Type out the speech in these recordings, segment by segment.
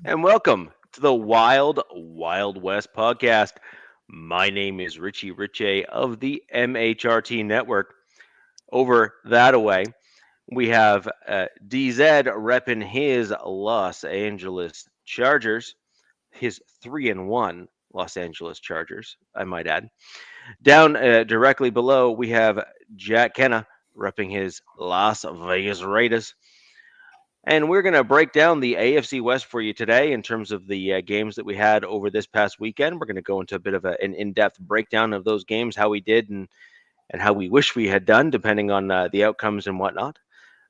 and welcome to the Wild Wild West podcast. My name is Richie Riche of the MHRT Network. Over that away, we have DZ repping his Los Angeles Chargers, his 3-1 Los Angeles Chargers, I might add. Down directly below, we have Jack Kenna repping his Las Vegas Raiders. And we're going to break down the AFC West for you today in terms of the games that we had over this past weekend. We're going to go into a bit of an in-depth breakdown of those games, how we did and how we wish we had done, depending on the outcomes and whatnot.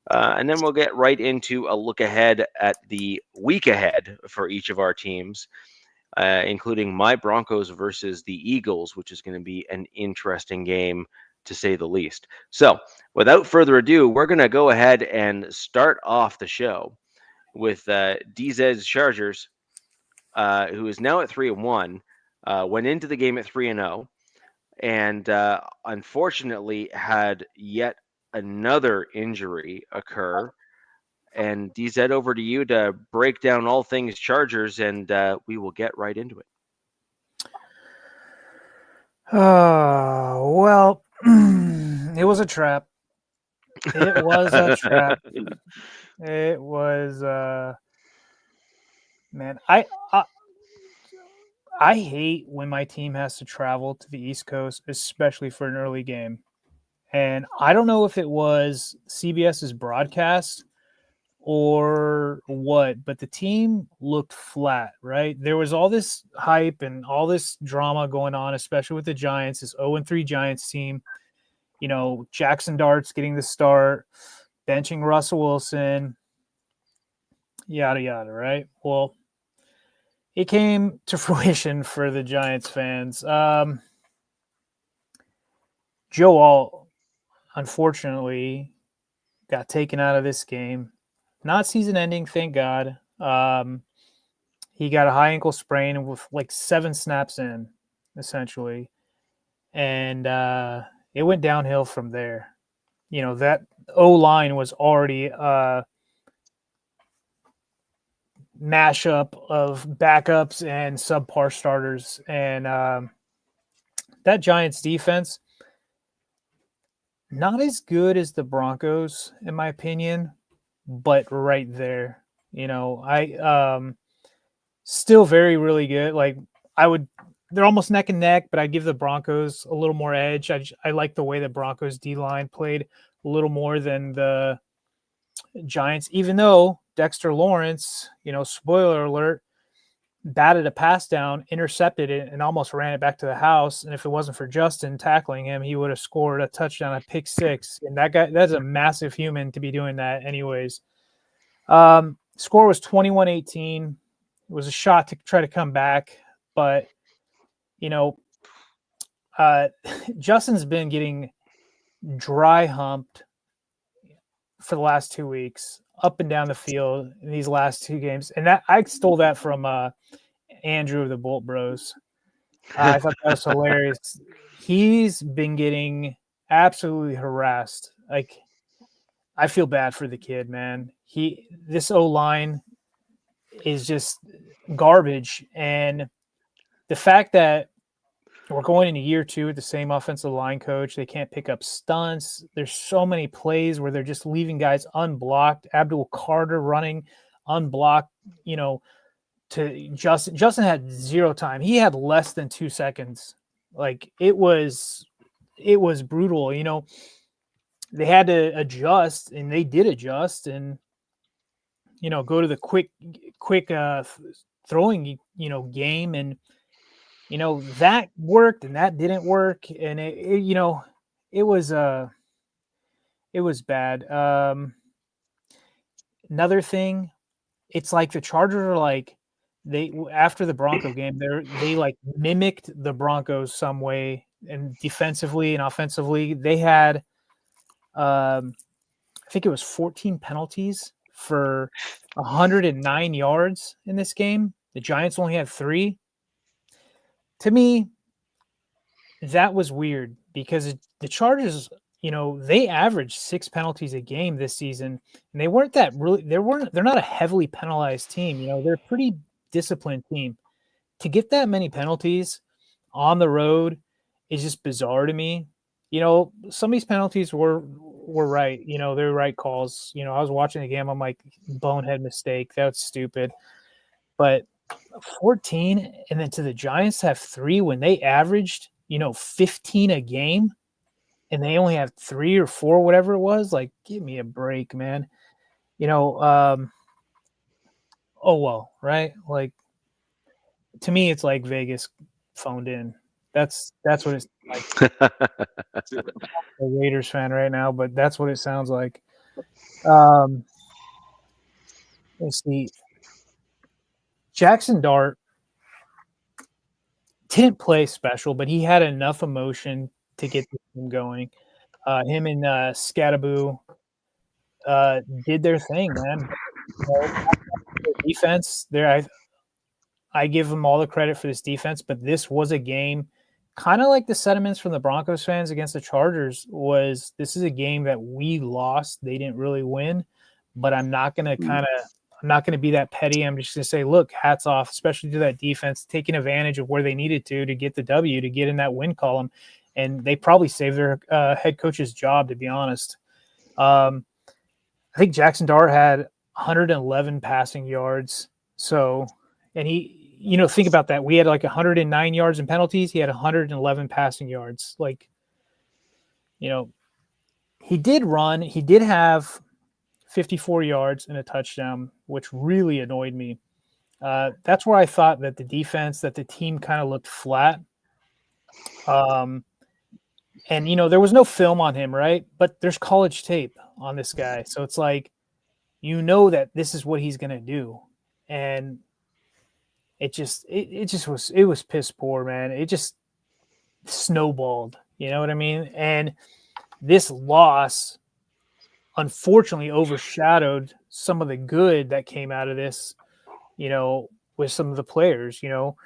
And then we'll get right into a look ahead at the week ahead for each of our teams, including my Broncos versus the Eagles, which is going to be an interesting game to say the least. So, without further ado, we're going to go ahead and start off the show with DZ's Chargers, who is now at 3-1, went into the game at 3-0, and unfortunately had yet another injury occur. And DZ, over to you to break down all things Chargers, and we will get right into it. Well, it was a trap. It was a trap. It was, man, I hate when my team has to travel to the East Coast, especially for an early game. And I don't know if it was CBS's broadcast or what, but the team looked flat, right? There was all this hype and all this drama going on, especially with the Giants, this 0-3 Giants team. You know, Jackson Dart's getting the start, benching Russell Wilson, yada, yada, right? Well, it came to fruition for the Giants fans. Joe Alt, unfortunately, got taken out of this game. Not season ending, thank God. He got a high ankle sprain with like 7 snaps in, essentially. And it went downhill from there. You know, that O-line was already a mashup of backups and subpar starters. And that Giants defense, not as good as the Broncos, in my opinion, but right there. You know, I still really good. Like they're almost neck and neck, but I give the Broncos a little more edge. I like the way the Broncos D-line played a little more than the Giants, even though Dexter Lawrence, you know, spoiler alert, batted a pass down, intercepted it, and almost ran it back to the house. And if it wasn't for Justin tackling him, he would have scored a touchdown, a pick 6. And that's a massive human to be doing that anyways. Score was 21-18. It was a shot to try to come back, but you know, Justin's been getting dry humped for the last 2 weeks, up and down the field in these last 2 games, and that I stole that from Andrew of the Bolt Bros. I thought that was hilarious. He's been getting absolutely harassed. Like, I feel bad for the kid, man. This O-line is just garbage, and the fact that we're going into year 2 with the same offensive line coach, they can't pick up stunts. There's so many plays where they're just leaving guys unblocked. Abdul Carter running unblocked, you know, to Justin. Justin had 0 time. He had less than 2 seconds. Like, it was brutal. You know, they had to adjust, and they did adjust, and you know, go to the quick throwing, you know, game, and you know, that worked and that didn't work, and it you know, it was bad. Another thing, it's like the Chargers are like, they after the Bronco game, they like mimicked the Broncos some way, and defensively and offensively, they had I think it was 14 penalties for 109 yards in this game. The Giants only had 3. To me, that was weird because the Chargers, you know, they averaged 6 penalties a game this season, and they're not a heavily penalized team. You know, they're pretty disciplined team. To get that many penalties on the road is just bizarre to me. Some of these penalties were right. They're right calls. I was watching the game. I'm like, bonehead mistake. That's stupid. But 14, and then to the Giants have 3 when they averaged, 15 a game, and they only have 3 or 4, whatever it was. Like, give me a break, man. Oh well, right? Like, to me, it's like Vegas phoned in. That's what it's like. I'm a Raiders fan right now, but that's what it sounds like. Let's see. Jackson Dart didn't play special, but he had enough emotion to get the team going. Him and Scattaboo did their thing, man. Defense there, I give them all the credit for this defense, but this was a game kind of like the sentiments from the Broncos fans against the Chargers was this is a game that we lost. They didn't really win, but I'm not going to be that petty. I'm just going to say, look, hats off, especially to that defense, taking advantage of where they needed to get the W, to get in that win column. And they probably saved their head coach's job, to be honest. I think Jackson Dart had 111 passing yards. So, and he, think about that. We had like 109 yards in penalties. He had 111 passing yards. Like, he did run. He did have 54 yards and a touchdown, which really annoyed me. That's where I thought that the team kind of looked flat. And, there was no film on him, right? But there's college tape on this guy. So it's like, that this is what he's going to do. And it was piss poor, man. It just snowballed. You know what I mean? And this loss, unfortunately, overshadowed some of the good that came out of this, with some of the players. Thule,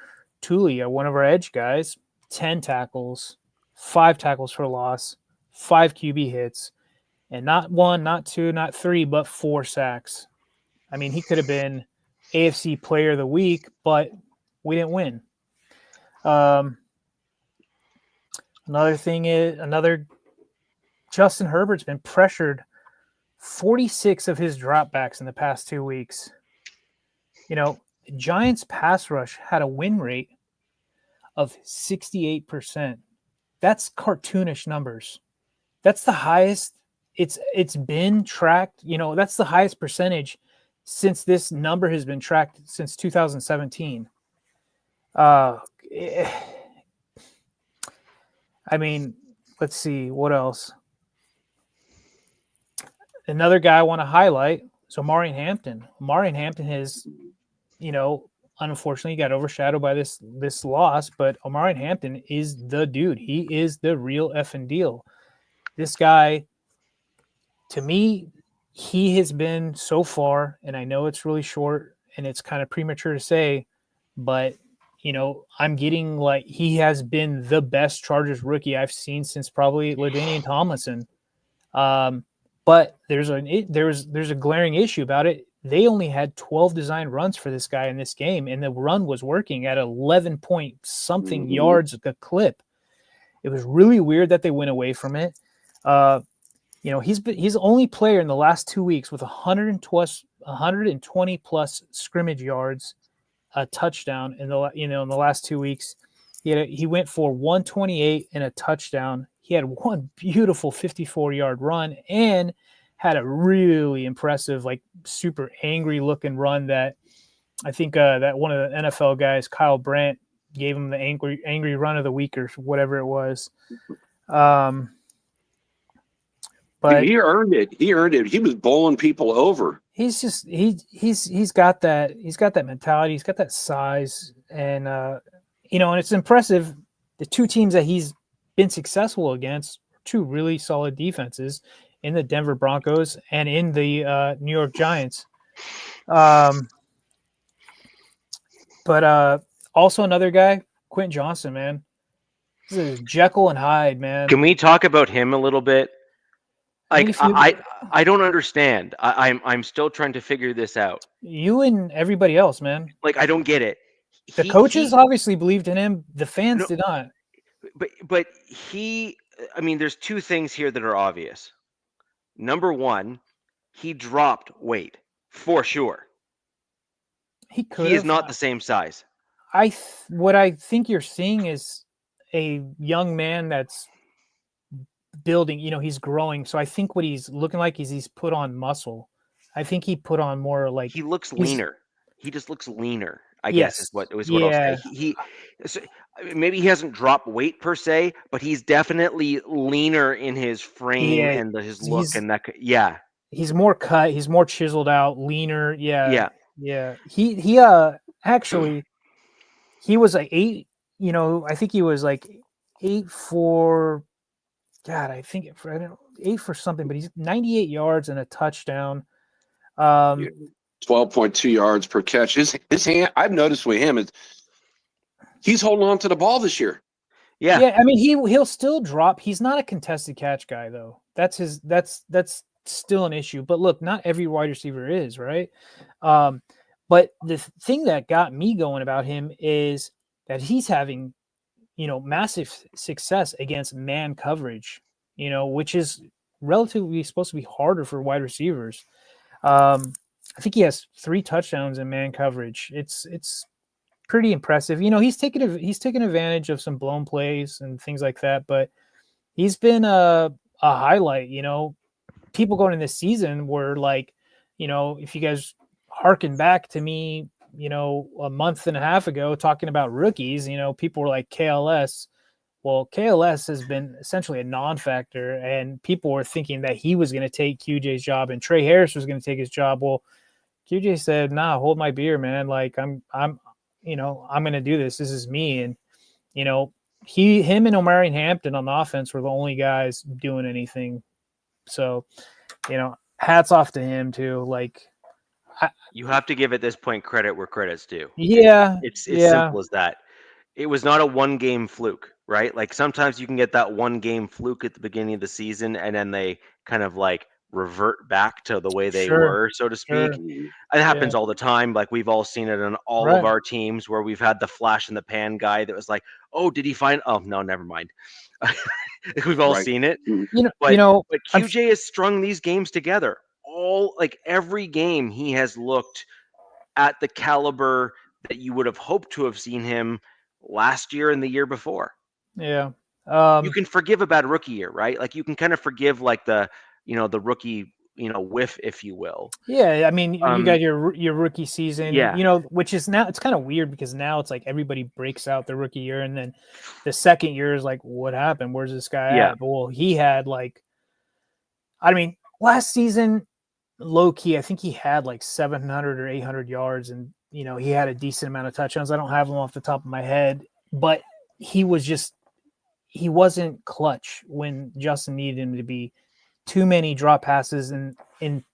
one of our edge guys, 10 tackles, 5 tackles for loss, 5 QB hits, and not 1, not 2, not 3, but 4 sacks. I mean, he could have been AFC Player of the Week, but we didn't win. Another Justin Herbert's been pressured 46 of his dropbacks in the past 2 weeks. Giants pass rush had a win rate of 68%. That's cartoonish numbers. That's the highest it's been tracked. That's the highest percentage since this number has been tracked since 2017. I mean, let's see what else. Another guy I want to highlight is Omarion Hampton. Omarion Hampton has, unfortunately got overshadowed by this loss, but Omarion Hampton is the dude. He is the real effing deal. This guy, to me, he has been so far, and I know it's really short and it's kind of premature to say, but I'm getting like he has been the best Chargers rookie I've seen since probably LaDainian Tomlinson. But there's a glaring issue about it. They only had 12 design runs for this guy in this game, and the run was working at 11 point something yards a clip. It was really weird that they went away from it. He's the only player in the last 2 weeks with 120 plus scrimmage yards, a touchdown in the last 2 weeks. He went for 128 and a touchdown. He had one beautiful 54-yard run and had a really impressive, like super angry looking run that I think that one of the NFL guys, Kyle Brandt, gave him the angry run of the week or whatever it was. But he earned it. He was bowling people over. He's just he's got that mentality. He's got that size, and and it's impressive. The two teams that he's been successful against are two really solid defenses in the Denver Broncos and in the New York Giants. But also another guy, Quentin Johnson, man. This is Jekyll and Hyde, man. Can we talk about him a little bit? Like I don't understand. I'm still trying to figure this out. You and everybody else, man. Like I don't get it. The coaches obviously believed in him. The fans No, did not. But I mean, there's two things here that are obvious. Number one, he dropped weight for sure. He could. He is not the same size. What I think you're seeing is a young man that's building. He's growing. So I think what he's looking like is he's put on muscle. I think he put on more like he looks leaner. He just looks leaner. I yes, guess is what I'll say. Maybe he hasn't dropped weight per se, but he's definitely leaner in his frame and his look and that. Yeah, he's more cut. He's more chiseled out, leaner. Yeah. He actually he was like 8. I think he was like 8 for. God, I think I don't know, 8 for something, but he's 98 yards and a touchdown. 12.2 yards per catch. His hand, I've noticed with him, he's holding on to the ball this year. Yeah. I mean, he'll still drop. He's not a contested catch guy, though. That's still an issue. But look, not every wide receiver is, right? But the thing that got me going about him is that he's having, massive success against man coverage, which is relatively supposed to be harder for wide receivers. I think he has 3 touchdowns in man coverage. It's pretty impressive. He's taken advantage of some blown plays and things like that, but he's been a highlight. People going in this season were like, if you guys harken back to me, a month and a half ago talking about rookies, people were like KLS. Well, KLS has been essentially a non-factor, and people were thinking that he was going to take QJ's job and Trey Harris was going to take his job. Well, QJ said, "Nah, hold my beer, man. Like I'm going to do this. This is me." And him and Omarion Hampton on the offense were the only guys doing anything. So, hats off to him too. Like, you have to give at this point credit where credit's due. Yeah, it's simple as that. It was not a one-game fluke, right? Like sometimes you can get that one-game fluke at the beginning of the season, and then they kind of like revert back to the way they were, so to speak. It happens all the time. Like we've all seen it on all of our teams where we've had the flash in the pan guy that was like, "Oh, did he find? Oh no, never mind." We've all seen it. But QJ has strung these games together. Every game he has looked at the caliber that you would have hoped to have seen him last year and the year before. Yeah. You can forgive a bad rookie year, right? Like you can kind of forgive like the rookie, whiff, if you will. Yeah. I mean, you got your rookie season, which is now, it's kind of weird because now it's like everybody breaks out the rookie year. And then the second year is like, what happened? Where's this guy at? Well, he had last season, low key, I think he had like 700 or 800 yards and, he had a decent amount of touchdowns. I don't have them off the top of my head, but he wasn't clutch when Justin needed him to be. Too many drop passes and in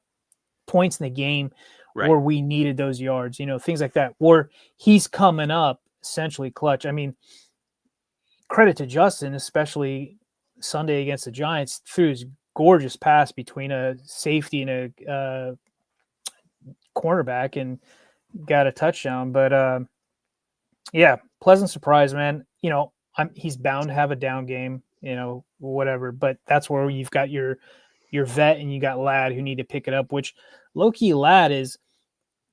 points in the game where we needed those yards, things like that. Or he's coming up essentially clutch. I mean, credit to Justin, especially Sunday against the Giants, threw his gorgeous pass between a safety and a cornerback and got a touchdown. But pleasant surprise, man. He's bound to have a down game, whatever. But that's where you've got your vet and you got Ladd who need to pick it up, which low-key Ladd has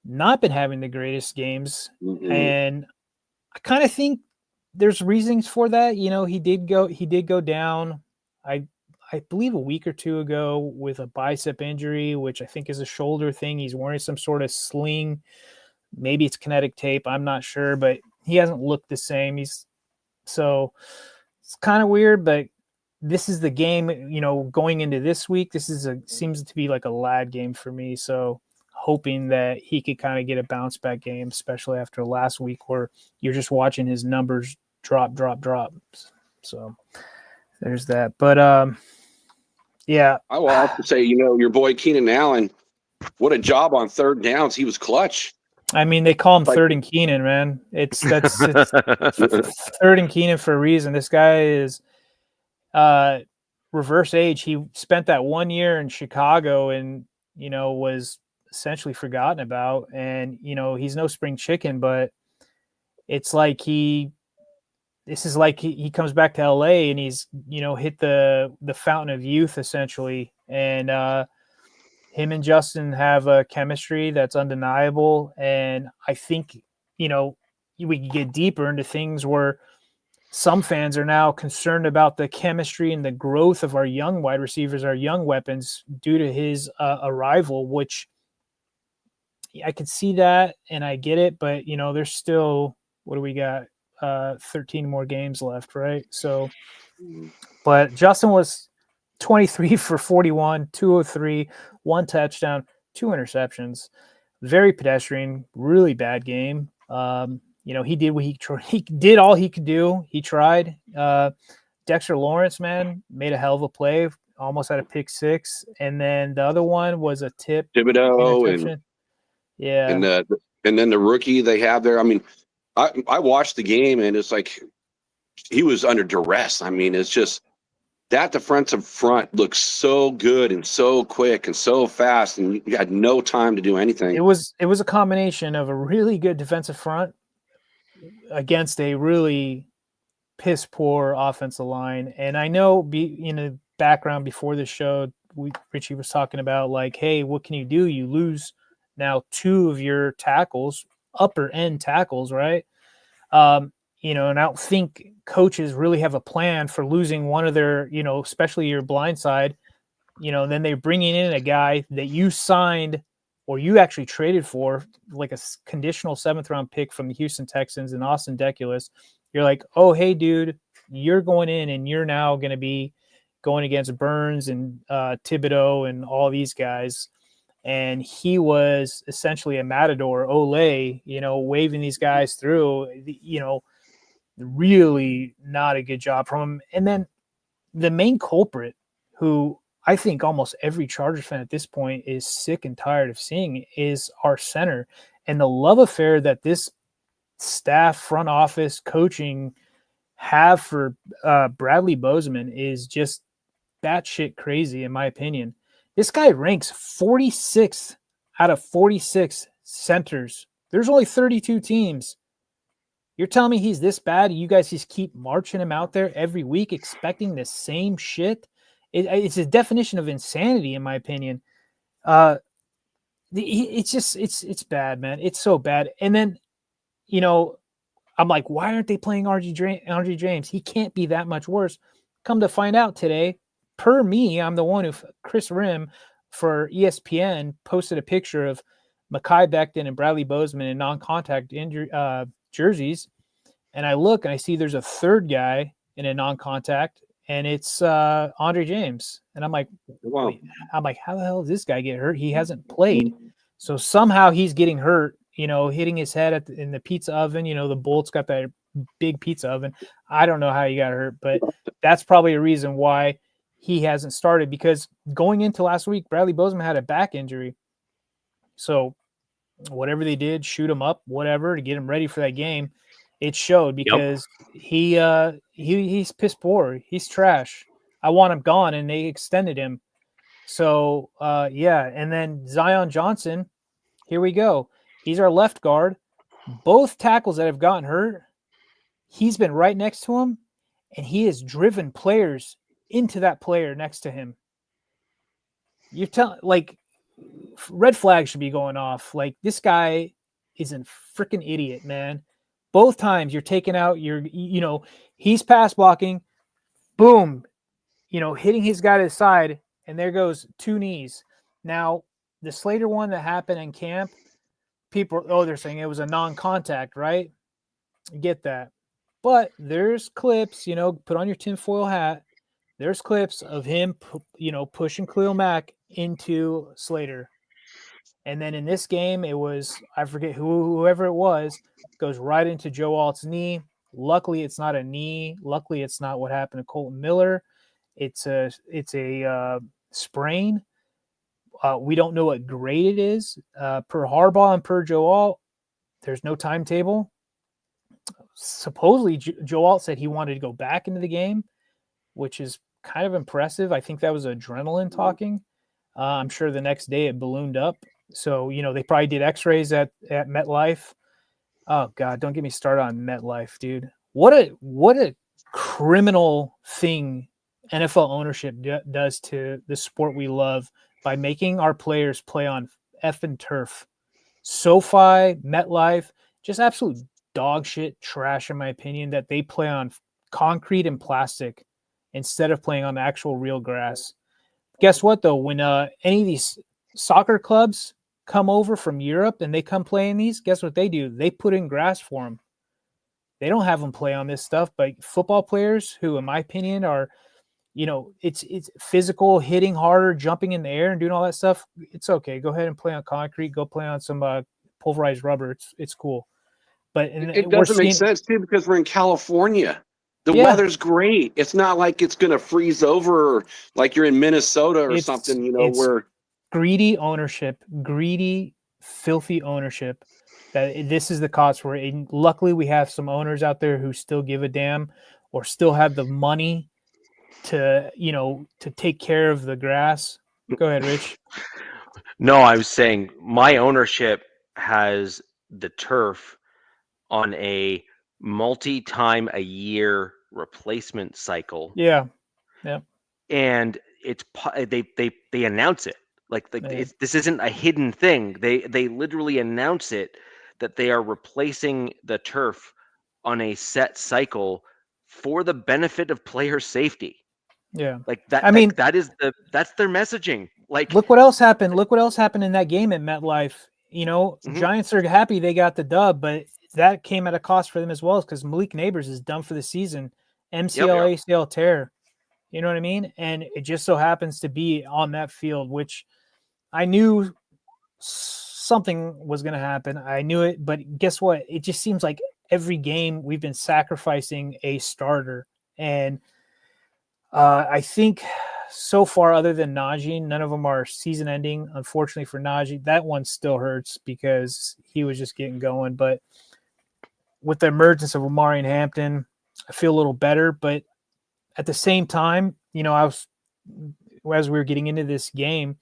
not been having the greatest games. Mm-hmm. And I kind of think there's reasons for that. He did go down, I believe a week or two ago with a bicep injury, which I think is a shoulder thing. He's wearing some sort of sling. Maybe it's kinetic tape. I'm not sure, but he hasn't looked the same. So it's kind of weird, but this is the game, going into this week. This seems to be like a Ladd game for me. So hoping that he could kind of get a bounce back game, especially after last week where you're just watching his numbers drop. So there's that. But I will have to say, your boy Keenan Allen, what a job on third downs. He was clutch. I mean, they call him Third and Keenan, man. It's Third and Keenan for a reason. This guy is reverse age. He spent that 1 year in Chicago and, was essentially forgotten about. And, he's no spring chicken, but it's like this is like he comes back to LA and he's, hit the fountain of youth essentially. And him and Justin have a chemistry that's undeniable. And I think, we can get deeper into things where some fans are now concerned about the chemistry and the growth of our young wide receivers, our young weapons, due to his arrival, which I could see that and I get it, but there's still, what do we got? 13 more games left, right? So, but Justin was 23 for 41, 203, 1 touchdown, 2 interceptions. Very pedestrian, really bad game. He did what he did all he could do. He tried. Dexter Lawrence, man, made a hell of a play. Almost had a pick 6, and then the other one was a tip. Thibodeau and then the rookie they have there. I mean, I watched the game and it's like he was under duress. I mean, it's just that defensive front looks so good and so quick and so fast, and you had no time to do anything. It was a combination of a really good defensive front against a really piss poor offensive line. And I know in the background before the show, Richie was talking about like, hey, what can you do? You lose now 2 of your tackles, upper end tackles, right? And I don't think coaches really have a plan for losing one of their, especially your blind side, then they're bringing in a guy that you signed or you actually traded for, like a conditional 7th round pick from the Houston Texans and Austin Deculus. You're like, oh, hey, dude, you're going in and you're now going to be going against Burns and Thibodeau and all these guys. And he was essentially a matador, Ole, waving these guys through, really not a good job from him. And then the main culprit, who I think almost every Chargers fan at this point is sick and tired of seeing, is our center. And the love affair that this staff, front office, coaching have for Bradley Bozeman is just batshit crazy, in my opinion. This guy ranks 46th out of 46 centers. There's only 32 teams. You're telling me he's this bad? You guys just keep marching him out there every week expecting the same shit? It's a definition of insanity, in my opinion. It's bad, man. It's so bad. And then, I'm like, why aren't they playing RG James? He can't be that much worse. Come to find out today, per me, I'm the one who, Chris Rim for ESPN posted a picture of Mekhi Becton and Bradley Bozeman in non-contact injury jerseys. And I look and I see there's a third guy in a non-contact, and it's Andre James. And I'm like, wow. How the hell does this guy get hurt? He hasn't played. So somehow he's getting hurt, hitting his head in the pizza oven. The Bolt's got that big pizza oven. I don't know how he got hurt, but that's probably a reason why he hasn't started, because going into last week, Bradley Bozeman had a back injury. So whatever they did, shoot him up, whatever, to get him ready for that game, it showed, because he's piss poor. He's trash. I want him gone, and they extended him. So, and then Zion Johnson, here we go. He's our left guard. Both tackles that have gotten hurt, he's been right next to him, and he has driven players into that player next to him. You're telling, like, red flag should be going off. Like, this guy is a freaking idiot, man. Both times you're taking out he's pass blocking, boom, hitting his guy to the side, and there goes 2 knees. Now, the Slater one that happened in camp, they're saying it was a non-contact, right? I get that. But there's clips, put on your tinfoil hat. There's clips of him, pushing Khalil Mack into Slater. And then in this game, it was, I forget whoever it was, goes right into Joe Alt's knee. Luckily, it's not a knee. Luckily, it's not what happened to Colton Miller. It's a sprain. We don't know what grade it is. Per Harbaugh and per Joe Alt, there's no timetable. Supposedly, Joe Alt said he wanted to go back into the game, which is kind of impressive. I think that was adrenaline talking. I'm sure the next day it ballooned up. So, they probably did x-rays at MetLife. Oh God, don't get me started on MetLife, dude. What a criminal thing NFL ownership does to the sport we love by making our players play on effing turf. SoFi, MetLife, just absolute dog shit trash, in my opinion, that they play on concrete and plastic instead of playing on the actual real grass. Guess what, though? When any of these soccer clubs come over from Europe and they come play in these, guess what they do? They put in grass for them. They don't have them play on this stuff, but football players who, in my opinion, are, it's physical, hitting harder, jumping in the air and doing all that stuff. It's okay. Go ahead and play on concrete. Go play on some pulverized rubber. It's cool. But it doesn't make sense too, because we're in California. The weather's great. It's not like it's going to freeze over like you're in Minnesota or something, where greedy ownership, greedy, filthy ownership. That this is the cost for it. And luckily, we have some owners out there who still give a damn or still have the money to take care of the grass. Go ahead, Rich. No, I was saying my ownership has the turf on a multi-time a year replacement cycle. Yeah. And it's they announce it like this isn't a hidden thing. They literally announce it that they are replacing the turf on a set cycle for the benefit of player safety. Yeah. Like that. I mean, that's their messaging. Like, look what else happened. Look what else happened in that game at MetLife. Giants are happy they got the dub, but that came at a cost for them as well, because Malik Neighbors is done for the season. MCL, ACL tear. You know what I mean? And it just so happens to be on that field, which I knew something was going to happen. I knew it, but guess what? It just seems like every game we've been sacrificing a starter. And I think so far, other than Najee, none of them are season ending. Unfortunately for Najee, that one still hurts because he was just getting going. But with the emergence of Omari and Hampton, I feel a little better. But at the same time, as we were getting into this game,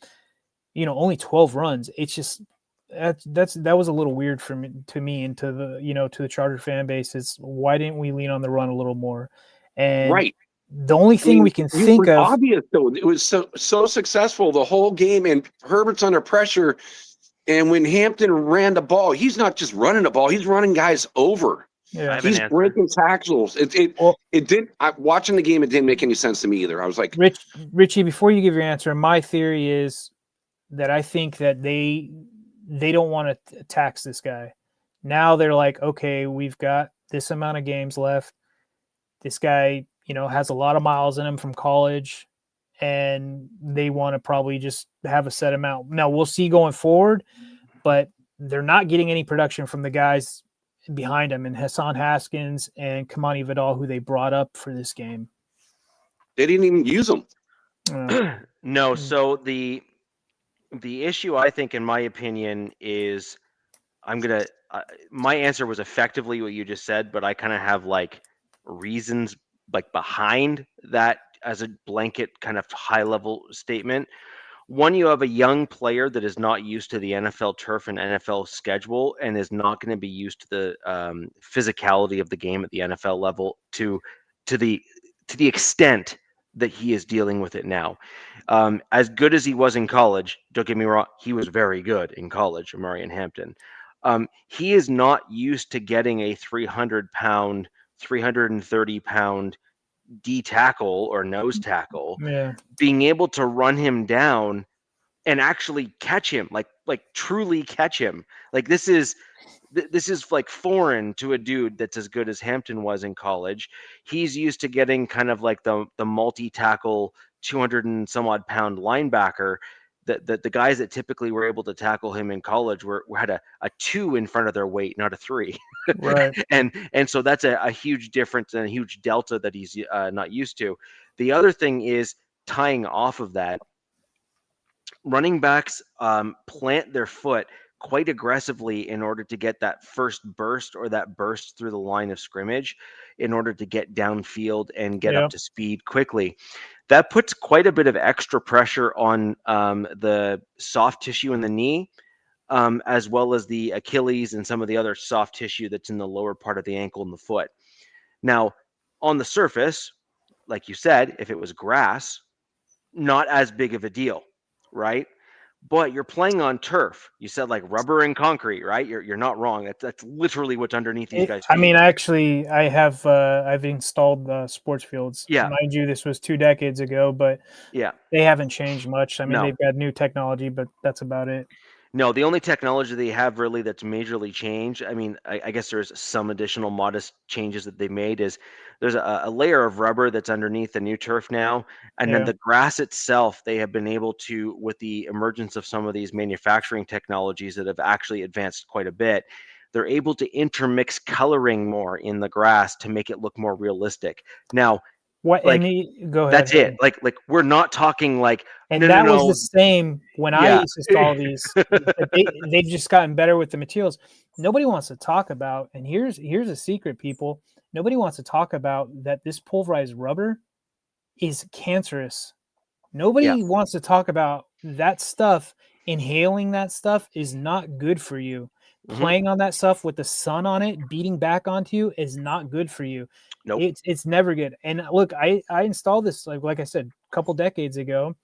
only 12 runs. It's just that was a little weird to me and to the to the Charger fan base. Is why didn't we lean on the run a little more? And right. The only thing we can think of, obvious though, it was so successful the whole game, and Herbert's under pressure. And when Hampton ran the ball, he's not just running the ball; he's running guys over. Yeah, he's breaking tackles. Watching the game, it didn't make any sense to me either. I was like, Richie, before you give your answer, my theory is that I think that they don't want to tax this guy. Now they're like, okay, we've got this amount of games left. This guy, has a lot of miles in him from college, and they want to probably just have a set amount. Now we'll see going forward, but they're not getting any production from the guys behind him, and Hassan Haskins and Kamani Vidal, who they brought up for this game. They didn't even use them. No. So the issue, I think, in my opinion, is my answer was effectively what you just said, but I kind of have like reasons like behind that as a blanket kind of high level statement. One, you have a young player that is not used to the NFL turf and NFL schedule and is not going to be used to the physicality of the game at the NFL level to the extent that he is dealing with it now. As good as he was in college, don't get me wrong, he was very good in college, Omari Hampton. He is not used to getting a 300-pound, 330-pound D tackle or nose tackle, being able to run him down and actually catch him, like truly catch him. Like this is like foreign to a dude that's as good as Hampton was in college. He's used to getting kind of like the multi-tackle 200 and some odd pound linebacker. The guys that typically were able to tackle him in college had a 2 in front of their weight, not a 3. Right. and so that's a huge difference and a huge delta that he's not used to. The other thing is, tying off of that, running backs plant their foot quite aggressively in order to get that first burst or that burst through the line of scrimmage in order to get downfield and get up to speed quickly. that puts quite a bit of extra pressure on the soft tissue in the knee, as well as the Achilles and some of the other soft tissue that's in the lower part of the ankle and the foot. Now, on the surface, like you said, if it was grass, not as big of a deal, right? But you're playing on turf. You said like rubber and concrete, right? You're not wrong. That's literally what's underneath these guys' I feet. mean, actually, I've installed sports fields. Yeah. Mind you, this was 2 decades ago, but Yeah. they haven't changed much. I mean, No. they've got new technology, but that's about it. No, the only technology they have really that's majorly changed, I mean, I guess there's some additional modest changes that they've made, is there's a layer of rubber that's underneath the new turf now. And then Yeah. the grass itself, they have been able to, with the emergence of some of these manufacturing technologies that have actually advanced quite a bit, they're able to intermix coloring more in the grass to make it look more realistic. Now, What? like, Go ahead. that's it. Like we're not talking like, And no, that was no. the same when I Yeah. used to install these. They've just gotten better with the materials. Nobody wants to talk about, and here's a secret, people. Nobody wants to talk about that this pulverized rubber is cancerous. Nobody wants to talk about that stuff. Inhaling that stuff is not good for you. Mhm. Playing on that stuff with the sun on it, beating back onto you is not good for you. Nope. It's never good. And look, I installed this like I said, a couple decades ago.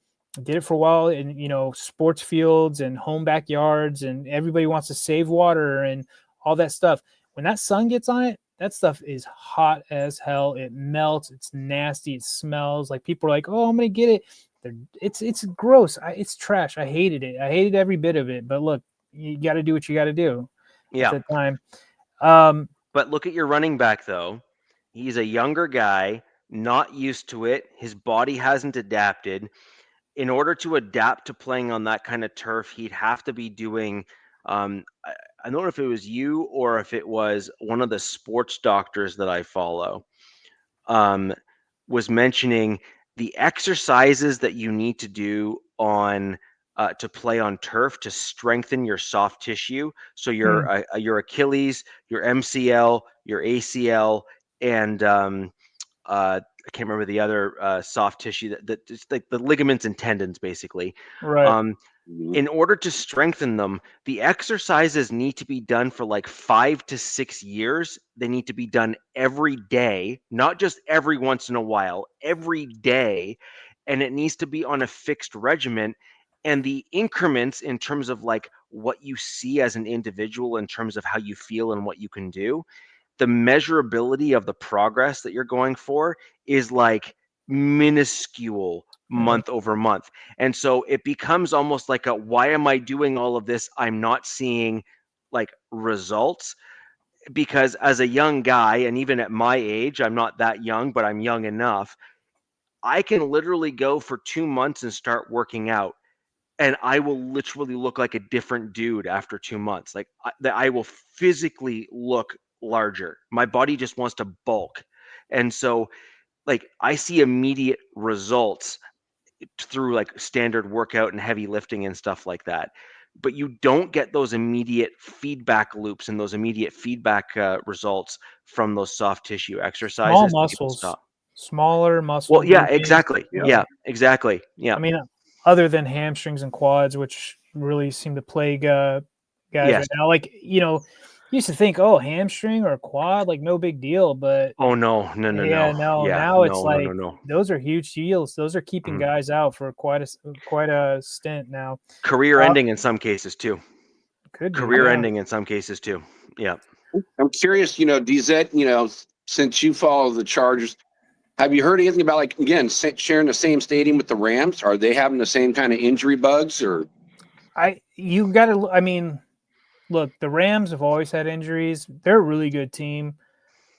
Did it for a while in sports fields and home backyards, and everybody wants to save water and all that stuff. When that sun gets on it, that stuff is hot as hell. It melts. It's nasty. It smells like people are like, "Oh, I'm gonna get it." It's gross. It's trash. I hated it. I hated every bit of it. But look, you got to do what you got to do Yeah. at the time. But look at your running back, though. He's a younger guy, not used to it. His body hasn't adapted. In order to adapt to playing on that kind of turf, he'd have to be doing. I don't know if it was you or if it was one of the sports doctors that I follow, was mentioning the exercises that you need to do on to play on turf to strengthen your soft tissue. So your Achilles, your MCL, your ACL, and I can't remember the other soft tissue that just like the ligaments and tendons, basically. Right. In order to strengthen them, the exercises need to be done for like 5 to 6 years. They need to be done every day, not just every once in a while, every day. And it needs to be on a fixed regimen. And the increments in terms of like what you see as an individual, in terms of how you feel and what you can do, the measurability of the progress that you're going for is like minuscule month over month. And so it becomes almost like why am I doing all of this? I'm not seeing like results, because as a young guy, and even at my age, I'm not that young, but I'm young enough, I can literally go for 2 months and start working out, and I will literally look like a different dude after 2 months. Like I will physically look larger. My body just wants to bulk. And so like I see immediate results through like standard workout and heavy lifting and stuff like that. But you don't get those immediate feedback loops and those immediate feedback results from those soft tissue exercises. Small People muscles, stop. smaller muscle. Well, yeah, groupings. exactly. Yeah, exactly. Yeah. I mean, other than hamstrings and quads, which really seem to plague guys Yes. right now. Like, you used to think, oh, hamstring or quad, like no big deal. But Oh no. yeah, no. Yeah, Now it's like no. those are huge deals. Those are keeping guys out for quite a stint now. Career ending in some cases too. Could be, Career yeah. ending in some cases too. Yeah. I'm curious, DZ, since you follow the Chargers, have you heard anything about, like, again, sharing the same stadium with the Rams? Are they having the same kind of injury bugs, or? I mean, look, the Rams have always had injuries. They're a really good team,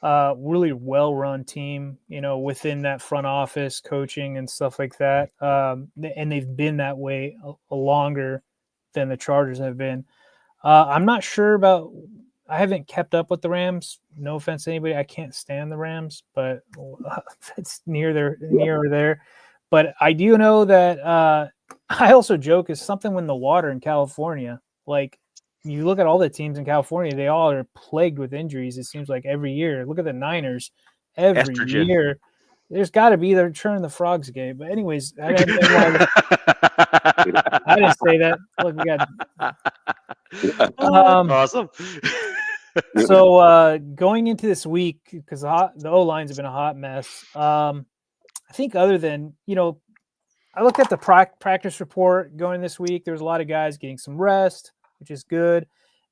really well-run team, within that front office, coaching and stuff like that. And they've been that way longer than the Chargers have been. I'm not sure about. I haven't kept up with the Rams. No offense to anybody, I can't stand the Rams, but it's near or there. But I do know that I also joke is something with the water in California. Like, you look at all the teams in California, they all are plagued with injuries. It seems like every year. Look at the Niners. Every Estrogen. year There's got to be they're turning the frogs gay. But anyways, I didn't say that. Look, we got awesome. So going into this week, because the O lines have been a hot mess. I think other than I looked at the practice report going this week. There was a lot of guys getting some rest, which is good.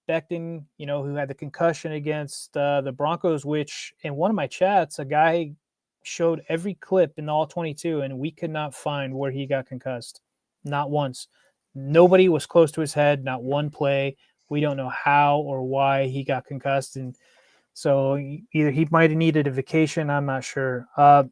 Becton, who had the concussion against the Broncos, which in one of my chats, a guy showed every clip in all 22, and we could not find where he got concussed. Not once. Nobody was close to his head, not one play. We don't know how or why he got concussed. And so either he might have needed a vacation. I'm not sure.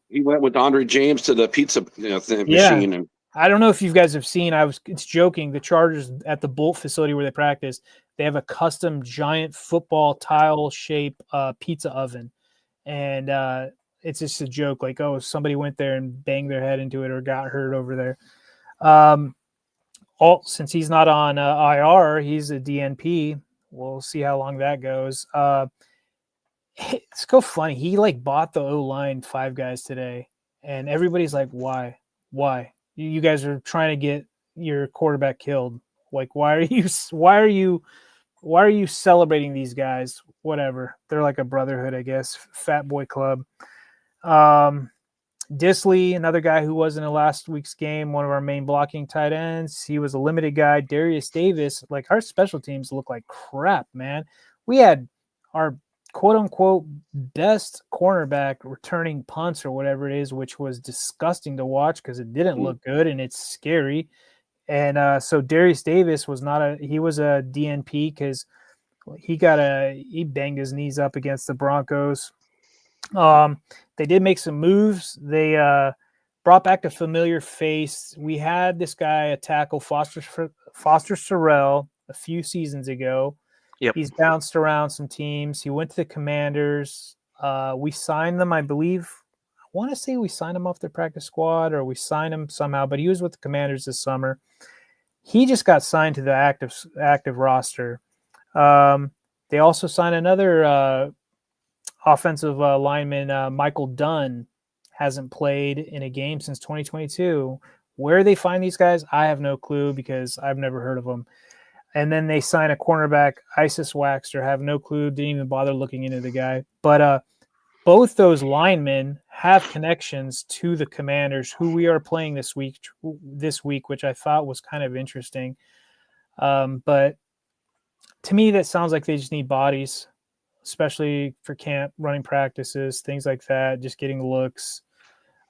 He went with Andre James to the pizza machine. And I don't know if you guys have seen, it's joking. The Chargers at the Bolt facility where they practice, they have a custom giant football tile shape pizza oven. And it's just a joke. Like, oh, somebody went there and banged their head into it or got hurt over there. Since he's not on IR, he's a DNP. We'll see how long that goes. It's so funny. He bought the O-line 5 guys today, and everybody's like, why? You guys are trying to get your quarterback killed. Like, why are you celebrating these guys? Whatever. They're like a brotherhood, I guess. Fat boy club. Disley, another guy who was in the last week's game, one of our main blocking tight ends. He was a limited guy. Darius Davis, our special teams look like crap, man. We had our quote-unquote best cornerback returning punts or whatever it is, which was disgusting to watch because it didn't look good and it's scary. And so Darius Davis was he was a DNP because he banged his knees up against the Broncos. They did make some moves. They brought back a familiar face. We had this guy, a tackle, Foster Sorrell, a few seasons ago. Yep. He's bounced around some teams. He went to the Commanders. We signed them, I believe. I want to say we signed him off their practice squad or we signed him somehow, but he was with the Commanders this summer. He just got signed to the active roster. They also signed another offensive lineman, Michael Dunn, hasn't played in a game since 2022. Where they find these guys, I have no clue because I've never heard of them. And then they sign a cornerback, Isis Waxter, have no clue, didn't even bother looking into the guy. But both those linemen have connections to the Commanders, who we are playing this week, which I thought was kind of interesting. But to me, that sounds like they just need bodies, especially for camp, running practices, things like that, just getting looks.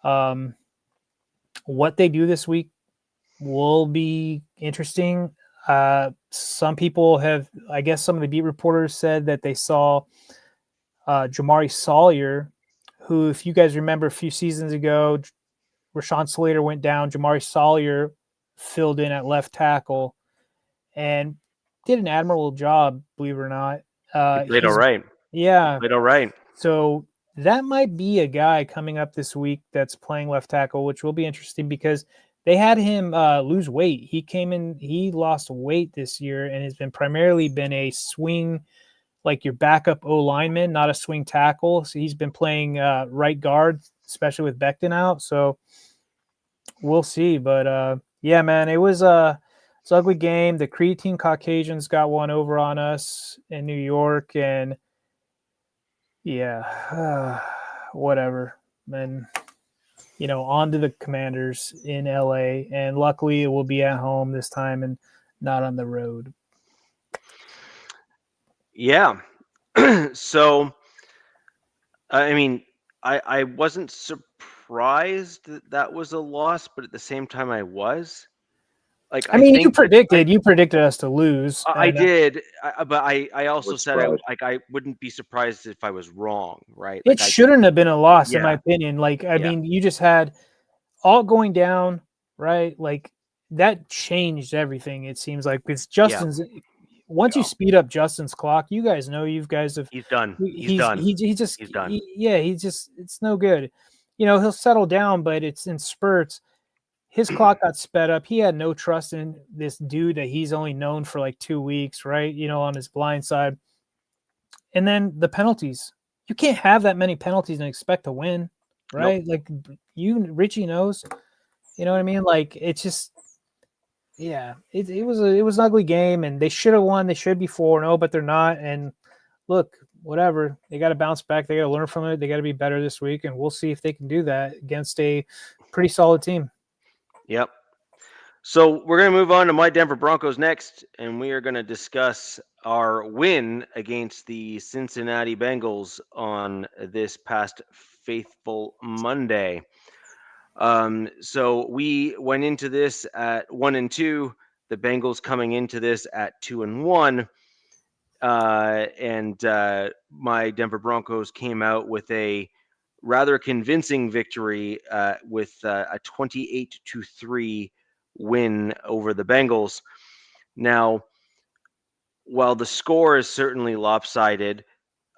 What they do this week will be interesting. Some people have, I guess some of the beat reporters said that they saw Jamari Sawyer, who, if you guys remember a few seasons ago, Rashawn Slater went down. Jamari Sawyer filled in at left tackle and did an admirable job, believe it or not. He played all right. Yeah. He played all right. So that might be a guy coming up this week that's playing left tackle, which will be interesting because they had him lose weight. He came in, he lost weight this year and has primarily been a swing, like your backup O lineman, not a swing tackle. So he's been playing right guard, especially with Becton out. So we'll see. But yeah, man, it was it's an ugly game. The creatine Caucasians got one over on us in New York, and yeah, whatever. And on to the Commanders in LA, and luckily it will be at home this time and not on the road. Yeah. So, I mean, I wasn't surprised that was a loss, but at the same time I was. Like, I mean, you predicted us to lose. I did, but I also said surprised. I wouldn't be surprised if I was wrong, right? It shouldn't have been a loss, in Yeah. my opinion. Like, I mean, you just had all going down, right? Like, that changed everything, it seems like. Because Justin's, once you speed up Justin's clock, you guys know, you guys have. He's done. He's done. He's done. It's no good. He'll settle down, but it's in spurts. His clock got sped up. He had no trust in this dude that he's only known for like 2 weeks, right? On his blind side. And then the penalties. You can't have that many penalties and expect to win. right? Like Richie knows. You know what I mean? Like it's just, yeah. It was an ugly game, and they should have won. They should be 4-0, but they're not. And look, whatever. They got to bounce back. They got to learn from it. They got to be better this week, and we'll see if they can do that against a pretty solid team. Yep. So we're going to move on to my Denver Broncos next, and we are going to discuss our win against the Cincinnati Bengals on this past faithful Monday. So we went into this at 1-2. The Bengals coming into this at 2-1. And my Denver Broncos came out with a rather convincing victory with a 28-3 win over the Bengals. Now, while the score is certainly lopsided,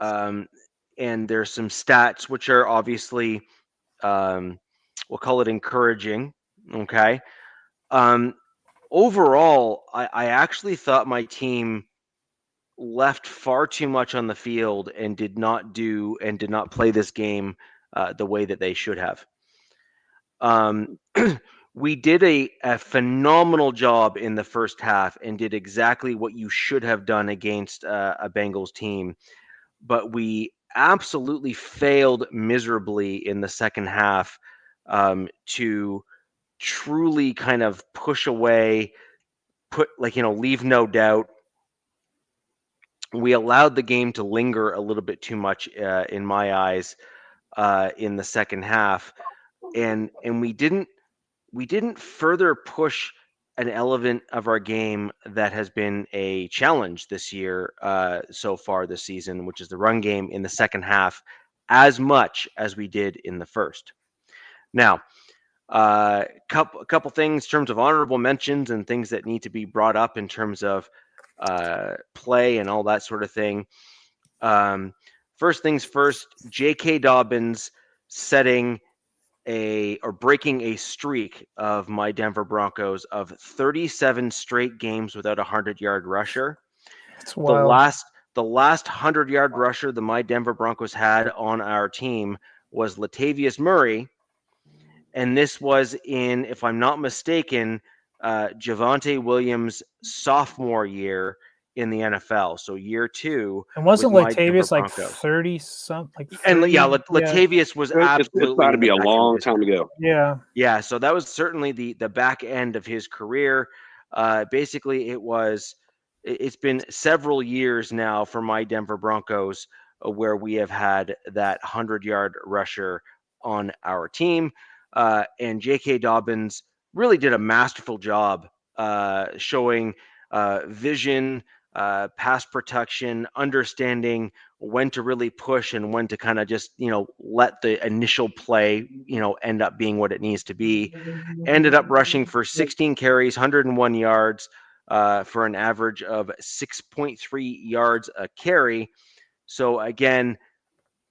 and there's some stats which are obviously, we'll call it encouraging. Okay. Overall, I actually thought my team left far too much on the field and did not play this game the way that they should have. We did a phenomenal job in the first half and did exactly what you should have done against a Bengals team, but we absolutely failed miserably in the second half to truly kind of push away, leave no doubt. We allowed the game to linger a little bit too much in my eyes in the second half, and we didn't further push an element of our game that has been a challenge this year so far this season, which is the run game in the second half, as much as we did in the first. Now, a couple things in terms of honorable mentions and things that need to be brought up in terms of play and all that sort of thing. First things first, J.K. Dobbins breaking a streak of my Denver Broncos of 37 straight games without a 100-yard rusher. It's wild. The last 100-yard rusher the my Denver Broncos had on our team was Latavius Murray, and this was in, if I'm not mistaken, Javonte Williams' sophomore year in the NFL, so year 2. And wasn't Latavius like 30 something? Like 30? And yeah, Latavius was absolutely. It's got to be a long time ago. Yeah. So that was certainly the back end of his career. Basically, it's been several years now for my Denver Broncos where we have had that 100-yard rusher on our team. And J.K. Dobbins really did a masterful job showing vision, pass protection, understanding when to really push and when to kind of just, let the initial play, end up being what it needs to be. Ended up rushing for 16 carries, 101 yards for an average of 6.3 yards a carry. So again,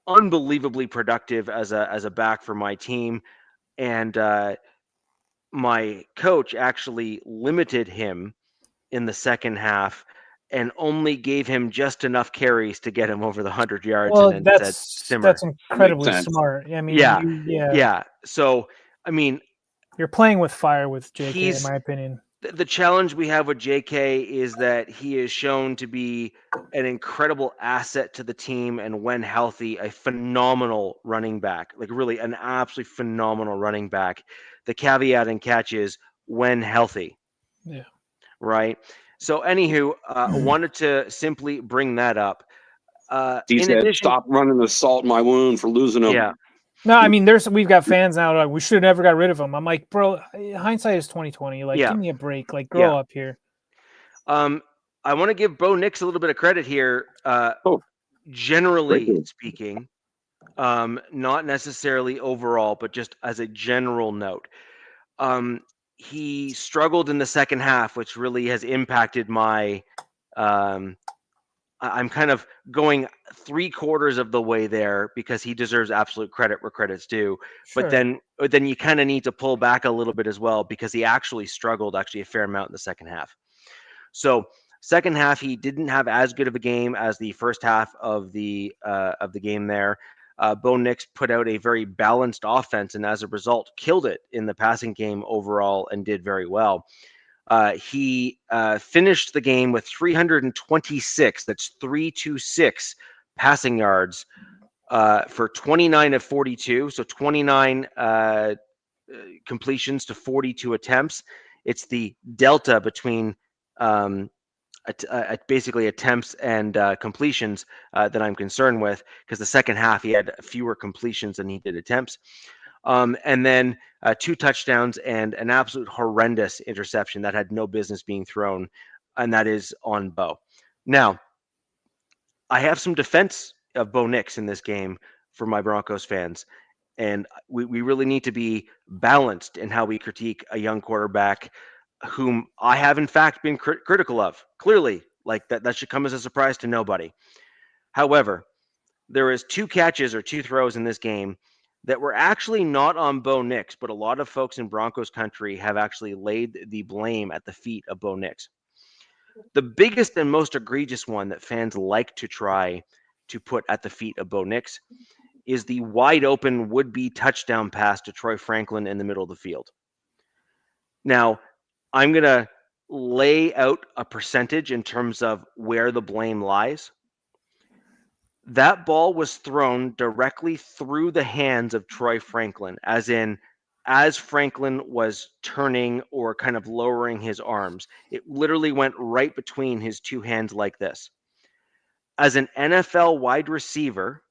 unbelievably productive as a back for my team. And my coach actually limited him in the second half and only gave him just enough carries to get him over the 100 yards. Well, and then said, simmer. That's incredibly smart. I mean, yeah. So, I mean, you're playing with fire with JK, in my opinion. The challenge we have with JK is that he is shown to be an incredible asset to the team, and when healthy, a phenomenal running back, like really an absolutely phenomenal running back. The caveat and catch is when healthy. Yeah. Right. So, anywho, wanted to simply bring that up. He said, "Stop running the salt in my wound for losing him." Yeah. No, I mean, we've got fans now like, we should have never got rid of him. I'm like, bro, hindsight is 2020. Like, give me a break. Like, grow up here. I want to give Bo Nix a little bit of credit here. Generally speaking, not necessarily overall, but just as a general note. He struggled in the second half, which really has impacted my. I'm kind of going 3/4 of the way there because he deserves absolute credit where credit's due. Sure. But then you kind of need to pull back a little bit as well because he actually struggled a fair amount in the second half. So second half, he didn't have as good of a game as the first half of the game there. Bo Nix put out a very balanced offense, and as a result, killed it in the passing game overall and did very well. He finished the game with 326. That's 326 passing yards for 29 of 42. So 29 completions to 42 attempts. It's the delta between basically attempts and completions that I'm concerned with, because the second half he had fewer completions than he did attempts. And then 2 touchdowns and an absolute horrendous interception that had no business being thrown, and that is on Bo. Now, I have some defense of Bo Nix in this game for my Broncos fans, and we really need to be balanced in how we critique a young quarterback whom I have in fact been critical of. Clearly, like that should come as a surprise to nobody. However, there is 2 catches or 2 throws in this game that were actually not on Bo Nix, but a lot of folks in Broncos country have actually laid the blame at the feet of Bo Nix. The biggest and most egregious one that fans like to try to put at the feet of Bo Nix is the wide open would-be touchdown pass to Troy Franklin in the middle of the field. Now, I'm going to lay out a percentage in terms of where the blame lies. That ball was thrown directly through the hands of Troy Franklin, as in, as Franklin was turning or kind of lowering his arms. It literally went right between his 2 hands like this. As an NFL wide receiver,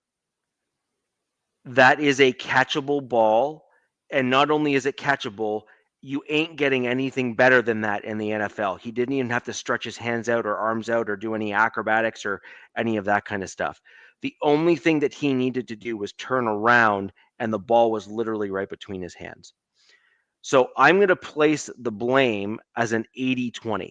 that is a catchable ball. And not only is it catchable, you ain't getting anything better than that in the NFL. He didn't even have to stretch his hands out or arms out or do any acrobatics or any of that kind of stuff. The only thing that he needed to do was turn around, and the ball was literally right between his hands. So I'm going to place the blame as an 80-20.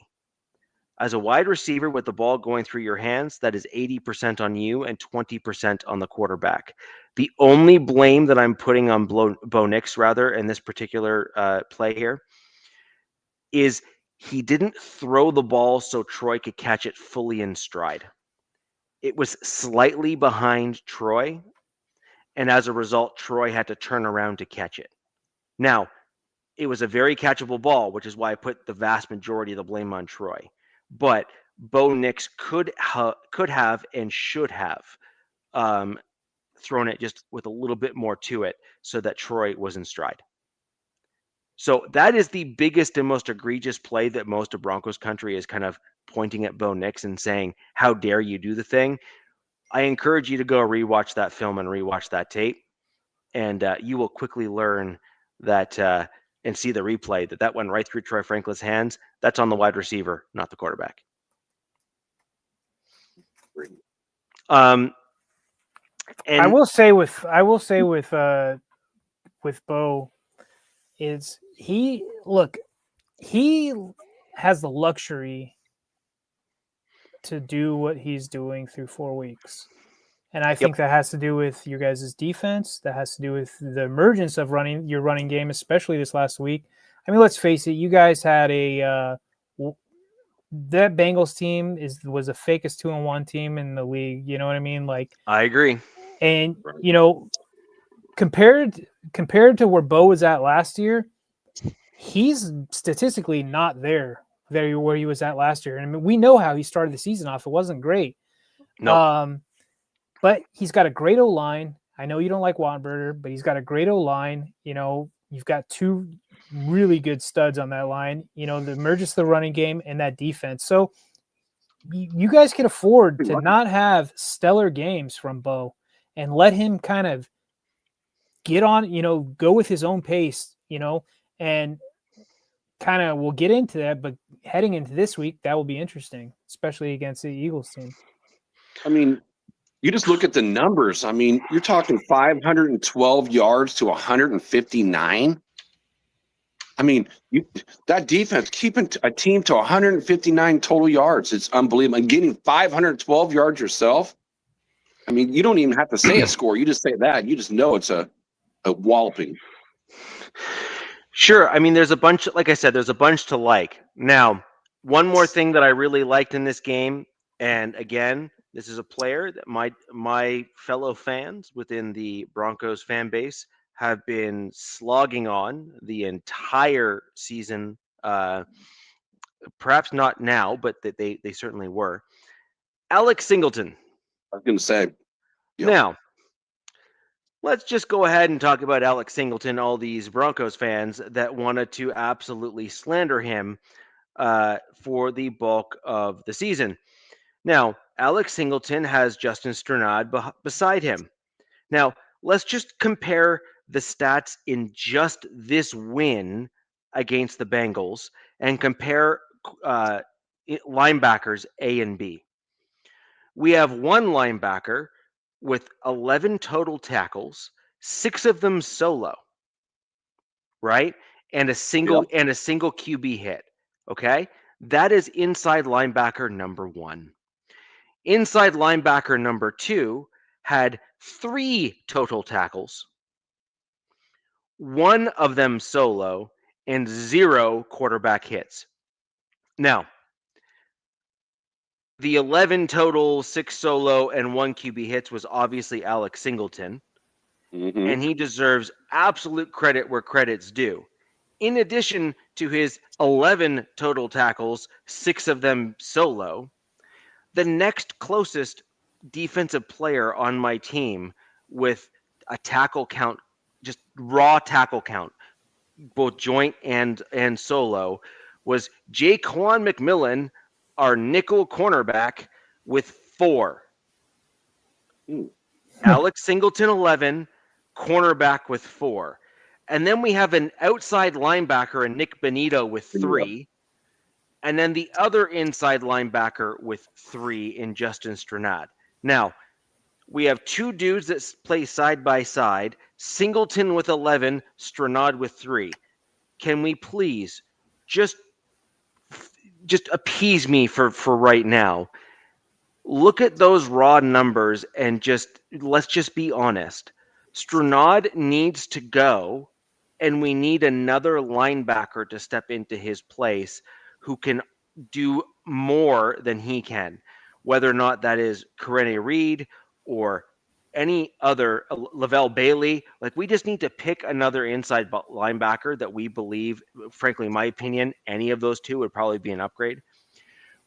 As a wide receiver with the ball going through your hands, that is 80% on you and 20% on the quarterback. The only blame that I'm putting on Bo Nix, rather, in this particular play here, is he didn't throw the ball so Troy could catch it fully in stride. It was slightly behind Troy, and as a result, Troy had to turn around to catch it. Now, it was a very catchable ball, which is why I put the vast majority of the blame on Troy. But Bo Nix could have and should have thrown it just with a little bit more to it so that Troy was in stride. So that is the biggest and most egregious play that most of Broncos country is kind of pointing at Bo Nix and saying, how dare you do the thing? I encourage you to go rewatch that film and rewatch that tape, and you will quickly learn that and see the replay that went right through Troy Franklin's hands. That's on the wide receiver, not the quarterback. And I will say with Bo is he has the luxury to do what he's doing through 4 weeks. And I think that has to do with your guys' defense. That has to do with the emergence of your running game, especially this last week. I mean, let's face it, you guys had that Bengals team was the fakest 2-1 team in the league. You know what I mean? Like, I agree. And compared to where Bo was at last year, he's statistically not there where he was at last year. And I mean, we know how he started the season off. It wasn't great. No. But he's got a great O-line. I know you don't like Wattenberger, but he's got a great O-line. You've got 2 really good studs on that line. The emergence of the running game and that defense. So you guys can afford to not have stellar games from Bo and let him kind of get on, go with his own pace, and kind of we'll get into that. But heading into this week, that will be interesting, especially against the Eagles team. I mean, you just look at the numbers. I mean, you're talking 512 yards to 159. I mean, that defense keeping a team to 159 total yards. It's unbelievable. And getting 512 yards yourself. I mean, you don't even have to say a score. You just say that. You just know it's a walloping. Sure. I mean, there's a bunch, like I said, there's a bunch to like. Now, one more thing that I really liked in this game, and again, This is a player that my fellow fans within the Broncos fan base have been slogging on the entire season. Perhaps not now, but they certainly were. Alex Singleton. I was going to say. Yep. Now, let's just go ahead and talk about Alex Singleton, all these Broncos fans that wanted to absolutely slander him for the bulk of the season. Now, Alex Singleton has Justin Strnad beside him. Now, let's just compare the stats in just this win against the Bengals and compare linebackers A and B. We have one linebacker with 11 total tackles, 6 of them solo, right? And a single QB hit. Okay? That is inside linebacker number 1. Inside linebacker number 2 had 3 total tackles, 1 of them solo, and 0 quarterback hits. Now, the 11 total, 6 solo, and 1 QB hits was obviously Alex Singleton, and he deserves absolute credit where credit's due. In addition to his 11 total tackles, 6 of them solo, the next closest defensive player on my team with a tackle count, just raw tackle count, both joint and solo, was Jaquan McMillan, our nickel cornerback, with 4. Alex Singleton 11, cornerback with 4. And then we have an outside linebacker, and Nick Benito with 3. And then the other inside linebacker with 3 in Justin Strnad. Now, we have 2 dudes that play side by side, Singleton with 11, Strnad with 3. Can we please just appease me for right now? Look at those raw numbers and let's just be honest. Strnad needs to go, and we need another linebacker to step into his place who can do more than he can, whether or not that is Corene Reed or any other, Lavelle Bailey. Like, we just need to pick another inside linebacker that we believe, frankly, in my opinion, any of those 2 would probably be an upgrade.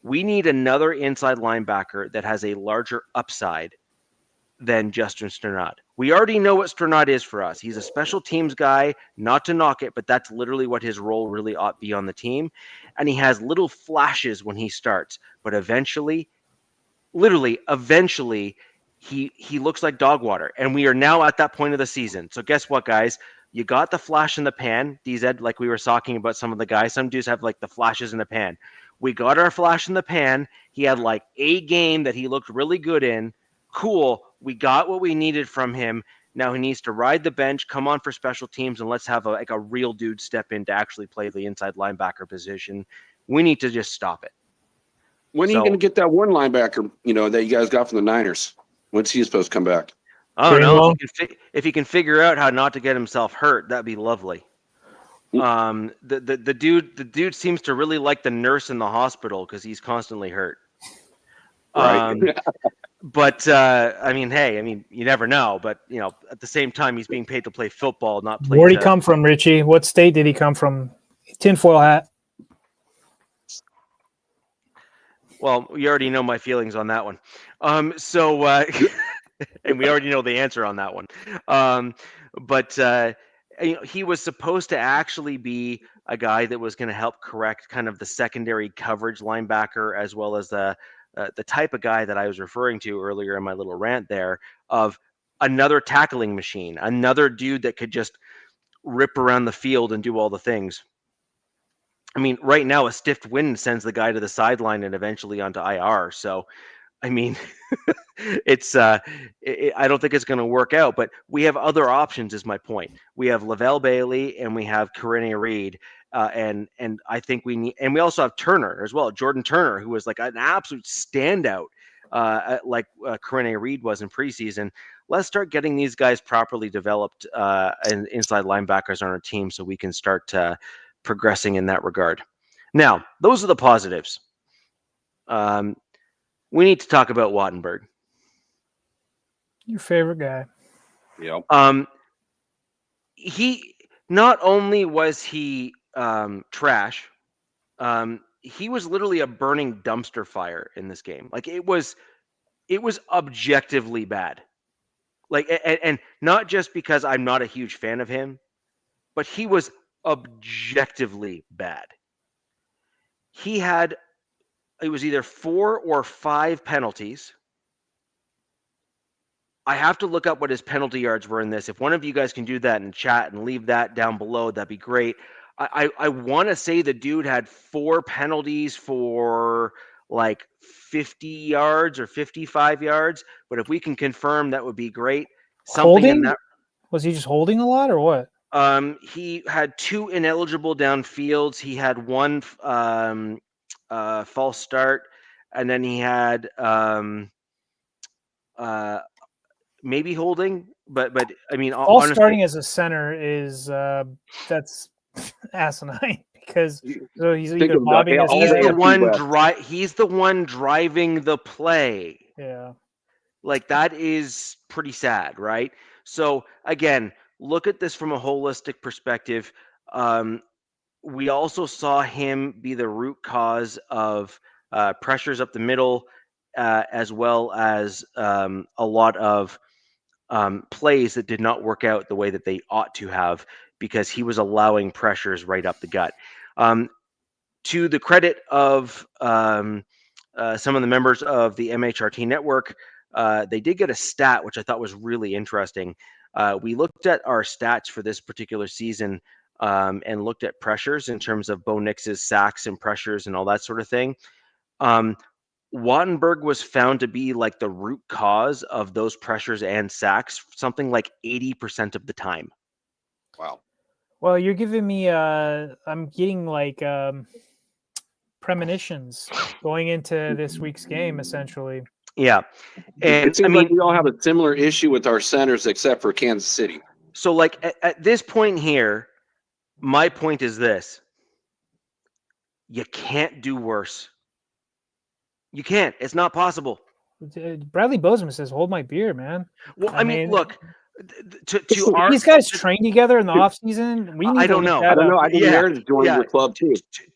We need another inside linebacker that has a larger upside than Justin Strnad. We already know what Strnad is for us. He's a special teams guy, not to knock it, but that's literally what his role really ought to be on the team. And he has little flashes when he starts, but eventually, he looks like dog water. And we are now at that point of the season. So guess what, guys? You got the flash in the pan. DZ, like we were talking about some of the guys, some dudes have like the flashes in the pan. We got our flash in the pan. He had like a game that he looked really good in. Cool. We got what we needed from him. Now he needs to ride the bench, come on for special teams, and let's have a real dude step in to actually play the inside linebacker position. We need to just stop it. When are you going to get that one linebacker, that you guys got from the Niners? When's he supposed to come back? I don't know. If he can figure out how not to get himself hurt, that'd be lovely. The dude seems to really like the nurse in the hospital because he's constantly hurt. Right. But you never know. But at the same time, he's being paid to play football, not play. Where'd he come from, Richie? What state did he come from? Tinfoil hat. Well, you already know my feelings on that one. And we already know the answer on that one. He was supposed to actually be a guy that was going to help correct kind of the secondary coverage linebacker, as well as the type of guy that I was referring to earlier in my little rant there, of another tackling machine, another dude that could just rip around the field and do all the things. I mean, right now a stiff wind sends the guy to the sideline and eventually onto IR. So, I mean, I don't think it's going to work out, but we have other options is my point. We have Lavelle Bailey and we have Corene Reed. And I think and we also have Turner as well. Jordan Turner, who was like an absolute standout, like Corene Reed was in preseason. Let's start getting these guys properly developed and inside linebackers on our team so we can start progressing in that regard. Now, those are the positives. we need to talk about Wattenberg. Your favorite guy. Yep. He not only was he trash, he was literally a burning dumpster fire in this game. Like it was objectively bad. Like and not just because I'm not a huge fan of him, but he was objectively bad. It was either 4 or 5 penalties. I have to look up what his penalty yards were in this. If one of you guys can do that in chat and leave that down below, that'd be great. I want to say the dude had 4 penalties for like 50 yards or 55 yards, but if we can confirm, that would be great. Something Holding? in that. Was he just holding a lot or what? He had 2 ineligible downfields. He had 1 false start, and then he had maybe holding, but I mean, All honestly, starting as a center is that's asinine because so he's Think either of bobbing his all he's the head. AFC West. he's the one driving the play. Yeah. Like that is pretty sad, right? So again, look at this from a holistic perspective. We also saw him be the root cause of pressures up the middle, as well as a lot of plays that did not work out the way that they ought to have because he was allowing pressures right up the gut. To the credit of some of the members of the MHRT network, they did get a stat which I thought was really interesting. We looked at our stats for this particular season and looked at pressures in terms of Bo Nix's sacks and pressures and all that sort of thing. Wattenberg was found to be like the root cause of those pressures and sacks, something like 80% of the time. Wow. Well, you're giving me I'm getting like premonitions going into this week's game essentially. Yeah. And it seems like we all have a similar issue with our centers except for Kansas City. So like at this point here, my point is this. You can't do worse. You can't. It's not possible. Bradley Bozeman says, "Hold my beer, man." Well, I mean, look, these guys train together in the off season. We need I don't know. I don't know. I think Meredith joined your club too.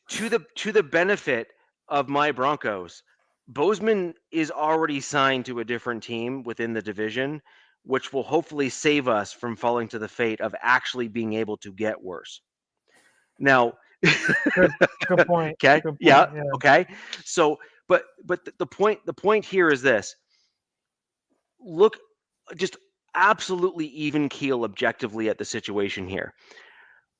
To the benefit of my Broncos, Bozeman is already signed to a different team within the division, which will hopefully save us from falling to the fate of actually being able to get worse. Now, good point. Okay. Good point. Yeah. Okay. So, but the point here is this. Look, just absolutely even keel objectively at the situation here.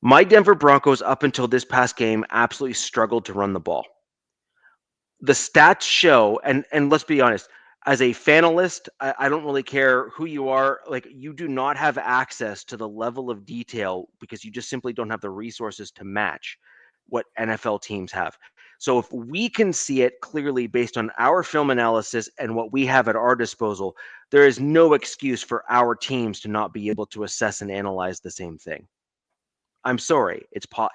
My Denver Broncos, up until this past game, absolutely struggled to run the ball. The stats show, and let's be honest, as a fanalist, I don't really care who you are. Like, you do not have access to the level of detail because you just simply don't have the resources to match what NFL teams have. So if we can see it clearly based on our film analysis and what we have at our disposal, there is no excuse for our teams to not be able to assess and analyze the same thing. I'm sorry.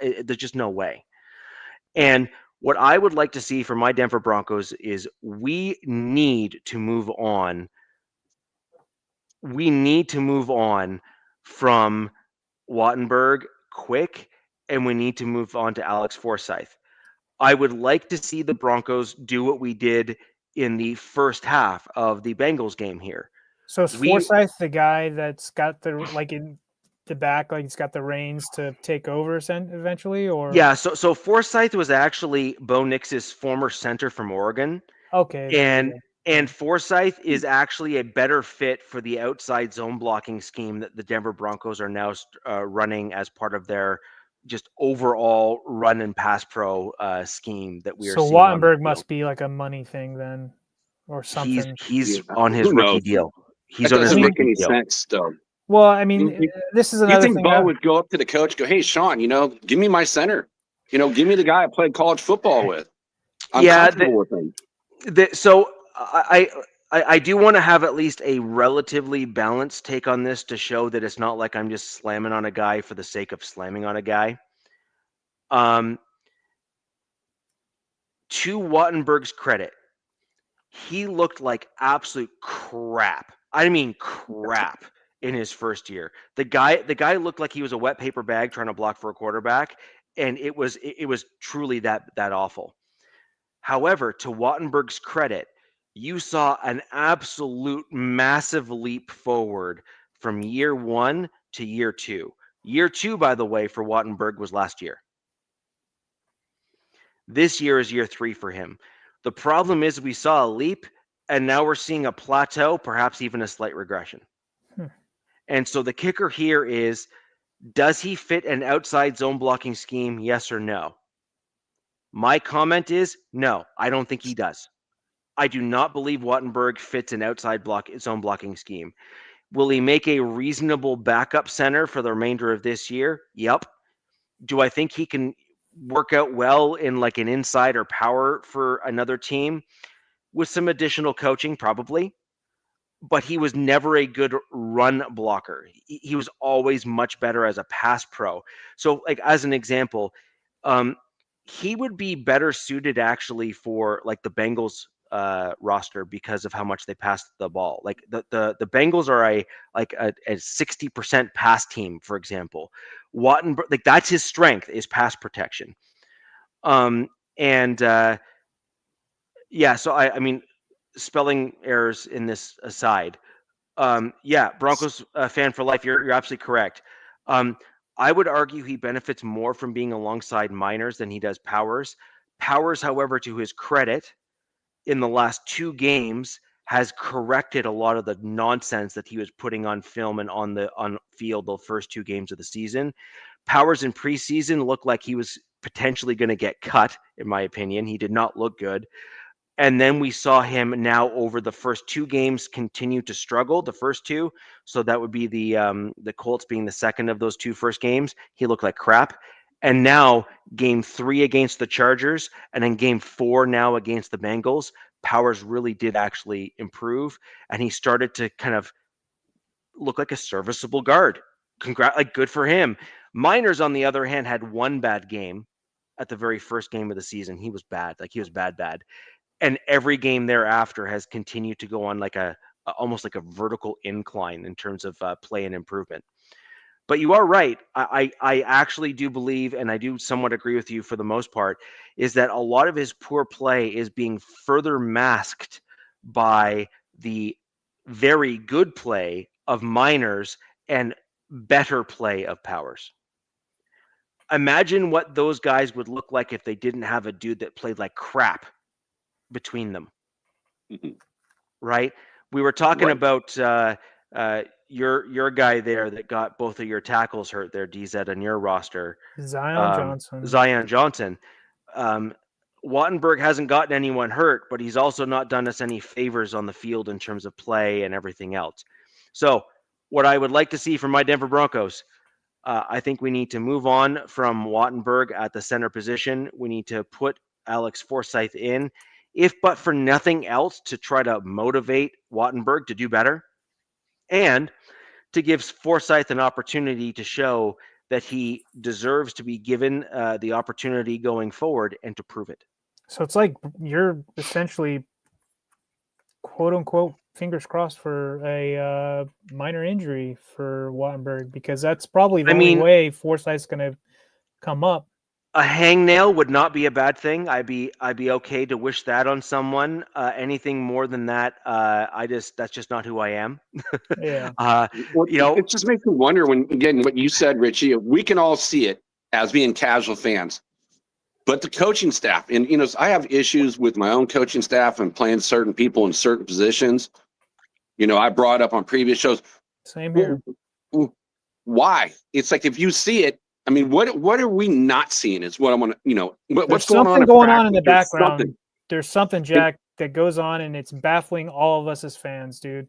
There's just no way. And what I would like to see from my Denver Broncos is we need to move on. We need to move on from Wattenberg quick, and we need to move on to Alex Forsyth. I would like to see the Broncos do what we did in the first half of the Bengals game here. So is Forsyth the guy that's got the in the back, like he's got the reins to take over eventually, or yeah? So Forsyth was actually Bo Nix's former center from Oregon. Okay, and Forsyth is actually a better fit for the outside zone blocking scheme that the Denver Broncos are now running as part of their just overall run and pass pro scheme that we are seeing. So Wattenberg must be like a money thing then, or something. He's on his rookie deal. He's on his doesn't rookie make any deal. sense, though. Well, I mean, this is another thing. thing. Bo would go up to the coach, go, "Hey, Sean, give me my center. Give me the guy I played college football with. I'm comfortable with him." So I do want to have at least a relatively balanced take on this to show that it's not like I'm just slamming on a guy for the sake of slamming on a guy. To Wattenberg's credit, he looked like absolute crap. I mean crap in his first year. The guy looked like he was a wet paper bag trying to block for a quarterback, and it was truly that awful. However, to Wattenberg's credit, you saw an absolute massive leap forward from year 1 to year 2. Year 2, by the way, for Wattenberg was last year. This year is year 3 for him. The problem is we saw a leap, and now we're seeing a plateau, perhaps even a slight regression. And so the kicker here is, does he fit an outside zone blocking scheme, yes or no? My comment is no, I don't think he does. I do not believe Wattenberg fits an outside zone blocking scheme. Will he make a reasonable backup center for the remainder of this year? Yep. Do I think he can work out well in like an inside or power for another team with some additional coaching? Probably. But he was never a good run blocker. He was always much better as a pass pro. So, like, as an example, he would be better suited actually for like the Bengals roster because of how much they pass the ball. Like the Bengals are a 60% pass team, for example. Wattenberg, like that's his strength, is pass protection. So I mean, spelling errors in this aside. Broncos fan for life. You're absolutely correct. I would argue he benefits more from being alongside Miners than he does Powers. Powers, however, to his credit, in the last 2 games has corrected a lot of the nonsense that he was putting on film and on field the first 2 games of the season. Powers in preseason looked like he was potentially going to get cut, in my opinion. He did not look good. And then we saw him now over the first 2 games continue to struggle, the first 2. So that would be the Colts being the second of those 2 first games. He looked like crap. And now game 3 against the Chargers and then game 4 now against the Bengals, Powers really did actually improve. And he started to kind of look like a serviceable guard. Good for him. Miners, on the other hand, had 1 bad game at the very first game of the season. He was bad. Like he was bad. And every game thereafter has continued to go on like almost like a vertical incline in terms of play and improvement. But you are right. I actually do believe, and I do somewhat agree with you for the most part, is that a lot of his poor play is being further masked by the very good play of Miners and better play of Powers. Imagine what those guys would look like if they didn't have a dude that played like crap between them. Mm-hmm. Right? We were talking about your guy there that got both of your tackles hurt there, DZ, on your roster. Zion Johnson. Wattenberg hasn't gotten anyone hurt, but he's also not done us any favors on the field in terms of play and everything else. So what I would like to see from my Denver Broncos, I think we need to move on from Wattenberg at the center position. We need to put Alex Forsyth in, if but for nothing else, to try to motivate Wattenberg to do better and to give Forsyth an opportunity to show that he deserves to be given the opportunity going forward and to prove it. So it's like you're essentially, quote unquote, fingers crossed for a minor injury for Wattenberg, because that's probably the only way Forsyth's going to come up. A hangnail would not be a bad thing. I'd be okay to wish that on someone. Anything more than that, that's just not who I am. Yeah. It just makes me wonder when, again, what you said, Richie, we can all see it as being casual fans, but the coaching staff, and I have issues with my own coaching staff and playing certain people in certain positions. I brought up on previous shows. Same here. Why? It's like, if you see it, I mean, what are we not seeing is what I want to, what's going on? Going on in the background. Something. There's something, Jack, that goes on, and it's baffling all of us as fans, dude.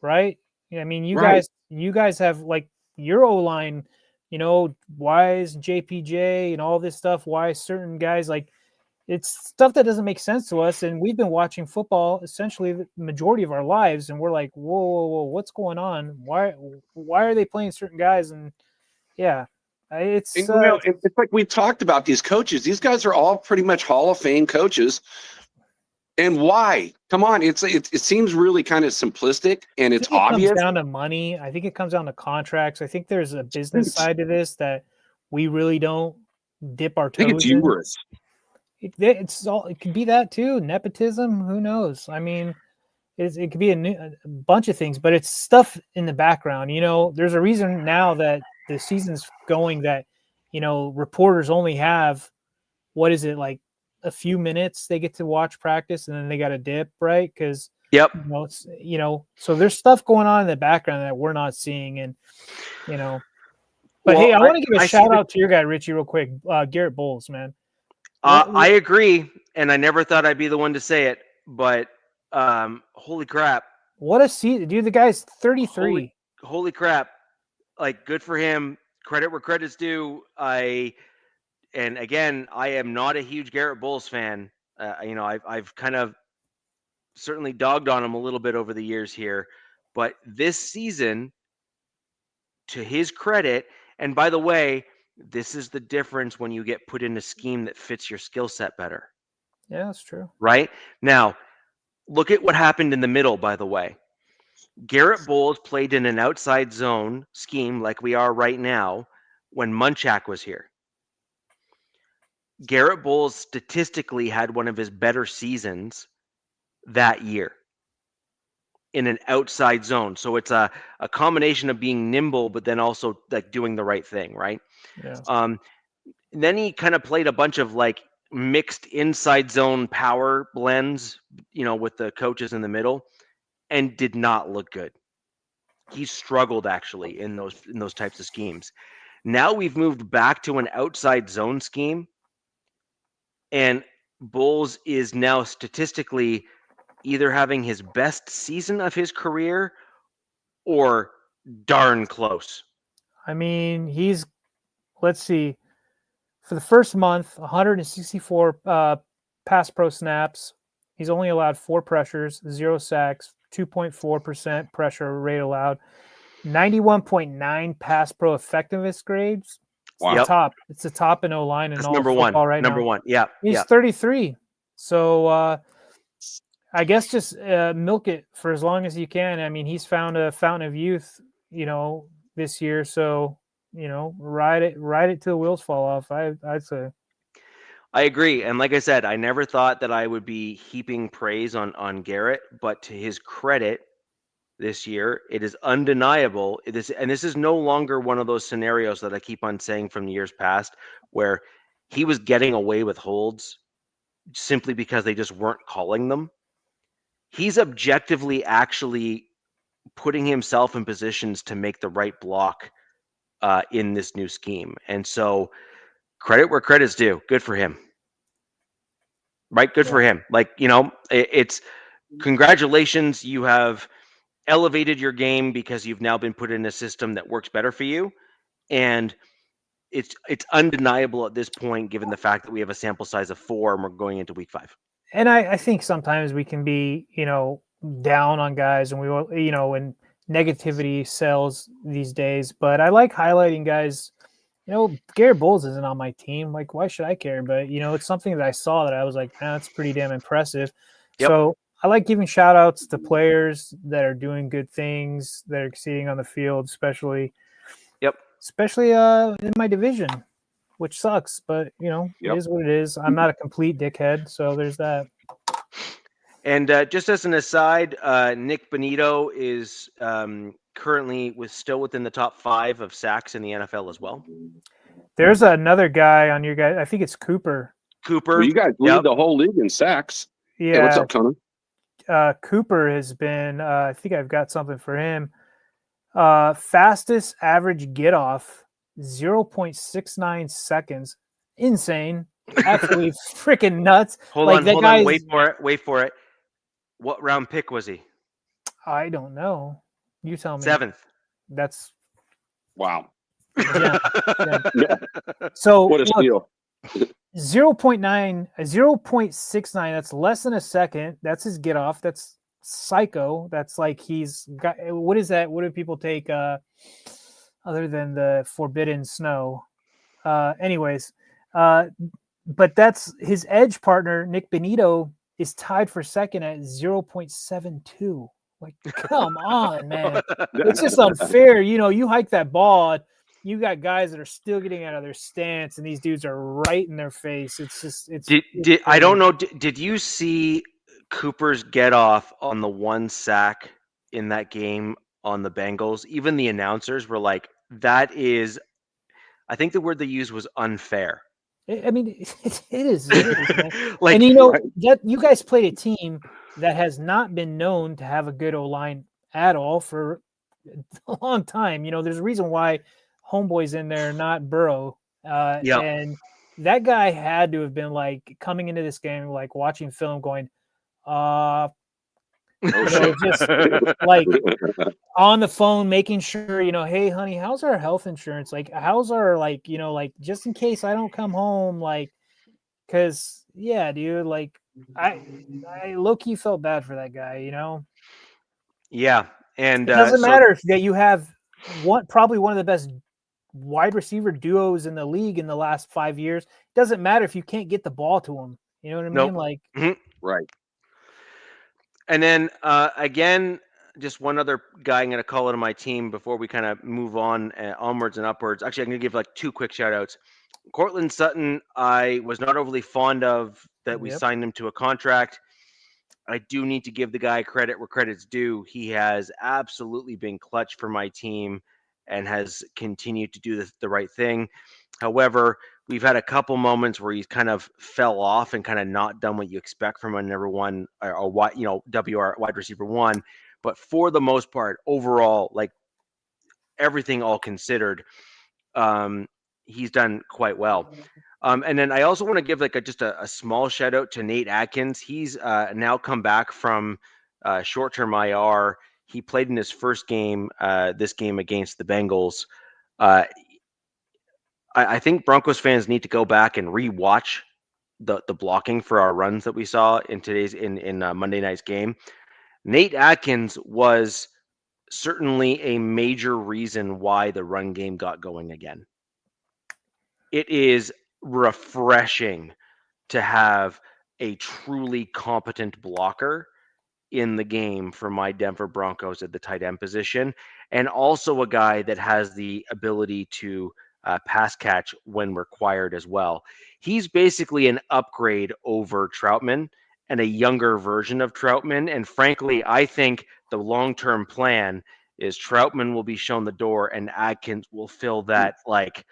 Right? I mean, you guys have, like, your O-line, why is JPJ and all this stuff? Why certain guys, like, it's stuff that doesn't make sense to us. And we've been watching football essentially the majority of our lives, and we're like, whoa, what's going on? Why are they playing certain guys? And yeah. It's like we talked about these coaches. These guys are all pretty much Hall of Fame coaches. And why? Come on, it seems really kind of simplistic, and it's obvious. It comes down to money. I think it comes down to contracts. I think there's a business side to this that we really don't dip our I think it's toes in. hubris. It could be that too. Nepotism. Who knows? I mean, it could be a bunch of things, but it's stuff in the background. You know, there's a reason now that the season's going that, you know, reporters only have, what is it, like a few minutes they get to watch practice and then they got to dip, right? Because Yep. you know, it's, you know, so there's stuff going on in the background that we're not seeing, and you know. But Well, hey, I want to give a shout see out to your guy Richie real quick, Garrett Bowles, man. I agree, and I never thought I'd be the one to say it, but holy crap! What a season, dude! The guy's 33. Holy crap! Like, good for him. Credit where credit's due. And again, I am not a huge Garrett Bowles fan. You know, I've kind of certainly dogged on him a little bit over the years here, but this season, to his credit, and by the way, this is the difference when you get put in a scheme that fits your skill set better. Yeah, that's true. Right? Now, look at what happened in the middle, by the way. Garrett Bowles played in an outside zone scheme like we are right now when Munchak was here. Garrett Bowles statistically had one of his better seasons that year in an outside zone. So it's a combination of being nimble, but then also like doing the right thing, right? Yeah. Then he kind of played a bunch of like mixed inside zone power blends, you know, with the coaches in the middle, and did not look good. He struggled actually in those types of schemes. Now we've moved back to an outside zone scheme, and Bowles is now statistically either having his best season of his career or darn close. I mean, let's see, for the first month, 164 pass pro snaps. He's only allowed 4 pressures, 0 sacks, 2.4% pressure rate allowed, 91.9 pass pro effectiveness grades. Wow. Yep. Top. It's the top in O-line and all number football one right number now. one. Yeah. He's 33. So I guess just milk it for as long as you can. I mean, he's found a fountain of youth, you know, this year. So, you know, ride it till the wheels fall off. I'd say. I agree. And like I said, I never thought that I would be heaping praise on Garrett, but to his credit this year, it is undeniable. This is no longer one of those scenarios that I keep on saying from the years past where he was getting away with holds simply because they just weren't calling them. He's objectively actually putting himself in positions to make the right block in this new scheme. And so credit where credit's due. Good for him. Right? Good for him. Like, you know, it's congratulations. You have elevated your game because you've now been put in a system that works better for you. And it's undeniable at this point, given the fact that we have a sample size of 4 and we're going into week 5. And I think sometimes we can be, you know, down on guys, and we will, you know, and negativity sells these days. But I like highlighting guys. You know, Garrett Bowles isn't on my team. Like, why should I care? But, you know, it's something that I saw that I was like, that's pretty damn impressive. Yep. So I like giving shout outs to players that are doing good things, that are exceeding on the field, especially in my division, which sucks. But, you know, it is what it is. I'm not a complete dickhead. So there's that. And just as an aside, Nick Bonito is currently still within the top 5 of sacks in the NFL as well. There's another guy on your guy. I think it's Cooper. Well, you guys lead the whole league in sacks. Yeah. Hey, what's up, Conan? Cooper has been, I think I've got something for him. Fastest average get off, 0.69 seconds. Insane. Absolutely freaking nuts. Hold on. Wait for it. What round pick was he? I don't know. You tell me. 7th. That's wow. Yeah. So what a steal. 0.69. That's less than a second. That's his get off. That's psycho. That's like he's got. What is that? What do people take other than the forbidden snow? Anyways, but that's his edge partner, Nick Bonito, is tied for second at 0.72. Like, come on, man. It's just unfair. You hike that ball, you got guys that are still getting out of their stance, and these dudes are right in their face. It's just, I don't know. Did you see Cooper's get off on the one sack in that game on the Bengals? Even the announcers were like, that is, I think the word they used was unfair. I mean, it is, man. Like, and that you guys played a team that has not been known to have a good O-line at all for a long time. There's a reason why Homeboy's in there, not Burrow. And that guy had to have been like coming into this game, like watching film, going, just like on the phone, making sure, hey, honey, how's our health insurance? Like, how's our, like, just in case I don't come home, like, because, yeah, dude, like, I low-key felt bad for that guy, Yeah. And it doesn't matter that you have probably one of the best wide receiver duos in the league in the last 5 years. It doesn't matter if you can't get the ball to him. You know what I mean? Like, right. And then again, just one other guy I'm going to call into my team before we kind of move on onwards and upwards. Actually, I'm going to give like 2 quick shout outs. Cortland Sutton, I was not overly fond of that we signed him to a contract. I do need to give the guy credit where credit's due. He has absolutely been clutch for my team and has continued to do the right thing. However, we've had a couple moments where he's kind of fell off and kind of not done what you expect from a number one or WR wide receiver one. But for the most part, overall, like everything all considered, he's done quite well. And then I also want to give like just a small shout out to Nate Atkins. He's now come back from short-term IR. He played in his first game, this game against the Bengals. I think Broncos fans need to go back and re-watch the blocking for our runs that we saw in today's in Monday night's game. Nate Atkins was certainly a major reason why the run game got going again. It is refreshing to have a truly competent blocker in the game for my Denver Broncos at the tight end position, and also a guy that has the ability to pass catch when required as well. He's basically an upgrade over Troutman and a younger version of Troutman. And frankly, I think the long-term plan is Troutman will be shown the door and Atkins will fill that like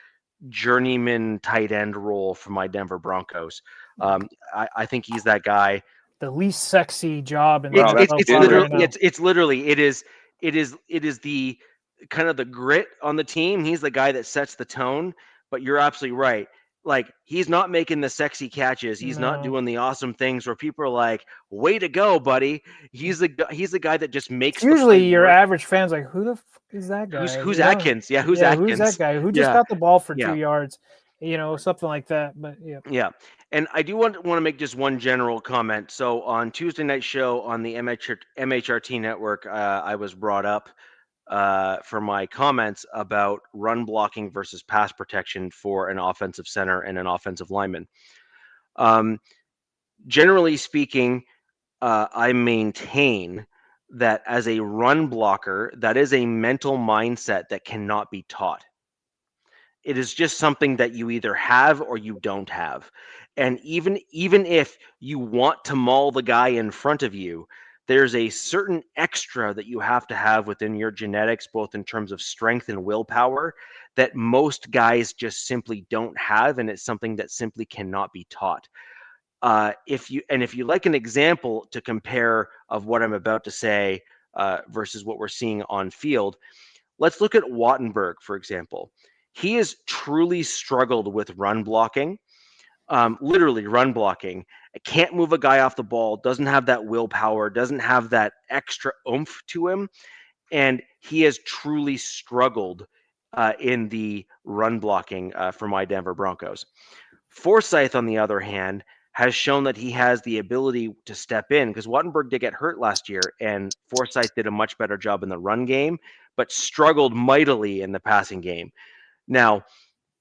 journeyman tight end role for my Denver Broncos. I think he's that guy. The least sexy job in it's literally it is the kind of the grit on the team. He's the guy that sets the tone. But you're absolutely right. Like, he's not making the sexy catches. He's not doing the awesome things where people are like, "Way to go, buddy." He's the guy that just makes. Usually, your average fan's like, "Who the fuck is that guy? Who's Atkins? Yeah, who's Atkins? Who's that guy? Who just got the ball for 2 yards?" Something like that. But yeah. And I do want to make just one general comment. So on Tuesday night show on the MHRT network, I was brought up for my comments about run blocking versus pass protection for an offensive center and an offensive lineman. Generally speaking, I maintain that as a run blocker, that is a mental mindset that cannot be taught. It is just something that you either have or you don't have. And even if you want to maul the guy in front of you, there's a certain extra that you have to have within your genetics, both in terms of strength and willpower, that most guys just simply don't have. And it's something that simply cannot be taught. If you like an example to compare of what I'm about to say versus what we're seeing on field, let's look at Wattenberg, for example. He has truly struggled with run blocking, literally run blocking. Can't move a guy off the ball, doesn't have that willpower, doesn't have that extra oomph to him. And he has truly struggled in the run blocking for my Denver Broncos. Forsyth, on the other hand, has shown that he has the ability to step in, because Wattenberg did get hurt last year, and Forsyth did a much better job in the run game, but struggled mightily in the passing game. Now,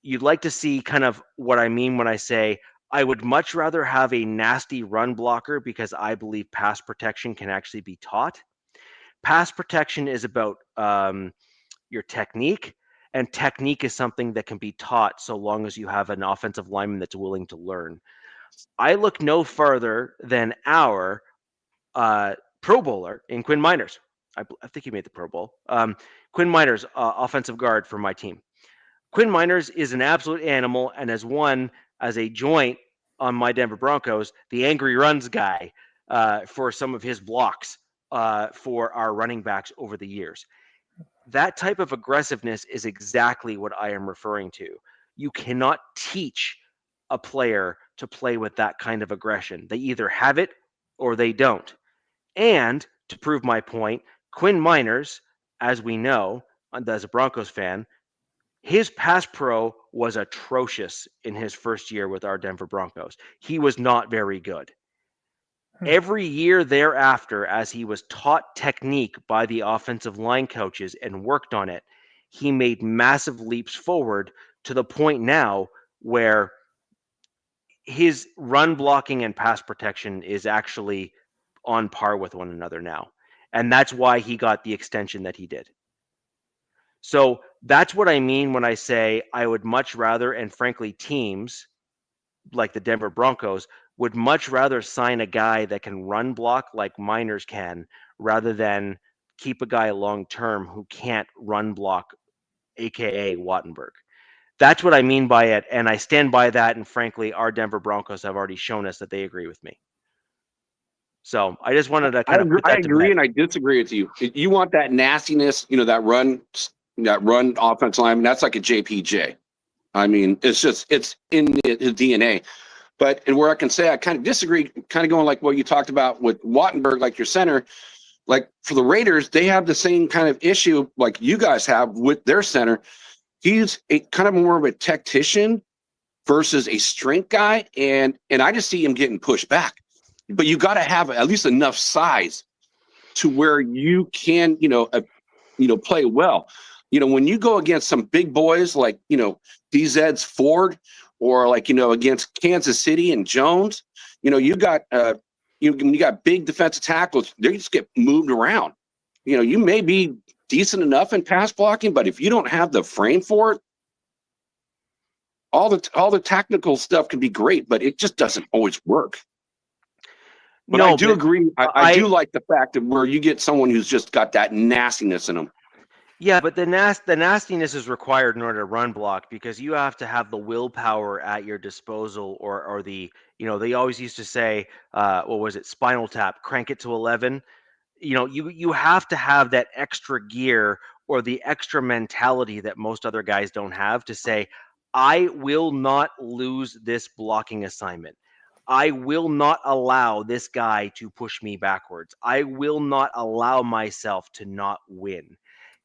you'd like to see kind of what I mean when I say I would much rather have a nasty run blocker because I believe pass protection can actually be taught. Pass protection is about your technique, and technique is something that can be taught so long as you have an offensive lineman that's willing to learn. I look no further than our Pro Bowler in Quinn Miners. I think he made the Pro Bowl. Quinn Miners, offensive guard for my team. Quinn Miners is an absolute animal and has won as a joint on my Denver Broncos, the angry runs guy, for some of his blocks for our running backs over the years. That type of aggressiveness is exactly what I am referring to. You cannot teach a player to play with that kind of aggression. They either have it or they don't. And to prove my point, Quinn Miners, as we know, as a Broncos fan, his pass pro was atrocious in his first year with our Denver Broncos. He was not very good. Every year thereafter, as he was taught technique by the offensive line coaches and worked on it, he made massive leaps forward to the point now where his run blocking and pass protection is actually on par with one another now. And that's why he got the extension that he did. So that's what I mean when I say I would much rather, and frankly, teams like the Denver Broncos would much rather sign a guy that can run block like Miners can rather than keep a guy long term who can't run block, aka Wattenberg. That's what I mean by it, and I stand by that. And frankly, our Denver Broncos have already shown us that they agree with me. So I just wanted to kind of put that I agree, and I disagree with you. You want that nastiness, that run offensive line. That's like a JPJ. I mean, it's in his DNA. But and where I can say I kind of disagree, kind of going like what you talked about with Wattenberg, like your center. Like for the Raiders, they have the same kind of issue like you guys have with their center. He's a kind of more of a tactician versus a strength guy, and I just see him getting pushed back. But you got to have at least enough size to where you can, play well. When you go against some big boys like, DZ's Ford or like, against Kansas City and Jones, you got you got big defensive tackles. They just get moved around. You may be decent enough in pass blocking, but if you don't have the frame for it, all the technical stuff can be great, but it just doesn't always work. But I do agree. I do like the fact that where you get someone who's just got that nastiness in them. Yeah, but the nastiness is required in order to run block because you have to have the willpower at your disposal, or the they always used to say, what was it, Spinal Tap, crank it to 11. You have to have that extra gear or the extra mentality that most other guys don't have to say, I will not lose this blocking assignment. I will not allow this guy to push me backwards. I will not allow myself to not win.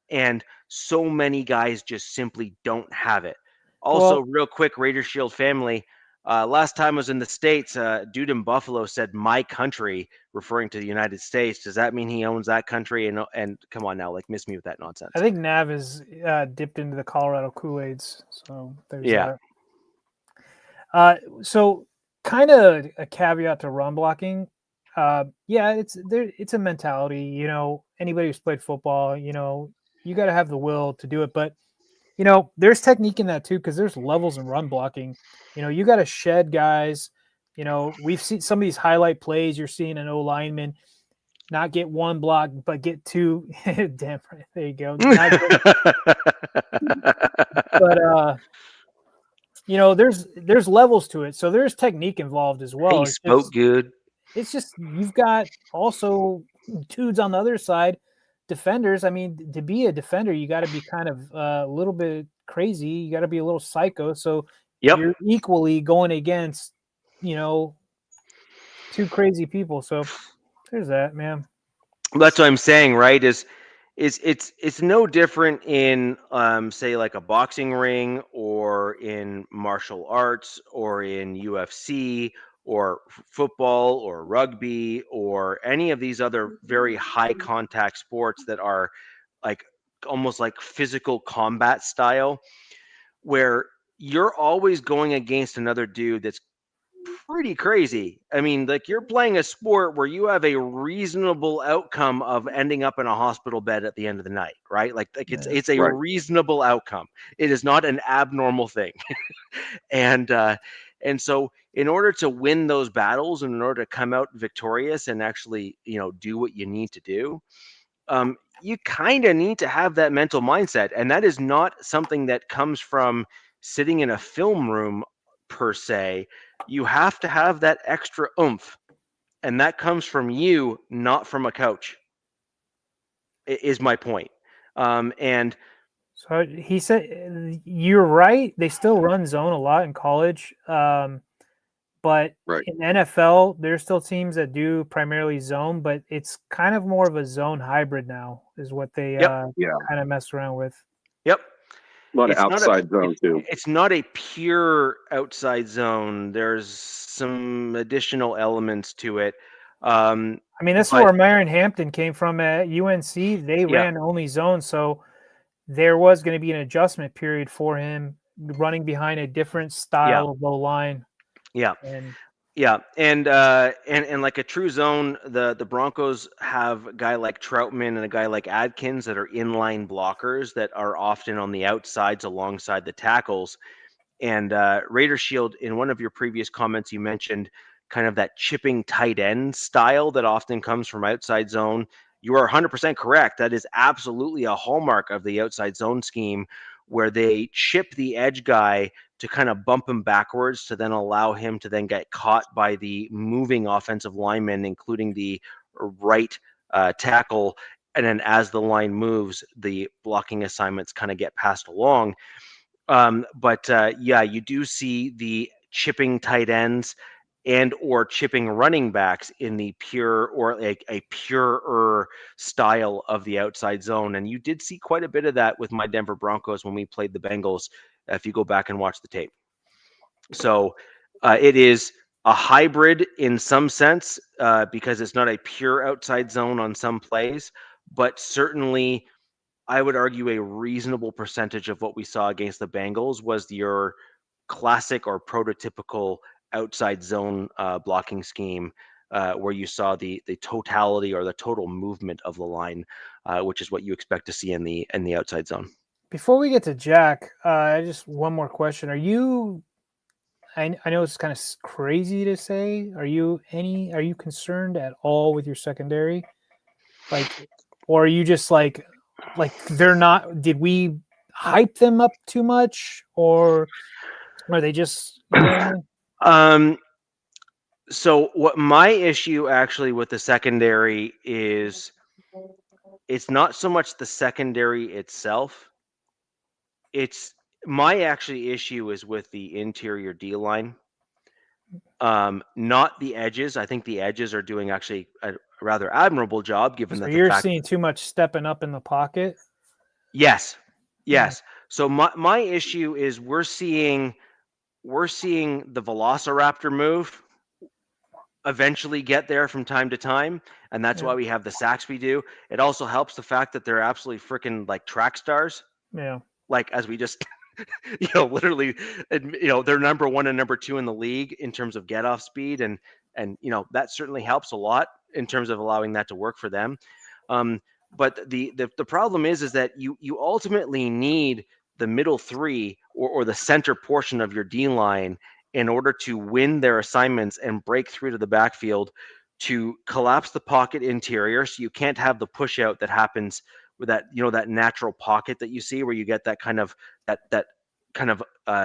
And so many guys just simply don't have it. Also, real quick, Raider Shield family, last time I was in the States, dude in Buffalo said my country, referring to the United States. Does that mean he owns that country? And come on now, like, miss me with that nonsense. I think Nav is dipped into the Colorado Kool-Aids. So there's that. So kind of a caveat to run blocking. It's a mentality. Anybody who's played football, you got to have the will to do it. But, there's technique in that too, because there's levels in run blocking. You got to shed guys. We've seen some of these highlight plays. You're seeing an O-lineman not get one block, but get two. Damn right. There you go. But, there's levels to it. So there's technique involved as well. He spoke good. It's just you've got also dudes on the other side, defenders. I mean, to be a defender, you got to be kind of a little bit crazy. You got to be a little psycho. So you're equally going against, two crazy people. So there's that, man. That's what I'm saying, right? It's no different in say like a boxing ring or in martial arts or in UFC or football or rugby or any of these other very high contact sports that are like almost like physical combat style, where you're always going against another dude that's pretty crazy. I mean, like, you're playing a sport where you have a reasonable outcome of ending up in a hospital bed at the end of the night, right? Like it's a Right. reasonable outcome. It is not an abnormal thing. and so in order to win those battles and in order to come out victorious and actually, do what you need to do, you kind of need to have that mental mindset. And that is not something that comes from sitting in a film room per se. You have to have that extra oomph. And that comes from you, not from a coach, is my point. And So he said, you're right. They still run zone a lot in college. But Right. in NFL, there's still teams that do primarily zone, but it's kind of more of a zone hybrid now, is what they Yep. kind of mess around with. Yep. A lot of It's not outside zone too. It's not a pure outside zone. There's some additional elements to it. I mean, this is but where Myron Hampton came from at UNC. They Yeah. ran only zone, so there was going to be an adjustment period for him running behind a different style of low line. Yeah. And Yeah, and like a true zone, the Broncos have a guy like Troutman and a guy like Adkins that are inline blockers that are often on the outsides alongside the tackles. And Raider Shield, in one of your previous comments, you mentioned kind of that chipping tight end style that often comes from outside zone. You are 100% correct. That is absolutely a hallmark of the outside zone scheme, where they chip the edge guy to kind of bump him backwards to then allow him to then get caught by the moving offensive lineman, including the right tackle. And then as the line moves, the blocking assignments kind of get passed along. But you do see the chipping tight ends and or chipping running backs in the pure or like a purer style of the outside zone. And you did see quite a bit of that with my Denver Broncos when we played the Bengals, if you go back and watch the tape. So it is a hybrid in some sense because it's not a pure outside zone on some plays, but certainly I would argue a reasonable percentage of what we saw against the Bengals was your classic or prototypical outside zone blocking scheme, where you saw the totality or the total movement of the line, which is what you expect to see in the outside zone. before we get to Jack, just one more question. Are you? I know it's kind of crazy to say. Are you concerned at all with your secondary? Like, or are you just like they're not? Did we hype them up too much, or are they just? You know what I mean? So what my issue actually with the secondary is, it's not so much the secondary itself. It's my actually issue is with the interior D line, not the edges. I think the edges are doing actually a rather admirable job, given So that you're seeing too much stepping up in the pocket. Yes. So my issue is we're seeing the Velociraptor move eventually get there from time to time, and that's why we have the sacks we do. It also helps the fact that they're absolutely freaking like track stars. Yeah. Like, as we just literally, they're number 1 and number 2 in the league in terms of get off speed, and that certainly helps a lot in terms of allowing that to work for them. But the problem is that you ultimately need the middle three or the center portion of your D line in order to win their assignments and break through to the backfield, to collapse the pocket interior, so you can't have the push out that happens with that that natural pocket that you see, where you get that kind of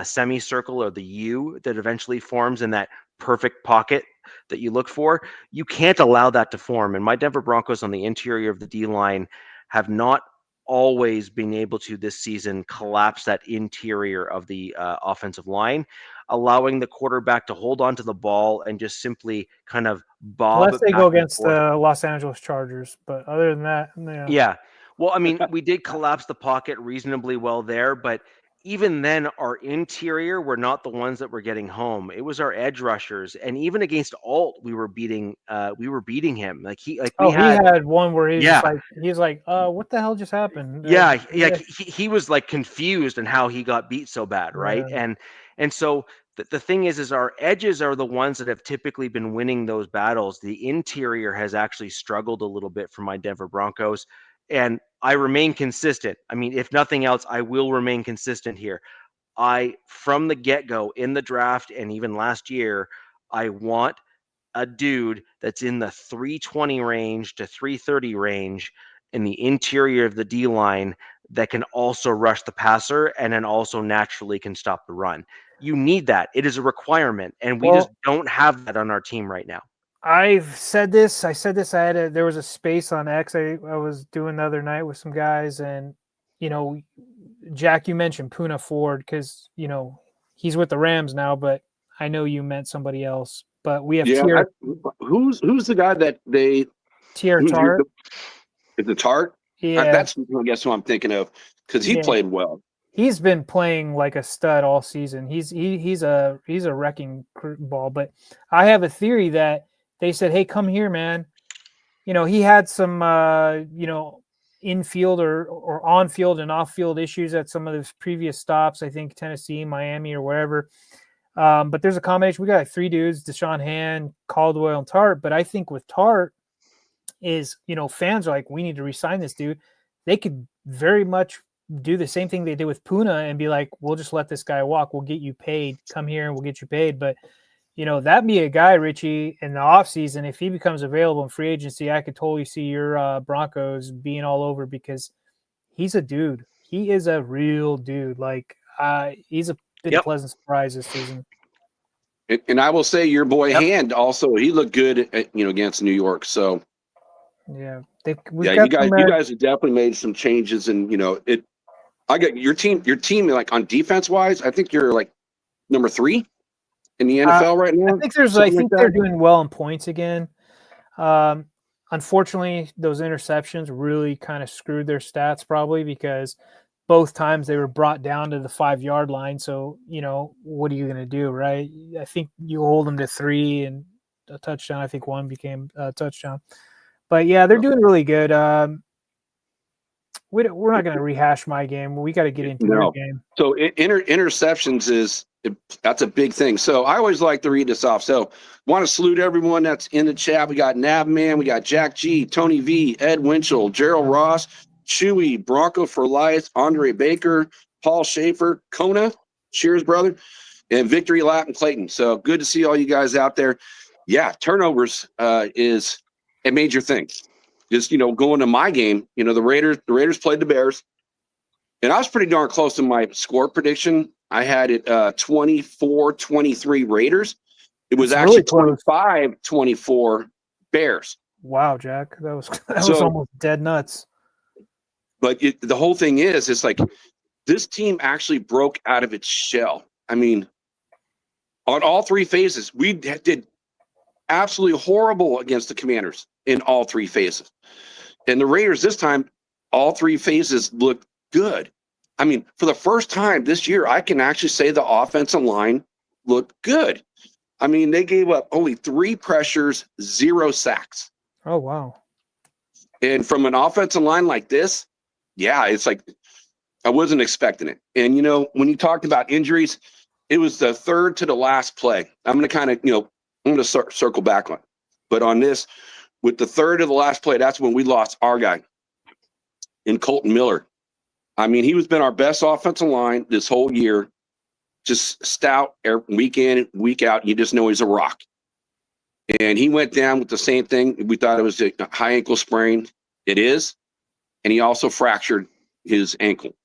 semicircle, or the U that eventually forms in that perfect pocket that you look for. You can't allow that to form. And my Denver Broncos on the interior of the D line have not always been able to this season collapse that interior of the offensive line, allowing the quarterback to hold on to the ball and just simply kind of bob. Unless they go against the Los Angeles Chargers, but other than that, yeah. Well, I mean, we did collapse the pocket reasonably well there, but even then, our interior were not the ones that were getting home. It was our edge rushers, and even against Alt, we were beating him. He had one where he's like, what the hell just happened? He was like confused on how he got beat so bad, right? Yeah. And so the thing is our edges are the ones that have typically been winning those battles. The interior has actually struggled a little bit for my Denver Broncos, and I remain consistent. I mean, if nothing else, I will remain consistent here. From the get-go in the draft and even last year, I want a dude that's in the 320 range to 330 range in the interior of the D line that can also rush the passer and then also naturally can stop the run. You need that. It is a requirement, and we just don't have that on our team right now. I've said this. I said this. There was a space on X I was doing the other night with some guys, and Jack, you mentioned Puna Ford because he's with the Rams now, but I know you meant somebody else. But we have who's the guy that they Tier Tart? Is the Tart? Yeah, that's I guess who I'm thinking of because he played well. He's been playing like a stud all season. He's a wrecking ball. But I have a theory that they said, "Hey, come here, man." He had some infield or on field and off field issues at some of his previous stops. I think Tennessee, Miami, or wherever. But there's a combination. We got like 3 dudes: Deshaun Hand, Caldwell, and Tart. But I think with Tart is fans are like, we need to re-sign this dude. They could very much do the same thing they did with Puna and be like, we'll just let this guy walk. We'll get you paid. Come here and we'll get you paid. But, that'd be a guy, Richie, in the offseason. If he becomes available in free agency, I could totally see your Broncos being all over because he's a dude. He is a real dude. Like, he's been a pleasant surprise this season. And I will say your boy Hand also, he looked good, against New York. So, yeah, you guys have definitely made some changes, and I got your team like on defense wise. I think you're like number 3 in the NFL right now. I think they're doing well in points again. Unfortunately, those interceptions really kind of screwed their stats probably because both times they were brought down to the 5-yard line. So what are you going to do, right? I think you hold them to 3 and a touchdown. I think 1 became a touchdown. But yeah, they're doing really good. We're not going to rehash my game. We got to get into your game. So interceptions that's a big thing. So I always like to read this off. So want to salute everyone that's in the chat. We got Navman, we got Jack G, Tony V, Ed Winchell, Gerald Ross, Chewy, Bronco for Life, Andre Baker, Paul Schaefer, Kona, Cheers, brother, and Victory Lap and Clayton. So good to see all you guys out there. Yeah, turnovers is a major thing. Just, going to my game, the Raiders played the Bears, and I was pretty darn close to my score prediction. I had it 24-23 Raiders. It was actually 25-24 Bears. Wow, Jack. That was almost dead nuts. But the whole thing is, it's like this team actually broke out of its shell. I mean, on all 3 phases, we did absolutely horrible against the Commanders in all 3 phases. And the Raiders this time, all 3 phases looked good. I mean, for the first time this year, I can actually say the offensive line looked good. I mean, they gave up only 3 pressures, 0 sacks. Oh, wow. And from an offensive line like this, yeah, it's like I wasn't expecting it. And, when you talked about injuries, it was the third to the last play. I'm going to kind of, I'm going to circle back on. But on this, with the third to the last play, that's when we lost our guy in Colton Miller. I mean, he was been our best offensive line this whole year. Just stout, week in, week out. You just know he's a rock. And he went down with the same thing. We thought it was a high ankle sprain. It is. And he also fractured his ankle.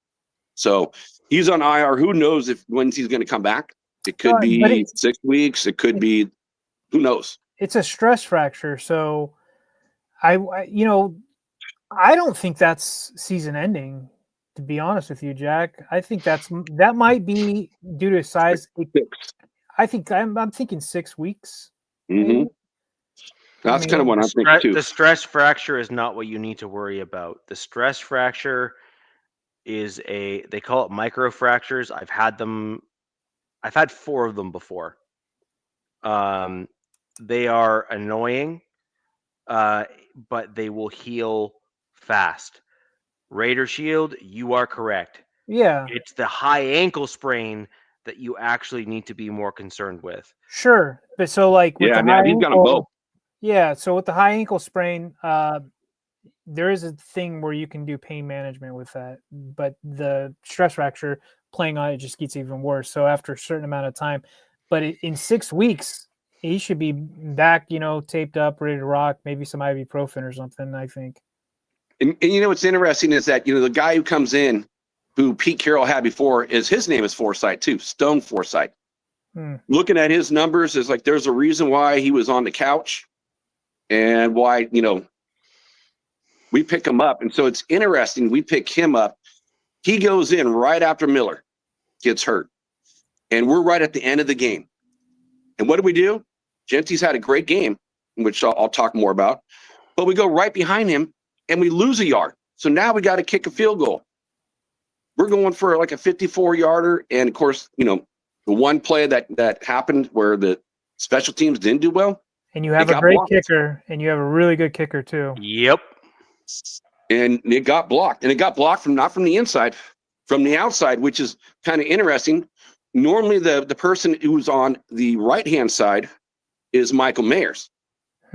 So he's on IR. Who knows when he's going to come back? It could be 6 weeks. It could be, who knows? It's a stress fracture. So I don't think that's season ending, to be honest with you, Jack. I think that might be due to size. I think I'm thinking 6 weeks. Mm-hmm. That's kind of what I'm thinking too. The stress fracture is not what you need to worry about. The stress fracture is they call it micro fractures. I've had 4 of them before. They are annoying, but they will heal fast. Raider Shield, you are correct. Yeah. It's the high ankle sprain that you actually need to be more concerned with? Sure, but so like with Yeah, the man, high he's got 'em both. ankle, yeah. So with the high ankle sprain, there is a thing where you can do pain management with that, but the stress fracture, playing on it just gets even worse. So after a certain amount of time, but in 6 weeks, he should be back, taped up, ready to rock, maybe some ibuprofen or something, I think. And what's interesting is that, the guy who comes in, who Pete Carroll had before, his name is Forsythe too, Stone Forsythe. Looking at his numbers, is like there's a reason why he was on the couch and why, we pick him up. And so it's interesting. We pick him up. He goes in right after Miller gets hurt. And we're right at the end of the game. And what do? Genty's had a great game, which I'll talk more about. But we go right behind him and we lose a yard. So now we got to kick a field goal. We're going for like a 54-yarder. And of course, the one play that happened where the special teams didn't do well. And you have a great kicker, and you have a really good kicker too. Yep. And it got blocked. And it got blocked not from the inside, from the outside, which is kind of interesting. Normally the person who's on the right-hand side is Michael Mayers.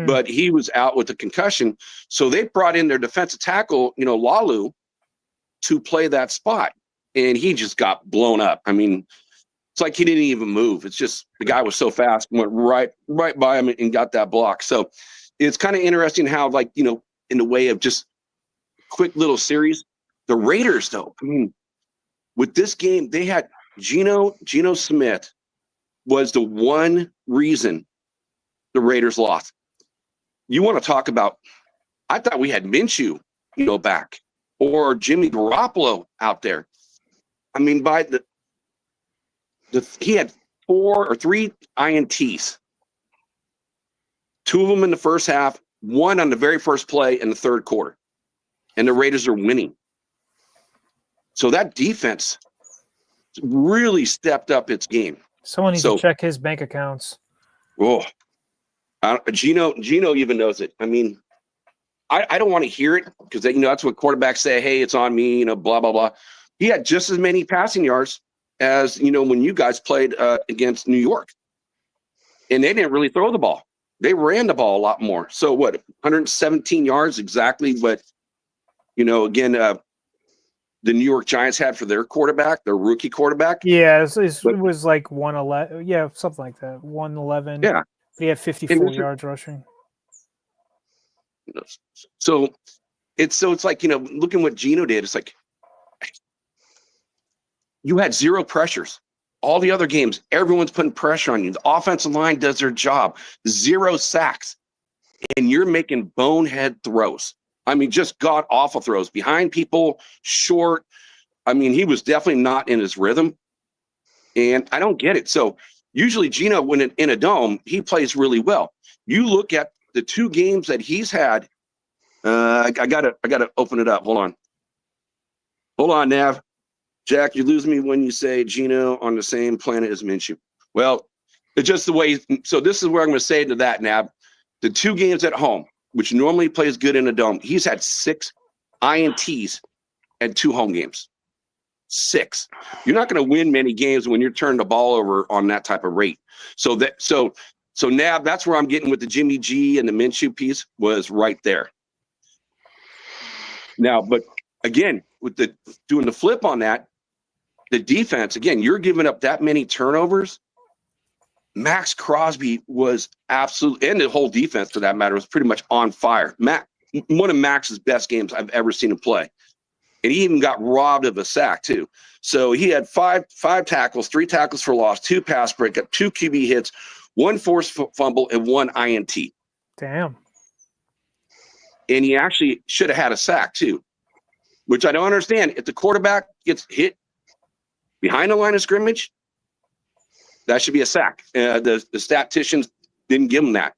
But he was out with a concussion. So they brought in their defensive tackle, Lalu, to play that spot. And he just got blown up. I mean, it's like he didn't even move. It's just the guy was so fast, went right by him and got that block. So it's kind of interesting how, like, in the way of just quick little series. The Raiders, though, I mean, with this game, they had Geno Smith was the one reason the Raiders lost. You want to talk about, I thought we had Minshew, back, or Jimmy Garoppolo out there. I mean, by he had 4 or 3 INTs. 2 of them in the first half, 1 on the very first play in the third quarter. And the Raiders are winning. So that defense really stepped up its game. Someone needs to check his bank accounts. Oh, Geno even knows it. I mean, I don't want to hear it because that's what quarterbacks say. Hey, it's on me, blah, blah, blah. He had just as many passing yards as, when you guys played against New York. And they didn't really throw the ball. They ran the ball a lot more. So 117 yards, exactly what, again, the New York Giants had for their quarterback, their rookie quarterback. Yeah, it was like 111. Yeah, something like that. 111. Yeah. He had 54 yards rushing. So it's like, looking what Geno did, it's like you had 0 pressures. All the other games, everyone's putting pressure on you. The offensive line does their job. 0 sacks. And you're making bonehead throws. I mean, just god-awful throws. Behind people, short. I mean, he was definitely not in his rhythm. And I don't get it. So usually Geno, when in a dome, he plays really well. You look at the 2 games that he's had. I gotta open it up. Hold on, Nav. Jack, you lose me when you say Geno on the same planet as Minshew. Well, it's just the way. So this is where I'm going to say to that, Nav. The 2 games at home, which normally plays good in a dome, he's had 6 INTs and 2 home games. 6. You're not going to win many games when you're turning the ball over on that type of rate. So Nav, that's where I'm getting with the Jimmy G and the Minshew piece was right there. Now, but again, with doing the flip on that, the defense, again, you're giving up that many turnovers. Max Crosby was absolutely, and the whole defense for that matter, was pretty much on fire. One of Max's best games I've ever seen him play. And he even got robbed of a sack too. So he had 5 tackles, 3 tackles for loss, 2 pass breakup, 2 QB hits, 1 forced fumble, and 1 INT. Damn. And he actually should have had a sack too, which I don't understand. If the quarterback gets hit behind the line of scrimmage, that should be a sack. The statisticians didn't give him that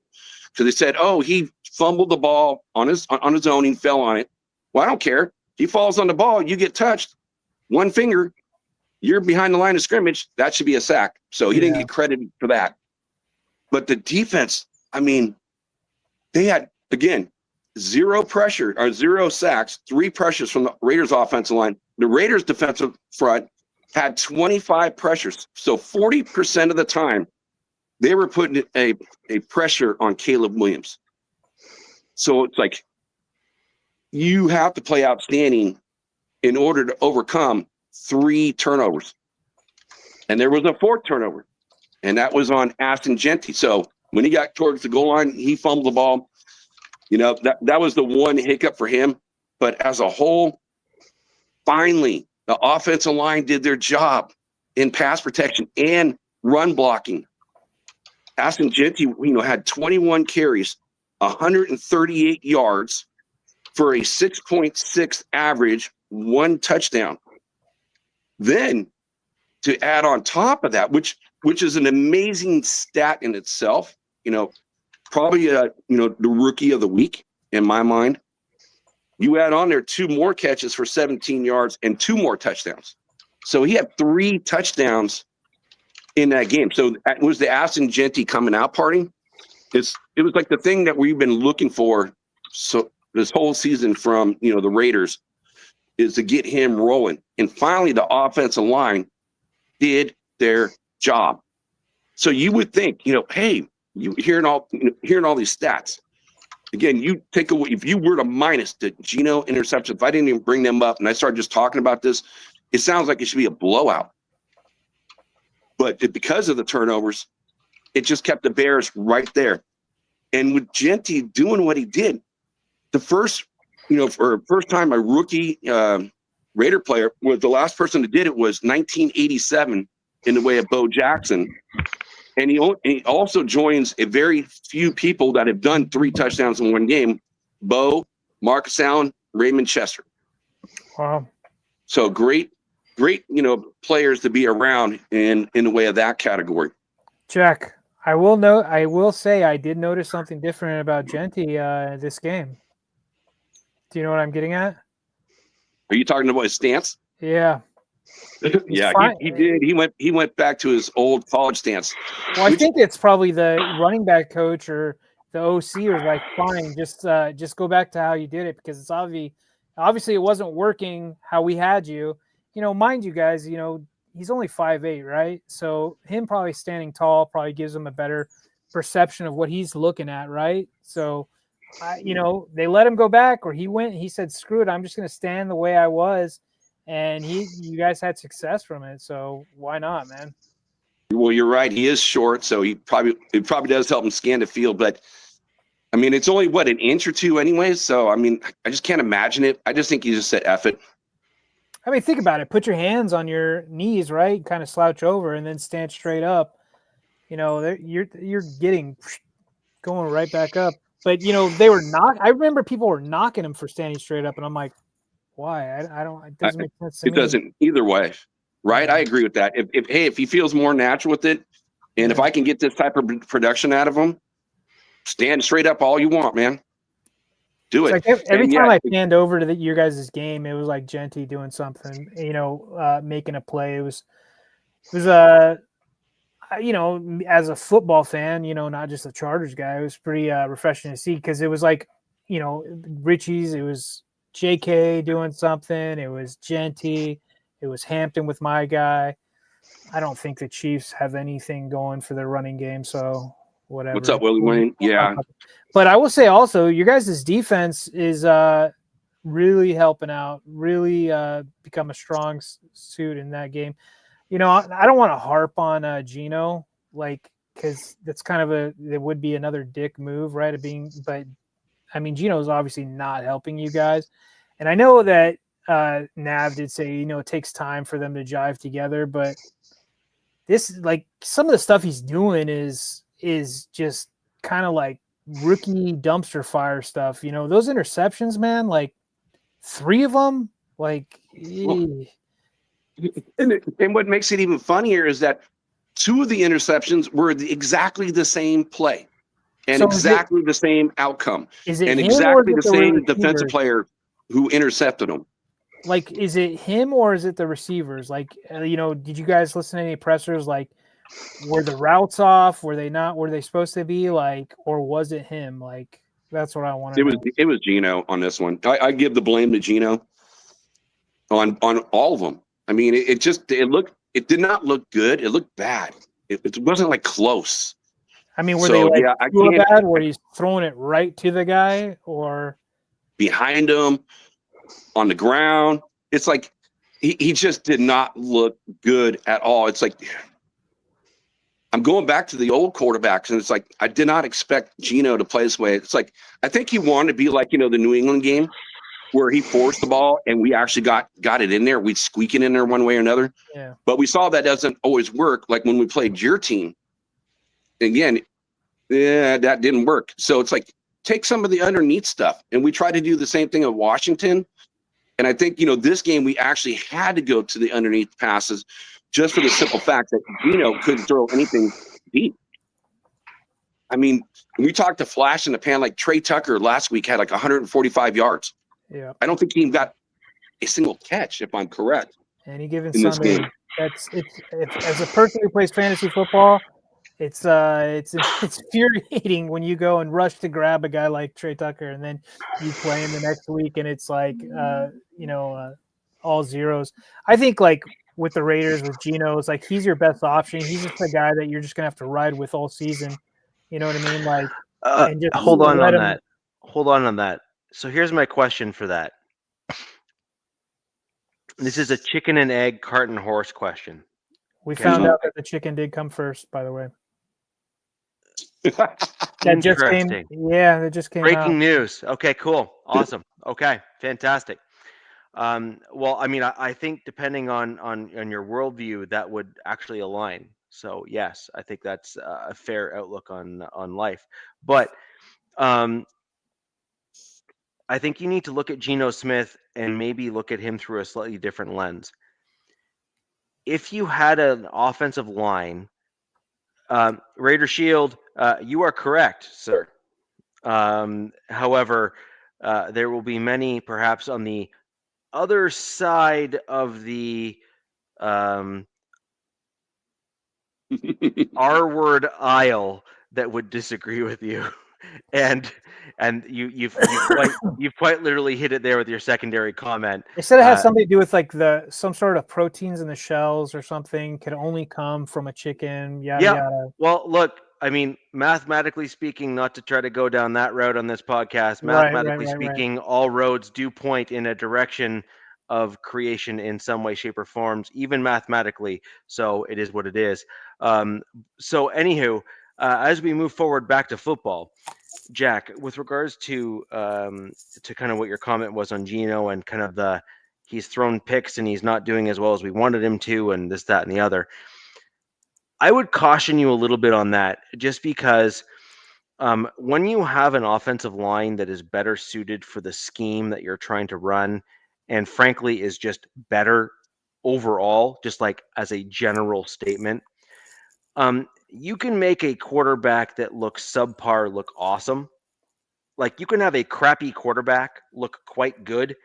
because they said, "Oh, he fumbled the ball on his own. He fell on it." Well, I don't care. He falls on the ball. You get touched. 1 finger. You're behind the line of scrimmage. That should be a sack. So he didn't get credit for that. But the defense, I mean, they had, again, 0 pressure or 0 sacks, 3 pressures from the Raiders offensive line. The Raiders defensive front had 25 pressures. So 40% of the time, they were putting a pressure on Caleb Williams. So it's like you have to play outstanding in order to overcome 3 turnovers. And there was a 4th turnover, and that was on Aston Genty. So when he got towards the goal line, he fumbled the ball. You know, that was the one hiccup for him. But as a whole, finally, the offensive line did their job in pass protection and run blocking. Aston Genty, had 21 carries, 138 yards for a 6.6 average, 1 touchdown. Then to add on top of that, which is an amazing stat in itself, probably the rookie of the week in my mind. You add on there 2 more catches for 17 yards and 2 more touchdowns. So he had 3 touchdowns in that game. So it was the Aston Genty coming out party. It was like the thing that we've been looking for so this whole season from the Raiders is to get him rolling. And finally the offensive line did their job. So you would think, hey, you hearing all these stats. Again, you take away, if you were to minus the Geno interceptions, if I didn't even bring them up and I started just talking about this, it sounds like it should be a blowout. But because of the turnovers, it just kept the Bears right there. And with Genty doing what he did, the first time a rookie Raider player, the last person that did it was 1987 in the way of Bo Jackson. And he also joins a very few people that have done 3 touchdowns in one game, Bo, Marcus Allen, Raymond Chester. Wow. So great, players to be around in the way of that category. Jack, I will say I did notice something different about Genty this game. Do you know what I'm getting at? Are you talking about his stance? Yeah. Yeah, he did. He went back to his old college stance. Well, I think it's probably the running back coach or the OC was like, fine, just go back to how you did it because it's obviously it wasn't working how we had you. Mind you guys, he's only 5'8", right? So him probably standing tall probably gives him a better perception of what he's looking at, right? So, they let him go back or he said, screw it, I'm just going to stand the way I was. And you guys had success from it. So why not, man? Well, you're right. He is short. So it probably does help him scan the field. But I mean, it's only an inch or 2 anyways. So, I mean, I just can't imagine it. I just think he just said, F it. I mean, think about it. Put your hands on your knees, right? Kind of slouch over and then stand straight up. You're going right back up. But, they were I remember people were knocking him for standing straight up. And I'm like, why? I don't. It doesn't make sense to me. It doesn't either way, right? I agree with that. If he feels more natural with it, and if I can get this type of production out of him, stand straight up all you want, man. Do it. Like every time I panned over to your guys' game, it was like Genty doing something, making a play. It was as a football fan, not just a Chargers guy, it was pretty refreshing to see because it was like, Richie's, it was JK doing something, it was Genty, it was Hampton with my guy. I don't think the Chiefs have anything going for their running game, so whatever. What's up, Willie Wayne? Yeah. But I will say also, your guys' defense is really helping out, really become a strong suit in that game. I don't want to harp on Geno, because that's kind of it would be another dick move, right? But I mean, Geno's obviously not helping you guys. And I know that Nav did say, it takes time for them to jive together, but this, some of the stuff he's doing is just kind of like rookie dumpster fire stuff. Those interceptions, man, 3 of them, And what makes it even funnier is that 2 of the interceptions were exactly the same play and exactly the same outcome and exactly the same defensive player who intercepted them. Is it him or is it the receivers? Did you guys listen to any pressers? Were the routes off? Were they not? Were they supposed to be or was it him? That's what I want to know. It was Geno on this one. I give the blame to Geno on all of them. I mean, it did not look good. It looked bad. It wasn't like close. I mean, were they like I too can't bad? Were you throwing it right to the guy or behind him on the ground? It's like he just did not look good at all. It's like I'm going back to the old quarterbacks, and it's like I did not expect Geno to play this way. It's like I think he wanted to be like, the New England game where he forced the ball and we actually got it in there. We'd squeak it in there one way or another. Yeah. But we saw that doesn't always work. Like when we played your team, again, that didn't work. So it's like take some of the underneath stuff, and we tried to do the same thing at Washington. And I think this game we actually had to go to the underneath passes, just for the simple fact that Geno couldn't throw anything deep. I mean, we talked to flash in the pan, like Trey Tucker last week had like 145 yards. Yeah. I don't think he even got a single catch, if I'm correct. Any given in this Sunday, game. it's as a person who plays fantasy football, it's infuriating when you go and rush to grab a guy like Trey Tucker, and then you play him the next week, and it's like all zeros. I think like with the Raiders with Geno, it's like he's your best option. He's just the guy that you're just gonna have to ride with all season. You know what I mean? Like, and just hold on let on him- that. Hold on that. So here's my question for that. This is a chicken and egg, cart and horse question. We Okay. found out that the chicken did come first, by the way. That just came. Interesting. Yeah, that just came Breaking out. news. Okay, cool. Awesome. Okay, fantastic. Well, I mean, I think depending on your worldview, that would actually align. So yes, I think that's a fair outlook on life. But I think you need to look at Geno Smith and maybe look at him through a slightly different lens. If you had an offensive line, Raider Shield, you are correct, sir. However, there will be many, perhaps on the other side of the R-word aisle that would disagree with you, and you've quite literally hit it there with your secondary comment. They said it has something to do with like some sort of proteins in the shells or something can only come from a chicken. Yada yada. Well, look, I mean, mathematically speaking, not to try to go down that road on this podcast, mathematically speaking, all roads do point in a direction of creation in some way, shape, or forms, even mathematically. So it is what it is. So anywho, as we move forward back to football, Jack, with regards to kind of what your comment was on Geno and kind of he's thrown picks and he's not doing as well as we wanted him to, and this, that, and the other. I would caution you a little bit on that, just because when you have an offensive line that is better suited for the scheme that you're trying to run, and frankly is just better overall, just like as a general statement, you can make a quarterback that looks subpar look awesome. Like you can have a crappy quarterback look quite good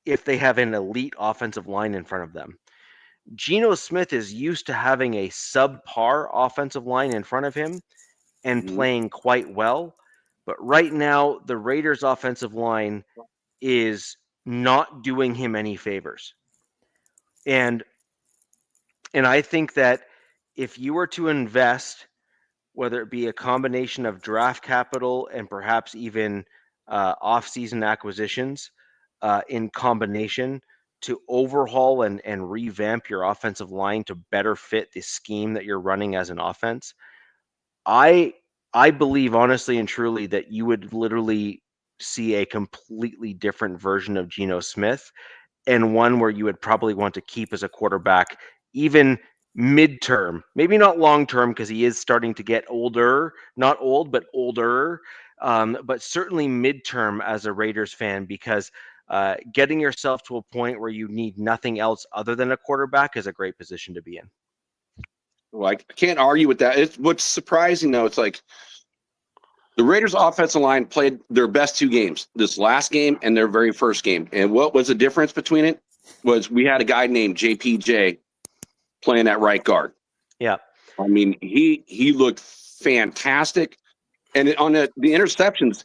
if they have an elite offensive line in front of them. Geno Smith is used to having a subpar offensive line in front of him and playing quite well. But right now, the Raiders' offensive line is not doing him any favors. And I think that if you were to invest, whether it be a combination of draft capital and perhaps even off-season acquisitions in combination to overhaul and revamp your offensive line to better fit the scheme that you're running as an offense, I believe honestly and truly that you would literally see a completely different version of Geno Smith, and one where you would probably want to keep as a quarterback, even midterm, maybe not long term, because he is starting to get older, not old, but older, but certainly midterm as a Raiders fan, because getting yourself to a point where you need nothing else other than a quarterback is a great position to be in. Well, I can't argue with that. What's surprising, though, it's like the Raiders' offensive line played their best two games, this last game and their very first game. And what was the difference between it was we had a guy named JPJ playing at right guard. Yeah. I mean, he looked fantastic. And on the interceptions,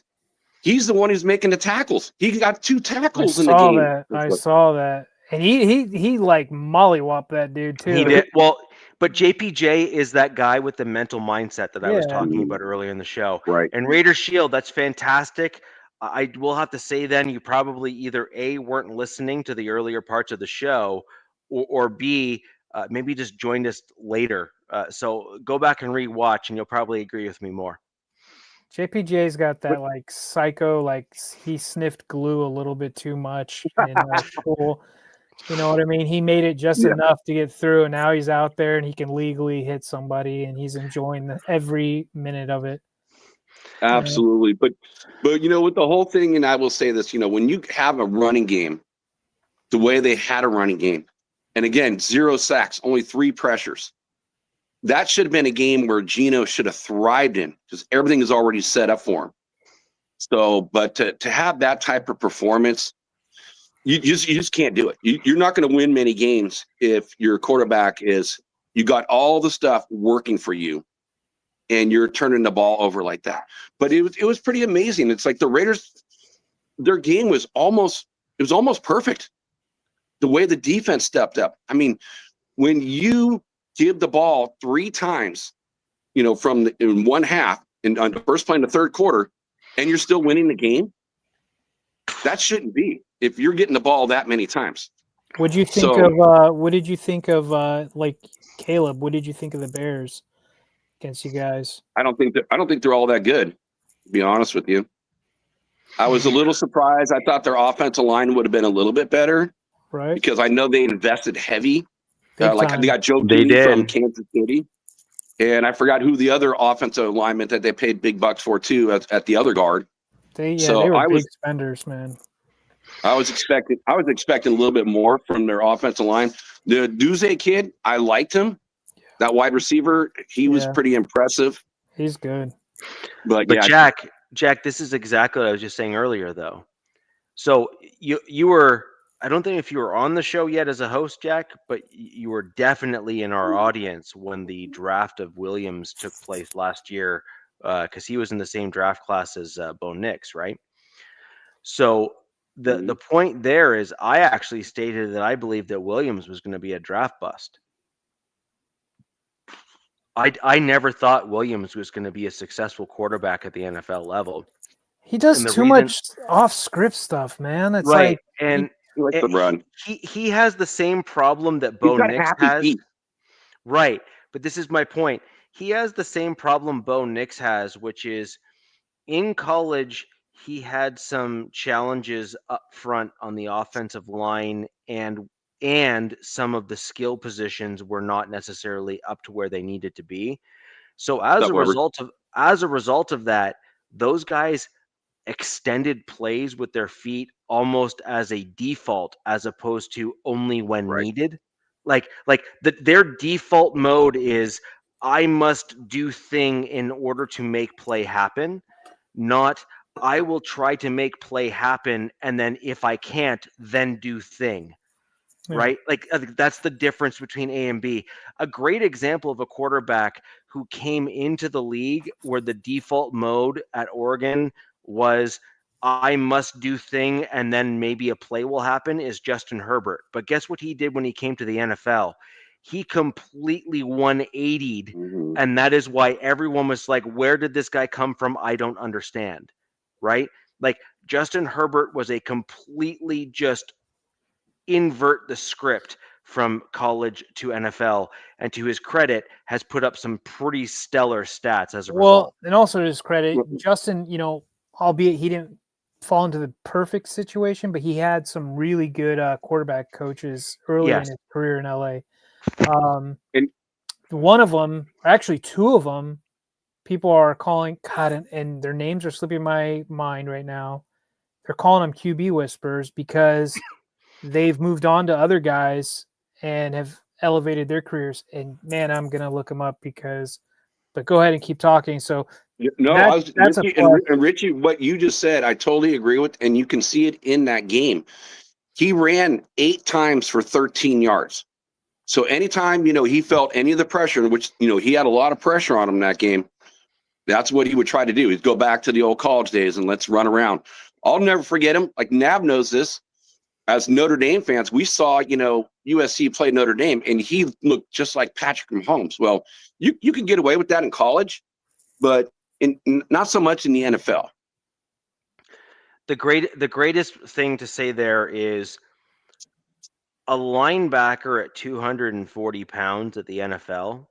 he's the one who's making the tackles. He got 2 tackles in the game. I saw that. And he like mollywopped that dude too. He did well, but JPJ is that guy with the mental mindset that I was Yeah. talking about earlier in the show. Right. And Raider Shield, that's fantastic. I will have to say then you probably either A, weren't listening to the earlier parts of the show, or B, maybe just joined us later. So go back and rewatch, and you'll probably agree with me more. JPJ's got that like psycho, like he sniffed glue a little bit too much in school. You know what I mean? He made it just enough to get through, and now he's out there and he can legally hit somebody, and he's enjoying every minute of it. Absolutely. But with the whole thing, and I will say this, when you have a running game, the way they had a running game, and again, 0 sacks, only 3 pressures. That should have been a game where Geno should have thrived in because everything is already set up for him. So, but to have that type of performance, you just can't do it. You're not going to win many games if your quarterback you got all the stuff working for you and you're turning the ball over like that. But it was pretty amazing. It's like the Raiders, their game was almost perfect. The way the defense stepped up. I mean, when you give the ball 3 times, in one half and on the first play in the third quarter, and you're still winning the game, that shouldn't be if you're getting the ball that many times. What did you think of like Caleb? What did you think of the Bears against you guys? I don't think they're all that good, to be honest with you. I was a little surprised. I thought their offensive line would have been a little bit better, right? Because I know they invested heavy. They got Joe They Tooney from did. Kansas City, and I forgot who the other offensive lineman that they paid big bucks for too at the other guard. They were big spenders, man. I was expecting a little bit more from their offensive line. The Duze kid, I liked him. That wide receiver, he was pretty impressive. He's good. But yeah, Jack, this is exactly what I was just saying earlier, though. So you were, I don't think if you were on the show yet as a host, Jack, but you were definitely in our audience when the draft of Williams took place last year, because he was in the same draft class as Bo Nix, right? So the point there is I actually stated that I believed that Williams was going to be a draft bust. I never thought Williams was going to be a successful quarterback at the NFL level. He does too much off-script stuff, man. It's right, like, and he has the same problem that Bo Nix has. Right, but this is my point. He has the same problem Bo Nix has, which is in college he had some challenges up front on the offensive line, and some of the skill positions were not necessarily up to where they needed to be. So as a result of that, those guys extended plays with their feet almost as a default, as opposed to only when needed. Like their default mode is I must do thing in order to make play happen, not I will try to make play happen, and then if I can't, then do thing. Right? Like that's the difference between A and B. A great example of a quarterback who came into the league where the default mode at Oregon was I must do thing and then maybe a play will happen is Justin Herbert. But guess what he did when he came to the NFL? He completely 180'd, and that is why everyone was like, where did this guy come from? I don't understand. Right? Like Justin Herbert was a completely just invert the script from college to NFL, and to his credit has put up some pretty stellar stats as a result. And also to his credit, Justin, albeit he didn't fall into the perfect situation, but he had some really good quarterback coaches early in his career in LA. And one of them, actually 2 of them, people are calling God, and their names are slipping my mind right now. They're calling them QB whispers because they've moved on to other guys and have elevated their careers. And man, I'm going to look them up but go ahead and keep talking. So Richie, what you just said, I totally agree with. And you can see it in that game. He ran 8 times for 13 yards. So anytime, he felt any of the pressure, which, he had a lot of pressure on him in that game. That's what he would try to do. He'd go back to the old college days and let's run around. I'll never forget him. Like Nav knows this. as Notre Dame fans, we saw, USC play Notre Dame, and he looked just like Patrick Mahomes. Well, you can get away with that in college, but not so much in the NFL. The greatest thing to say there is a linebacker at 240 pounds at the NFL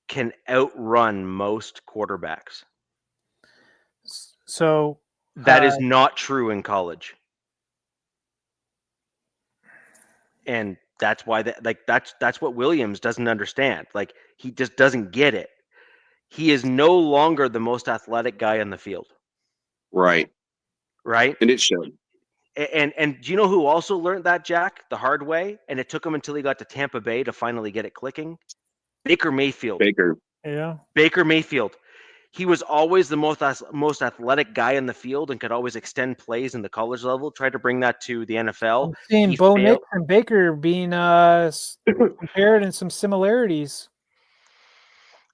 can outrun most quarterbacks. So that is not true in college. And that's why that's what Williams doesn't understand. Like, he just doesn't get it. He is no longer the most athletic guy on the field. Right. And it showed. And do you know who also learned that, Jack, the hard way? And it took him until he got to Tampa Bay to finally get it clicking. Baker Mayfield. Yeah. Baker Mayfield. He was always the most athletic guy in the field and could always extend plays in the college level. Tried to bring that to the NFL. I'm seeing Bo Nix and Baker being compared in some similarities.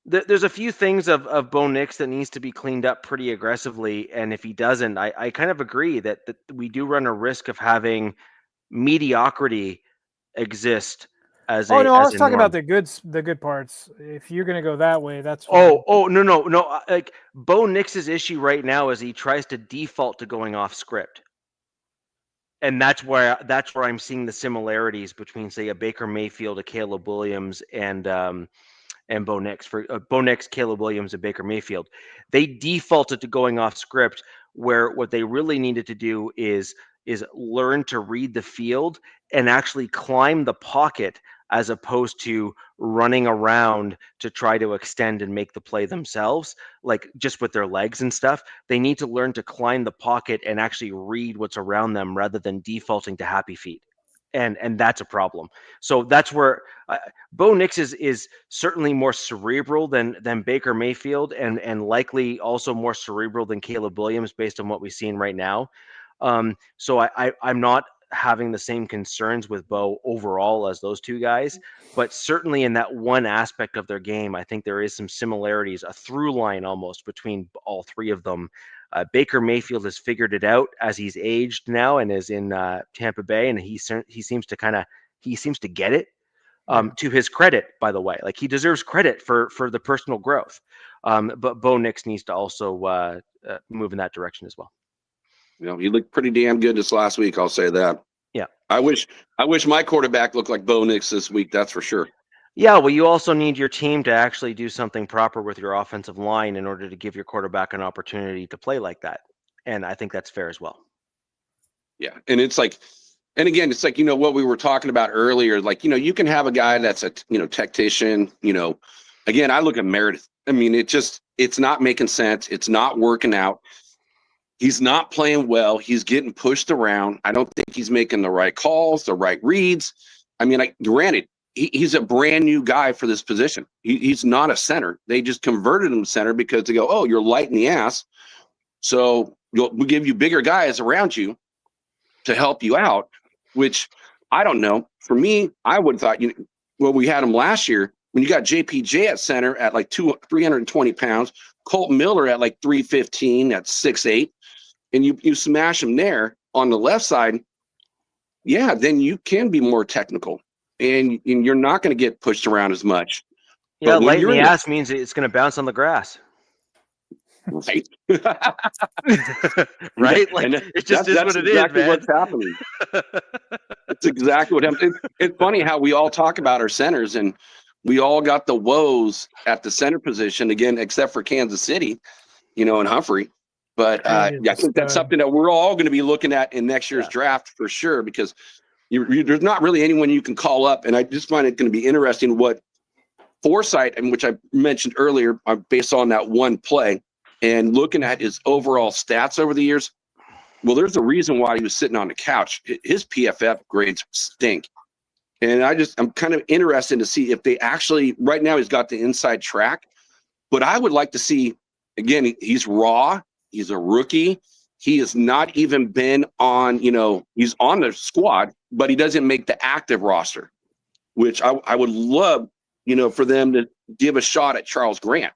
There's a few things of Bo Nix that needs to be cleaned up pretty aggressively, and if he doesn't, I kind of agree that we do run a risk of having mediocrity exist as I was talking norm. about the good parts. If you're going to go that way, that's fine. No. Like, Bo Nix's issue right now is he tries to default to going off script. And that's where I'm seeing the similarities between, say, a Baker Mayfield, a Caleb Williams, and Bo Nix. Bo Nix, Caleb Williams, and Baker Mayfield. They defaulted to going off script, where what they really needed to do is learn to read the field and actually climb the pocket, as opposed to running around to try to extend and make the play themselves, like just with their legs and stuff. They need to learn to climb the pocket and actually read what's around them rather than defaulting to happy feet. And that's a problem. So that's where Bo Nix is certainly more cerebral than Baker Mayfield, and likely also more cerebral than Caleb Williams based on what we've seen right now. So I'm not having the same concerns with Bo overall as those two guys, but certainly in that one aspect of their game, I think there is some similarities, a through line almost between all three of them. Baker Mayfield has figured it out as he's aged now and is in Tampa Bay, and he seems to get it. To his credit, by the way, like, he deserves credit for the personal growth. But Bo Nix needs to also move in that direction as well. He looked pretty damn good this last week. I'll say that. Yeah. I wish my quarterback looked like Bo Nix this week. That's for sure. Yeah. Well, you also need your team to actually do something proper with your offensive line in order to give your quarterback an opportunity to play like that. And I think that's fair as well. Yeah. And it's like, and again, it's like, what we were talking about earlier, like, you can have a guy that's a, tactician, again, I look at Meredith. I mean, it's not making sense. It's not working out. He's not playing well. He's getting pushed around. I don't think he's making the right calls, the right reads. I mean, granted, he's a brand new guy for this position. He's not a center. They just converted him to center because they go, oh, you're light in the ass. So we'll give you bigger guys around you to help you out, which I don't know. For me, I would have thought, we had him last year when you got JPJ at center at like 320 pounds, Colt Miller at like 315 at 6'8". And you smash him there on the left side, yeah, then you can be more technical, and you're not going to get pushed around as much. Yeah, light in the ass means it's going to bounce on the grass. Right. Right? Like, it just is what it exactly is, man. What's happening. It's exactly what happened. It's funny how we all talk about our centers, and we all got the woes at the center position, again, except for Kansas City, and Humphrey. But I think that's something that we're all going to be looking at in next year's draft for sure, because there's not really anyone you can call up. And I just find it going to be interesting what foresight, and which I mentioned earlier, based on that one play and looking at his overall stats over the years. Well, there's a reason why he was sitting on the couch. His PFF grades stink. And I'm kind of interested to see if they actually, right now he's got the inside track, but I would like to see, again, he's raw. He's a rookie. He has not even been on, he's on the squad, but he doesn't make the active roster, which I would love, for them to give a shot at Charles Grant.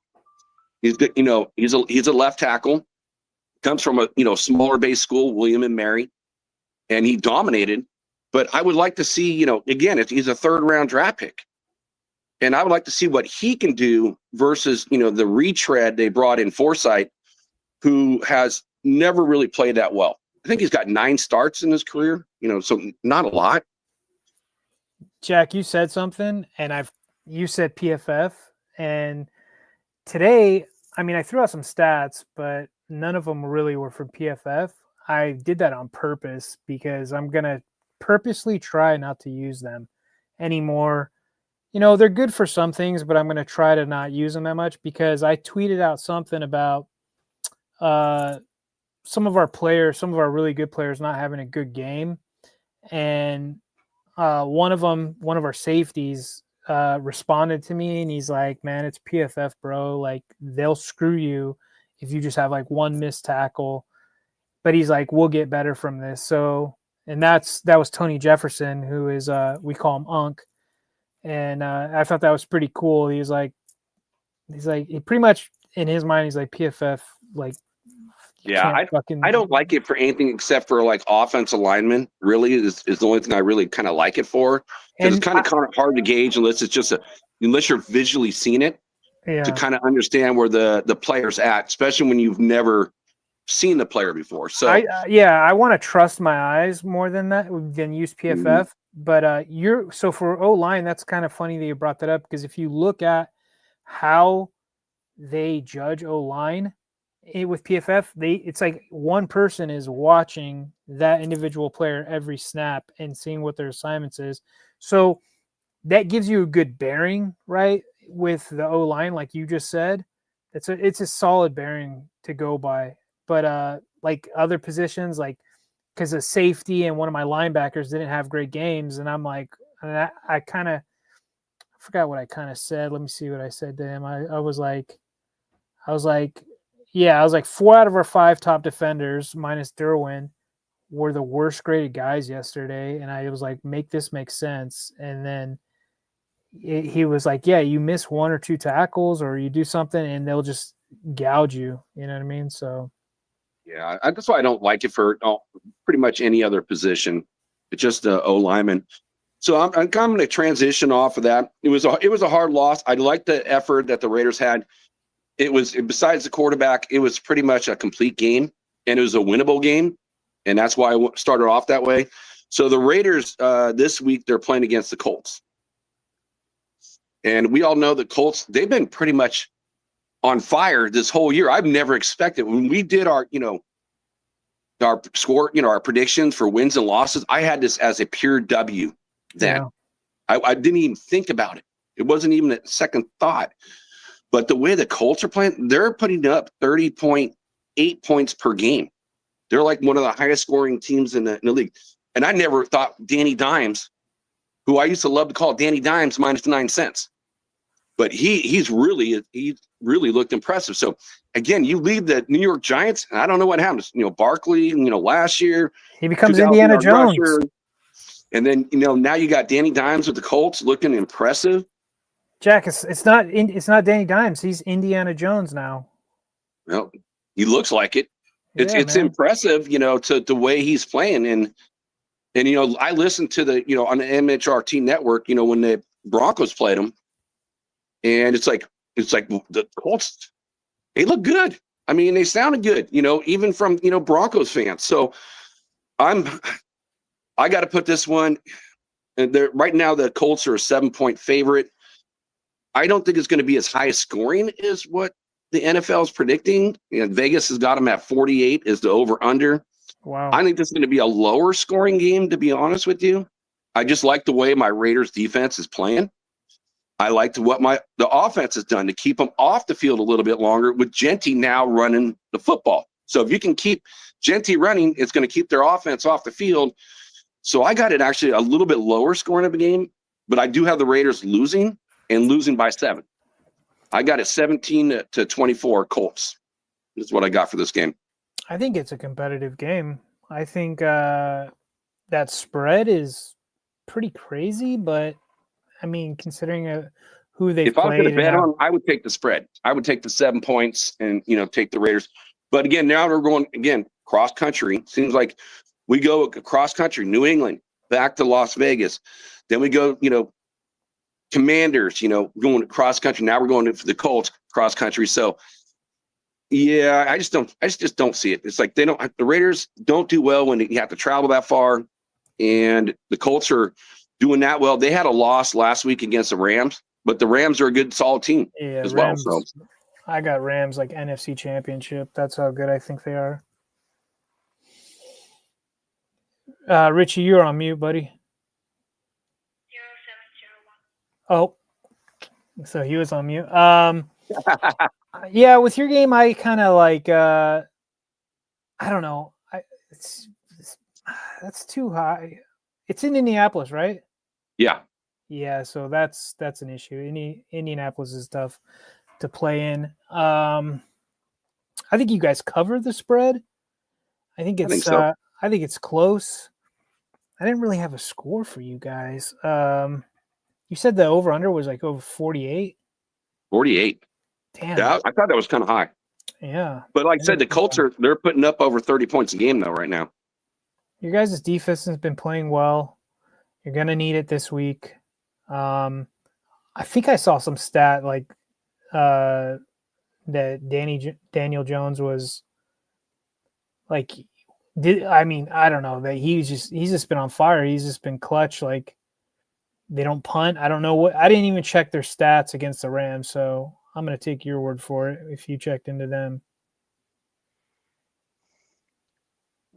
He's good, he's a left tackle, comes from a, smaller base school, William and Mary. and he dominated. But I would like to see, again, he's a third-round draft pick. And I would like to see what he can do versus, the retread they brought in Forsythe, who has never really played that well. I think he's got 9 starts in his career, so not a lot. Jack, you said something, and you said PFF, and today, I threw out some stats, but none of them really were from PFF. I did that on purpose because I'm going to purposely try not to use them anymore. They're good for some things, but I'm going to try to not use them that much because I tweeted out something about some of our really good players not having a good game. And one of our safeties responded to me, and he's like, man, it's PFF, bro. Like, they'll screw you if you just have like one missed tackle. But he's like, we'll get better from this. So, and that was Tony Jefferson, who is we call him Unk. And I thought that was pretty cool. He's like, he pretty much in his mind, he's like, PFF, like, yeah, I don't like it for anything except for like offensive linemen. Really, is the only thing I really kind of like it for, because it's kind of hard to gauge unless you're visually seen it to kind of understand where the player's at, especially when you've never seen the player before. So I want to trust my eyes more than use PFF. Mm-hmm. But so for O-line, that's kind of funny that you brought that up, because if you look at how they judge O-line with PFF, it's like one person is watching that individual player every snap and seeing what their assignments is. So that gives you a good bearing, right? With the O-line, like you just said, it's a solid bearing to go by. But like other positions, like, because a safety and one of my linebackers didn't have great games, and I'm like, I kind of forgot what I kind of said. Let me see what I said to him. I was like, 4 out of our 5 top defenders, minus Derwin, were the worst graded guys yesterday. And I was like, make this make sense. And then he was like, yeah, you miss 1 or 2 tackles or you do something and they'll just gouge you. You know what I mean? So. Yeah, that's why I don't like it for pretty much any other position. It's just O lineman. So I'm going to transition off of that. It was a hard loss. I like the effort that the Raiders had. It was, besides the quarterback, it was pretty much a complete game, and it was a winnable game, and that's why I started off that way. So the Raiders this week, they're playing against the Colts, and we all know the Colts, they've been pretty much on fire this whole year. I've never expected, when we did our score, our predictions for wins and losses, I had this as a pure W then. Yeah. I didn't even think about it. It wasn't even a second thought. But the way the Colts are playing, they're putting up 30.8 points per game. They're like one of the highest scoring teams in the league. And I never thought Danny Dimes, who I used to love to call Danny Dimes minus 9 cents. But he really looked impressive. So again, you leave the New York Giants, and I don't know what happens. Barkley, last year he becomes Indiana Jones, rusher, and then now you got Danny Dimes with the Colts looking impressive. Jack, it's not Danny Dimes. He's Indiana Jones now. Well, he looks like it. It's impressive, to the way he's playing, and I listened to the on the MHRT network, when the Broncos played him. And it's like the Colts, they look good. I mean, they sounded good, even from, Broncos fans. So I got to put this one, and right now the Colts are a 7-point favorite. I don't think it's going to be as high scoring as what the NFL is predicting. Vegas has got them at 48 is the over-under. Wow. I think this is going to be a lower scoring game, to be honest with you. I just like the way my Raiders defense is playing. I liked what the offense has done to keep them off the field a little bit longer, with Genty now running the football. So if you can keep Genty running, it's going to keep their offense off the field. So I got it actually a little bit lower scoring of a game, but I do have the Raiders losing by 7. I got it 17-24 Colts. That's what I got for this game. I think it's a competitive game. I think that spread is pretty crazy, but I mean, considering who they played. If I was going to bet on, I would take the spread. I would take the 7 points and, take the Raiders. But again, now we're going, cross country. Seems like We go across country, New England, back to Las Vegas. Then we go, Commanders, going cross country. Now we're going for the Colts cross country. So yeah, I just don't see it. It's like the Raiders don't do well when you have to travel that far, and the Colts are doing that well. They had a loss last week against the Rams, but the Rams are a good, solid team as Rams, well. So I got Rams like NFC Championship. That's how good I think they are. Richie, you're on mute, buddy. 0701. Oh, so he was on mute. Yeah, with your game, I kind of like. I don't know. That's too high. It's in Indianapolis, right? Yeah. Yeah, so that's an issue. Indianapolis is tough to play in. I think you guys cover the spread. I think so. I think it's close. I didn't really have a score for you guys. You said the over-under was like over 48? 48. Damn. Yeah, I thought that was kind of high. Yeah. But like I said, the Colts they're putting up over 30 points a game though right now. Your guys' defense has been playing well. You're gonna need it this week. I think I saw some stat like that Daniel Jones was like I don't know, that he's just been on fire. He's just been clutch. Like, they don't punt. I don't know what. I didn't even check their stats against the Rams, so I'm going to take your word for it if you checked into them.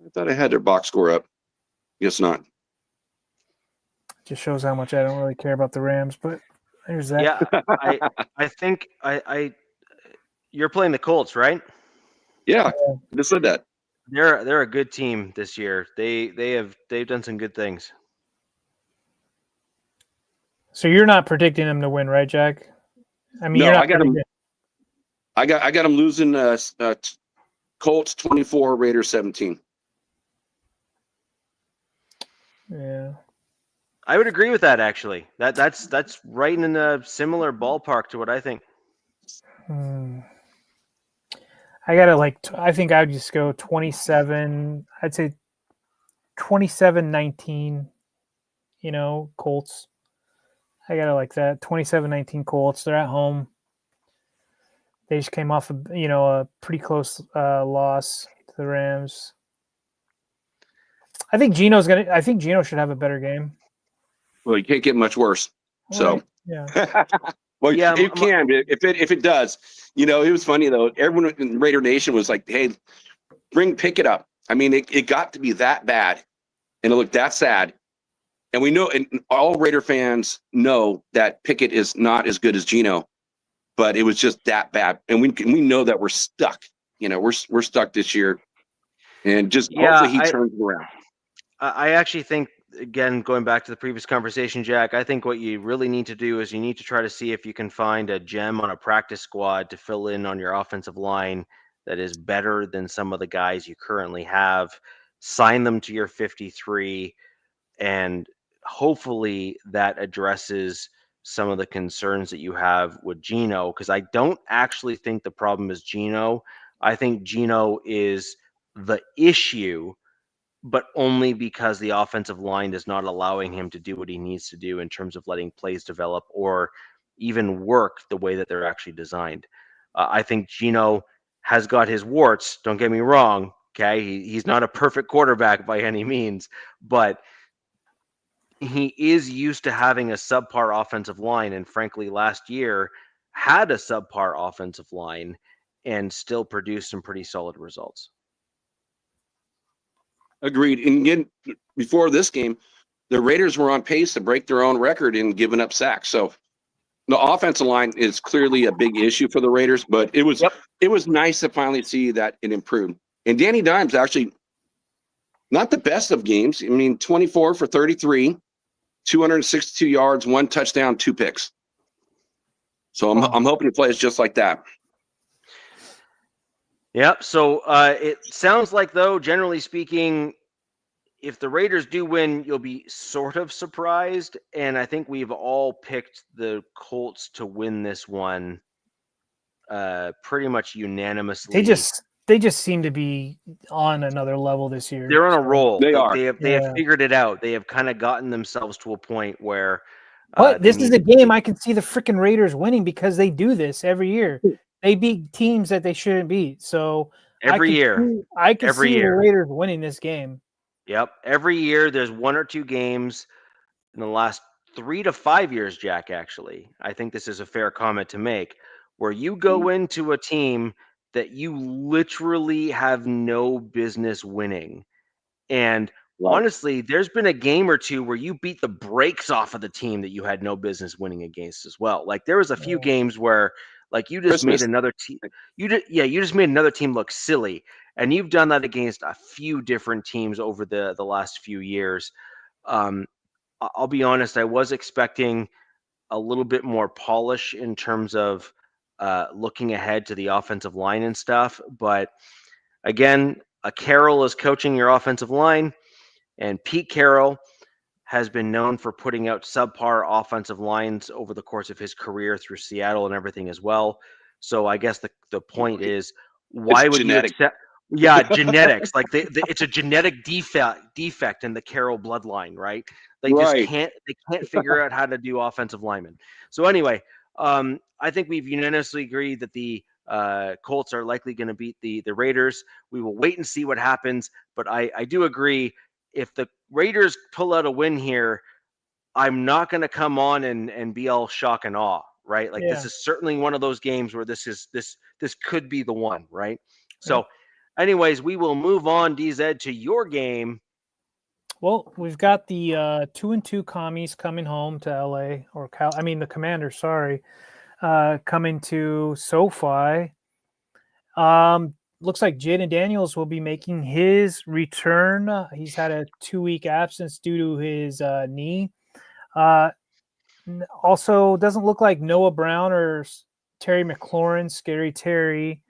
I thought I had their box score up. Guess not. Just shows how much I don't really care about the Rams, but there's that. Yeah, I think you're playing the Colts, right? Yeah, I just said that. They're a good team this year. They've done some good things. So you're not predicting them to win, right, Jack? I mean, no, you're not I got them. I got them losing. Colts 24, Raiders 17. Yeah, I would agree with that. Actually, that's right in a similar ballpark to what I think. I gotta I think I'd just go 27. I'd say 27-19. Colts. I gotta like that 27-19 Colts. They're at home. They just came off a pretty close loss to the Rams. I think Gino should have a better game. Well, you can't get much worse. So, yeah. Well, yeah, you can if it does. It was funny though. Everyone in Raider Nation was like, "Hey, bring Pickett up." I mean, it got to be that bad, and it looked that sad. And we know, and all Raider fans know that Pickett is not as good as Gino, but it was just that bad. And we know that we're stuck. We're stuck this year, and just hopefully he turns it around. I actually think, again, going back to the previous conversation, Jack, I think what you really need to do is you need to try to see if you can find a gem on a practice squad to fill in on your offensive line that is better than some of the guys you currently have. Sign them to your 53, and hopefully that addresses some of the concerns that you have with Gino, because I don't actually think the problem is Gino. I think Gino is the issue, but only because the offensive line is not allowing him to do what he needs to do in terms of letting plays develop or even work the way that they're actually designed. I think Gino has got his warts, don't get me wrong, okay? He's not a perfect quarterback by any means, but he is used to having a subpar offensive line, and frankly, last year had a subpar offensive line and still produced some pretty solid results. Agreed. And again, before this game, the Raiders were on pace to break their own record in giving up sacks. So the offensive line is clearly a big issue for the Raiders, but it was nice to finally see that it improved. And Danny Dimes actually not the best of games. I mean, 24 for 33, 262 yards, 1 touchdown, 2 picks. So I'm hoping he plays just like that. Yep. So it sounds like, though, generally speaking, if the Raiders do win, you'll be sort of surprised. And I think we've all picked the Colts to win this one pretty much unanimously. they just seem to be on another level this year. They're on a roll. They are. They have figured it out. They have kind of gotten themselves to a point where. But this is a game I can see the freaking Raiders winning because they do this every year. They beat teams that they shouldn't beat. So every year, I can see the Raiders winning this game. Yep. Every year there's 1 or 2 games in the last 3 to 5 years, Jack, actually. I think this is a fair comment to make, where you go into a team that you literally have no business winning. And honestly, there's been a game or two where you beat the brakes off of the team that you had no business winning against as well. Like there was a few games where like you just made another team you just made another team look silly. And you've done that against a few different teams over the last few years. I'll be honest, I was expecting a little bit more polish in terms of looking ahead to the offensive line and stuff. But again, Carroll is coaching your offensive line. And Pete Carroll has been known for putting out subpar offensive lines over the course of his career through Seattle and everything as well. So I guess the point is, why would you accept? Yeah, genetics. Like it's a genetic defect in the Carroll bloodline, right? They just can't figure out how to do offensive linemen. So anyway, I think we've unanimously agreed that the Colts are likely going to beat the Raiders. We will wait and see what happens, but I do agree. If the Raiders pull out a win here, I'm not going to come on and be all shock and awe, right? Like this is certainly one of those games where this could be the one, right? So anyways, we will move on, DZ, to your game. Well, we've got the 2-2 commies coming home to LA, the Commanders, coming to SoFi. Looks like Jaden Daniels will be making his return. He's had a 2-week absence due to his knee. Also, doesn't look like Noah Brown or Terry McLaurin, Scary Terry,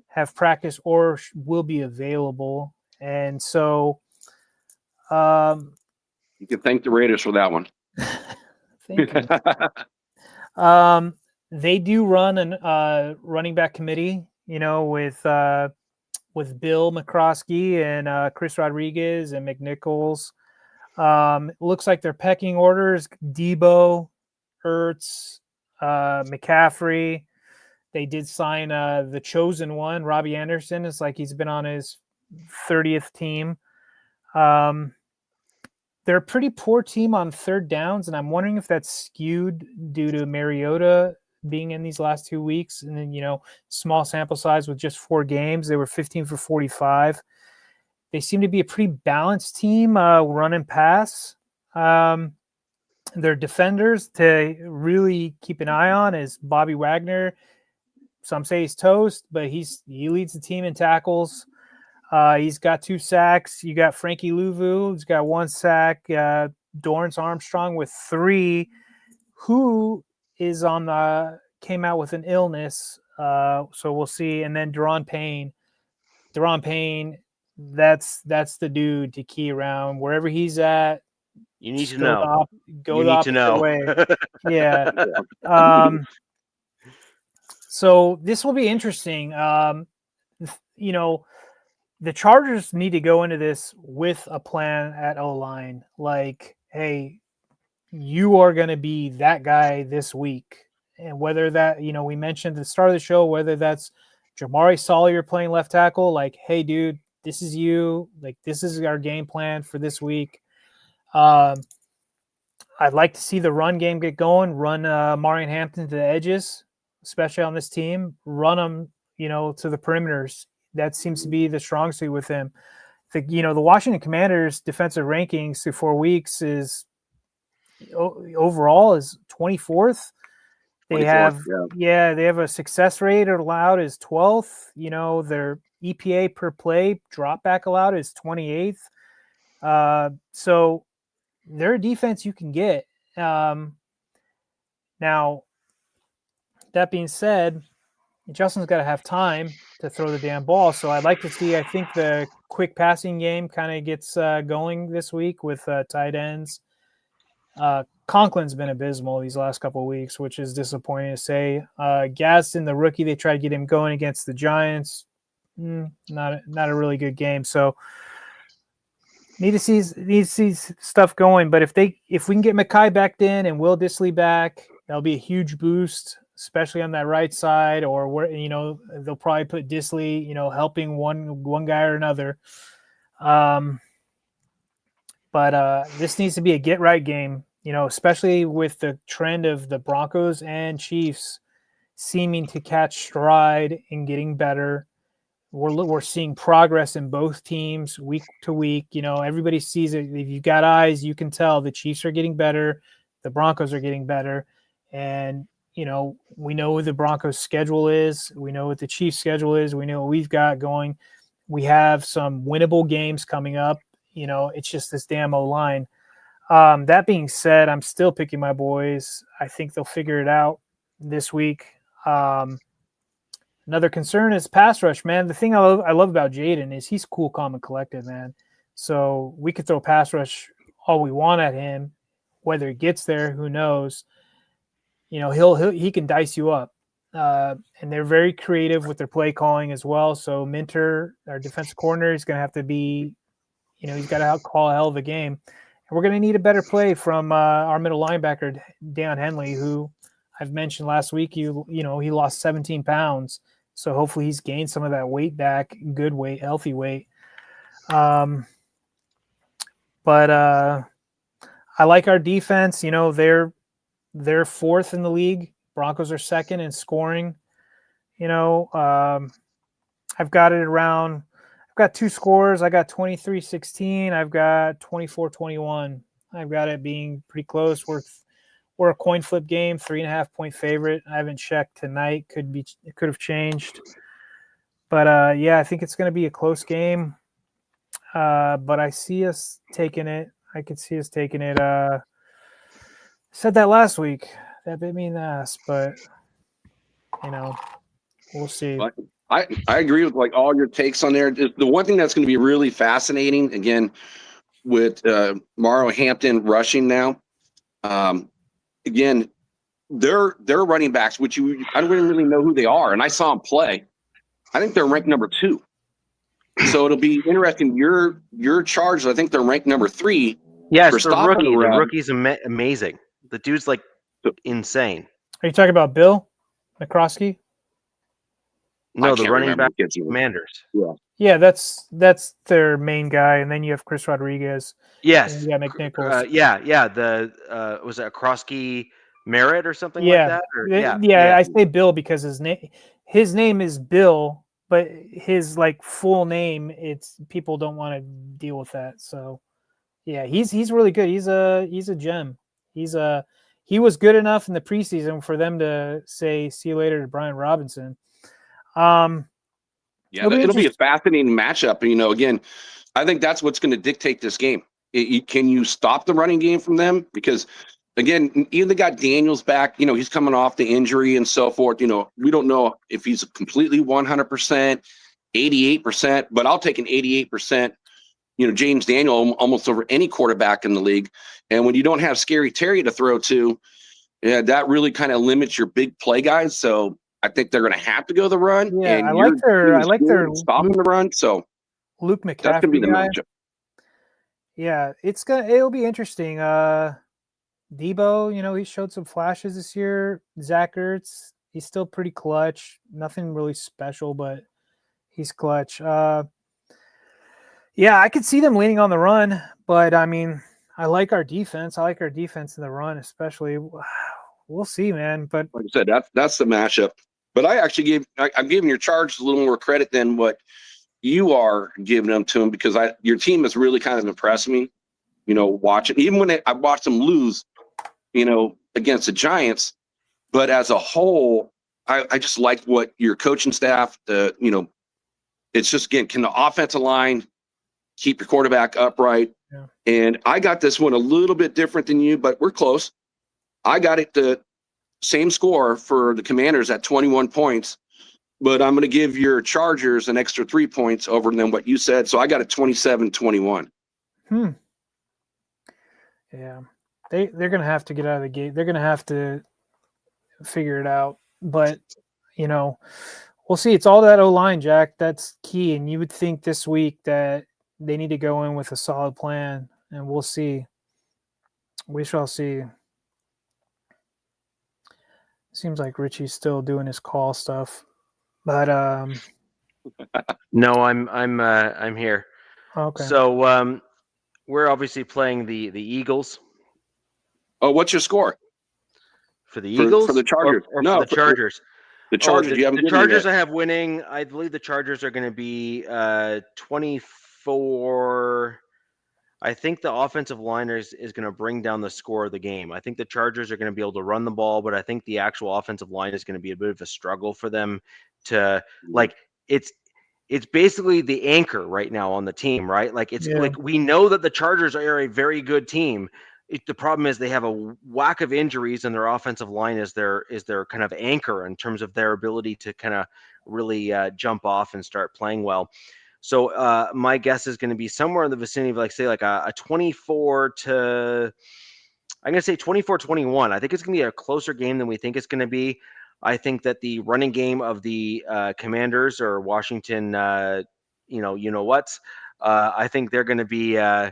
have practiced or will be available. And so you can thank the Raiders for that one. Thank you. They do run a running back committee, with Bill McCroskey and Chris Rodriguez and McNichols. Looks like their pecking orders: Debo, Ertz, McCaffrey. They did sign the chosen one, Robbie Anderson. It's like he's been on his 30th team. They're a pretty poor team on third downs, and I'm wondering if that's skewed due to Mariota being in these last 2 weeks. And then, small sample size with just 4 games. They were 15 for 45. They seem to be a pretty balanced team, run and pass. Their defenders to really keep an eye on is Bobby Wagner. Some say he's toast, but he leads the team in tackles. He's got 2 sacks. You got Frankie Louvu, who's got 1 sack. Dorrance Armstrong with 3, who is came out with an illness. So we'll see. And then Deron Payne, that's the dude to key around wherever he's at. You need to know. Go the opposite way. Yeah. So this will be interesting. The Chargers need to go into this with a plan at O-line. Like, hey, you are going to be that guy this week. And whether that, we mentioned at the start of the show, whether that's Jamari Sawyer playing left tackle, like, hey, dude, this is you. Like, this is our game plan for this week. I'd like to see the run game get going, run Marion Hampton to the edges, especially on this team, run them, to the perimeters. That seems to be the strong suit with him. The Washington Commanders defensive rankings through 4 weeks is overall is 24th. They have a success rate allowed is 12th. Their EPA per play drop back allowed is 28th. So they're a defense you can get. Now, that being said, Justin's got to have time to throw the damn ball. So I'd like to see, I think the quick passing game kind of gets going this week with tight ends. Conklin's been abysmal these last couple of weeks, which is disappointing to say. Gaston, the rookie, they tried to get him going against the Giants. not a really good game. So need to see stuff going. But if we can get Mackay back in and Will Dissly back, that'll be a huge boost, especially on that right side. Or where they'll probably put Dissly, helping one guy or another. But this needs to be a get right game, especially with the trend of the Broncos and Chiefs seeming to catch stride and getting better. We're seeing progress in both teams week to week. Everybody sees it. If you've got eyes, you can tell the Chiefs are getting better, the Broncos are getting better, and we know what the Broncos' schedule is. We know what the Chiefs' schedule is. We know what we've got going. We have some winnable games coming up. It's just this damn O-line. That being said, I'm still picking my boys. I think they'll figure it out this week. Another concern is pass rush, man. The thing I love about Jaden is he's cool, calm, and collected, man. So we could throw pass rush all we want at him. Whether it gets there, who knows? He can dice you up. And they're very creative with their play calling as well. So Minter, our defensive coordinator, is going to have to be he's got to call a hell of a game. And we're going to need a better play from our middle linebacker, Deion Henley, who I've mentioned last week. He lost 17 pounds. So hopefully he's gained some of that weight back, good weight, healthy weight. But I like our defense. They're fourth in the league. Broncos are second in scoring. I've got it around – got two scores. I got 23-16. I've got 24-21. I've got it being pretty close. We're a coin flip game, 3.5 point favorite. I haven't checked tonight. It could have changed. But I think it's going to be a close game. But I see us taking it. I could see us taking it. I said that last week. That bit me in the ass, but we'll see. But I agree with all your takes on there. The one thing that's going to be really fascinating, again, with Morrow Hampton rushing now, again, they're running backs, which I don't really know who they are, and I saw them play. I think they're ranked number 2, so it'll be interesting. Your Chargers, I think they're ranked number 3. Yes, the rookie. The rookie's amazing. The dude's insane. Are you talking about Bill McCroskey? No, the running back Commanders. Yeah, that's their main guy, and then you have Chris Rodriguez. Yes. Yeah, McNichols. The was it Krosky Merritt or something like that? I say Bill because his name is Bill, but his full name, it's people don't want to deal with that. So yeah, he's really good. He's a gem. He was good enough in the preseason for them to say see you later to Brian Robinson. It'll be a fascinating matchup. Again, I think that's what's going to dictate this game. Can you stop the running game from them? Because, again, even they got Daniels back. He's coming off the injury and so forth. We don't know if he's completely 100%, 88%, but I'll take an 88%. James Daniel almost over any quarterback in the league. And when you don't have Scary Terry to throw to, that really kind of limits your big play guys. So I think they're going to have to go the run. Yeah, and I like their stopping the run. So Luke McCaffrey. That's going to be the matchup. Yeah, it'll be interesting. Debo, he showed some flashes this year. Zach Ertz, he's still pretty clutch. Nothing really special, but he's clutch. I could see them leaning on the run, but I mean, I like our defense. I like our defense in the run, especially. We'll see, man. But like I said, that's the matchup. But I'm giving your Chargers a little more credit than what you are giving them to them, because your team has really kind of impressed me. Watching, even when I watched them lose, against the Giants, but as a whole, I just like what your coaching staff, it's just, again, can the offensive line keep your quarterback upright? Yeah. And I got this one a little bit different than you, but we're close. I got it the same score for the Commanders at 21 points, but I'm going to give your Chargers an extra 3 points over than what you said. So I got a 27-21. Yeah. They're going to have to get out of the gate. They're going to have to figure it out. But, We'll see. It's all that O-line, Jack. That's key. And you would think this week that they need to go in with a solid plan, and we'll see. We shall see. Seems like Richie's still doing his call stuff, but No, I'm here. okay. So we're obviously playing the Eagles. Oh, what's your score For the Eagles? for the Chargers? Or No, for the Chargers? The Chargers. You haven't the given Chargers yet. I have winning. I believe the Chargers are going to be 24. I think the offensive line is going to bring down the score of the game. I think the Chargers are going to be able to run the ball, but I think the actual offensive line is going to be a bit of a struggle for them to like it's basically the anchor right now on the team, right? Like like we know that the Chargers are a very good team. The problem is they have a whack of injuries, and their offensive line is their kind of anchor in terms of their ability to kind of really jump off and start playing well. So my guess is going to be somewhere in the vicinity of like a 24 to, I'm going to say 24-21. I think it's going to be a closer game than we think it's going to be. I think that the running game of the Commanders or Washington, I think they're going to be a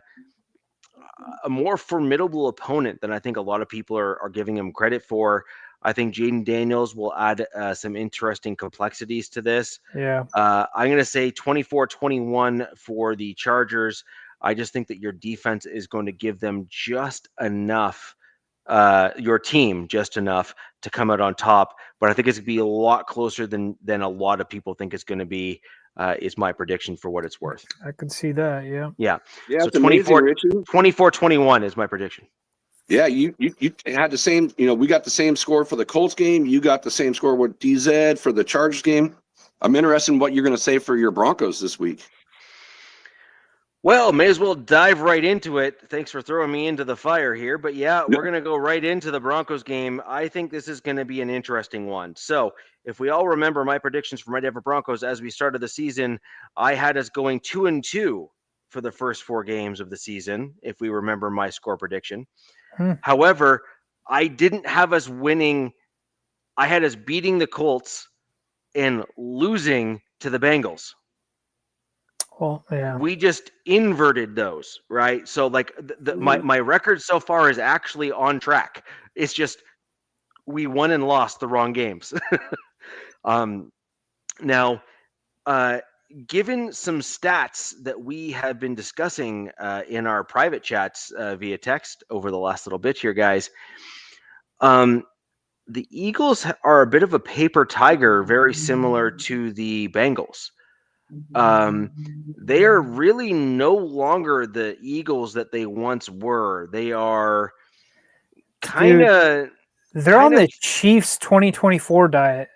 more formidable opponent than I think a lot of people are giving them credit for. I think Jaden Daniels will add some interesting complexities to this. Yeah. I'm going to say 24-21 for the Chargers. I just think that your defense is going to give them just enough, your team just enough to come out on top. But I think it's going to be a lot closer than a lot of people think it's going to be, is my prediction for what it's worth. I could see that, yeah. Yeah. Yeah, So it's amazing, Richie. 24-21 is my prediction. Yeah, you had the same, we got the same score for the Colts game. You got the same score with DZ for the Chargers game. I'm interested in what you're going to say for your Broncos this week. Well, may as well dive right into it. Thanks for throwing me into the fire here. But yeah, we're going to go right into the Broncos game. I think this is going to be an interesting one. So if we all remember my predictions for my Denver Broncos as we started the season, I had us going 2-2 for the first 4 games of the season, if we remember my score prediction. However, I didn't have us winning. I had us beating the Colts and losing to the Bengals. Well, yeah. We just inverted those, right? So like my record so far is actually on track. It's just we won and lost the wrong games. Now, given some stats that we have been discussing in our private chats via text over the last little bit here, guys, the Eagles are a bit of a paper tiger, very similar to the Bengals. They are really no longer the Eagles that they once were. They are kind of... They're on the Chiefs 2024 diet.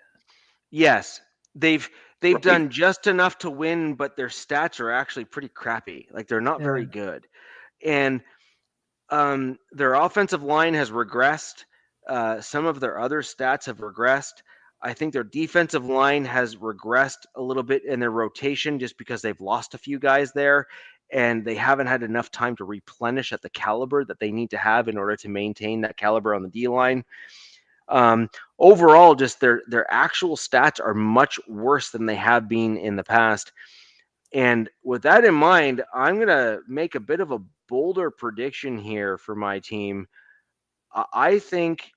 Yes. They've done just enough to win, but their stats are actually pretty crappy. Like they're not very good. And their offensive line has regressed. Some of their other stats have regressed. I think their defensive line has regressed a little bit in their rotation just because they've lost a few guys there, and they haven't had enough time to replenish at the caliber that they need to have in order to maintain that caliber on the D-line. Overall, just their actual stats are much worse than they have been in the past. And with that in mind, I'm going to make a bit of a bolder prediction here for my team. I think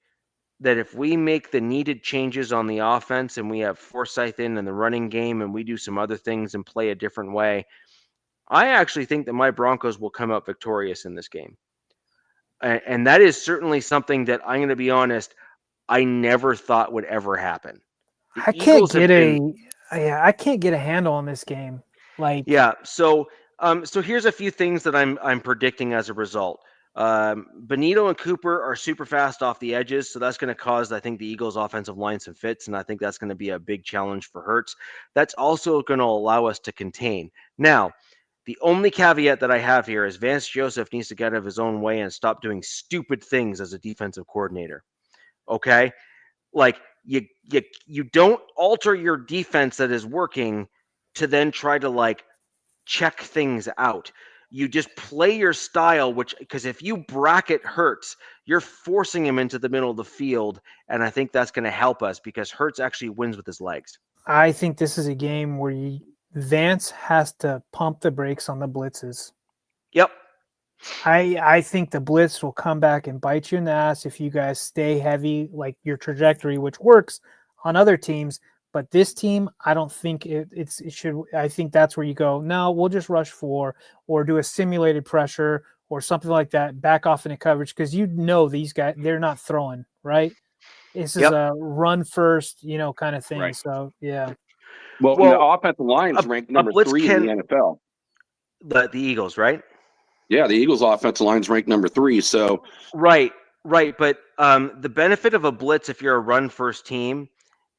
that if we make the needed changes on the offense and we have Forsyth in the running game and we do some other things and play a different way, I actually think that my Broncos will come out victorious in this game. And that is certainly something that, I'm going to be honest, I never thought would ever happen. I can't get a handle on this game. So here's a few things that I'm predicting as a result. Benito and Cooper are super fast off the edges, so that's going to cause, I think, the Eagles' offensive line some fits, and I think that's going to be a big challenge for Hurts. That's also going to allow us to contain. Now, the only caveat that I have here is Vance Joseph needs to get out of his own way and stop doing stupid things as a defensive coordinator. Okay? Like, you don't alter your defense that is working to then try to, check things out. You just play your style, because if you bracket Hurts, you're forcing him into the middle of the field, and I think that's going to help us because Hurts actually wins with his legs. I think this is a game where Vance has to pump the brakes on the blitzes. Yep. I think the blitz will come back and bite you in the ass if you guys stay heavy, like your trajectory, which works on other teams. But this team, I don't think it should. I think that's where you go. No, we'll just rush 4 or do a simulated pressure or something like that. Back off into coverage because these guys, they're not throwing, right? This is Yep. a run first, kind of thing. Right. So yeah. Well, the offensive line's ranked number blitz 3 in the NFL. The Eagles, right? Yeah, the Eagles' offensive line's ranked number 3. So Right. But the benefit of a blitz, if you're a run first team,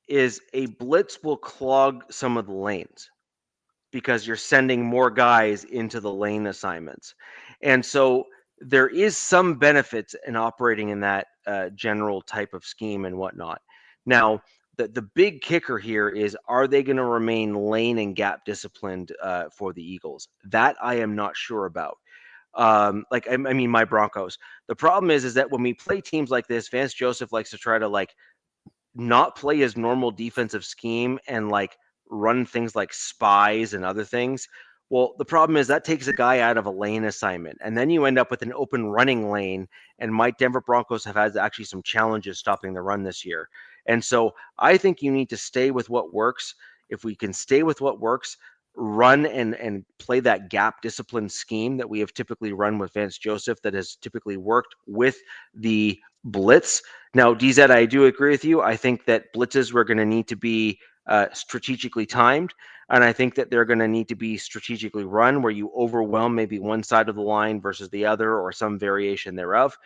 is a blitz will clog some of the lanes because you're sending more guys into the lane assignments. And so there is some benefits in operating in that general type of scheme and whatnot. Now, the big kicker here is, are they going to remain lane and gap disciplined for the Eagles? That I am not sure about. I mean, my Broncos. The problem is that when we play teams like this, Vance Joseph likes to try to not play his normal defensive scheme and run things like spies and other things. Well, the problem is that takes a guy out of a lane assignment, and then you end up with an open running lane. And my Denver Broncos have had actually some challenges stopping the run this year. And so I think you need to stay with what works. If we can stay with what works, run and play that gap discipline scheme that we have typically run with Vance Joseph, that has typically worked with the blitz. Now, DZ, I do agree with you. I think that blitzes were going to need to be strategically timed, and I think that they're going to need to be strategically run, where you overwhelm maybe one side of the line versus the other, or some variation thereof.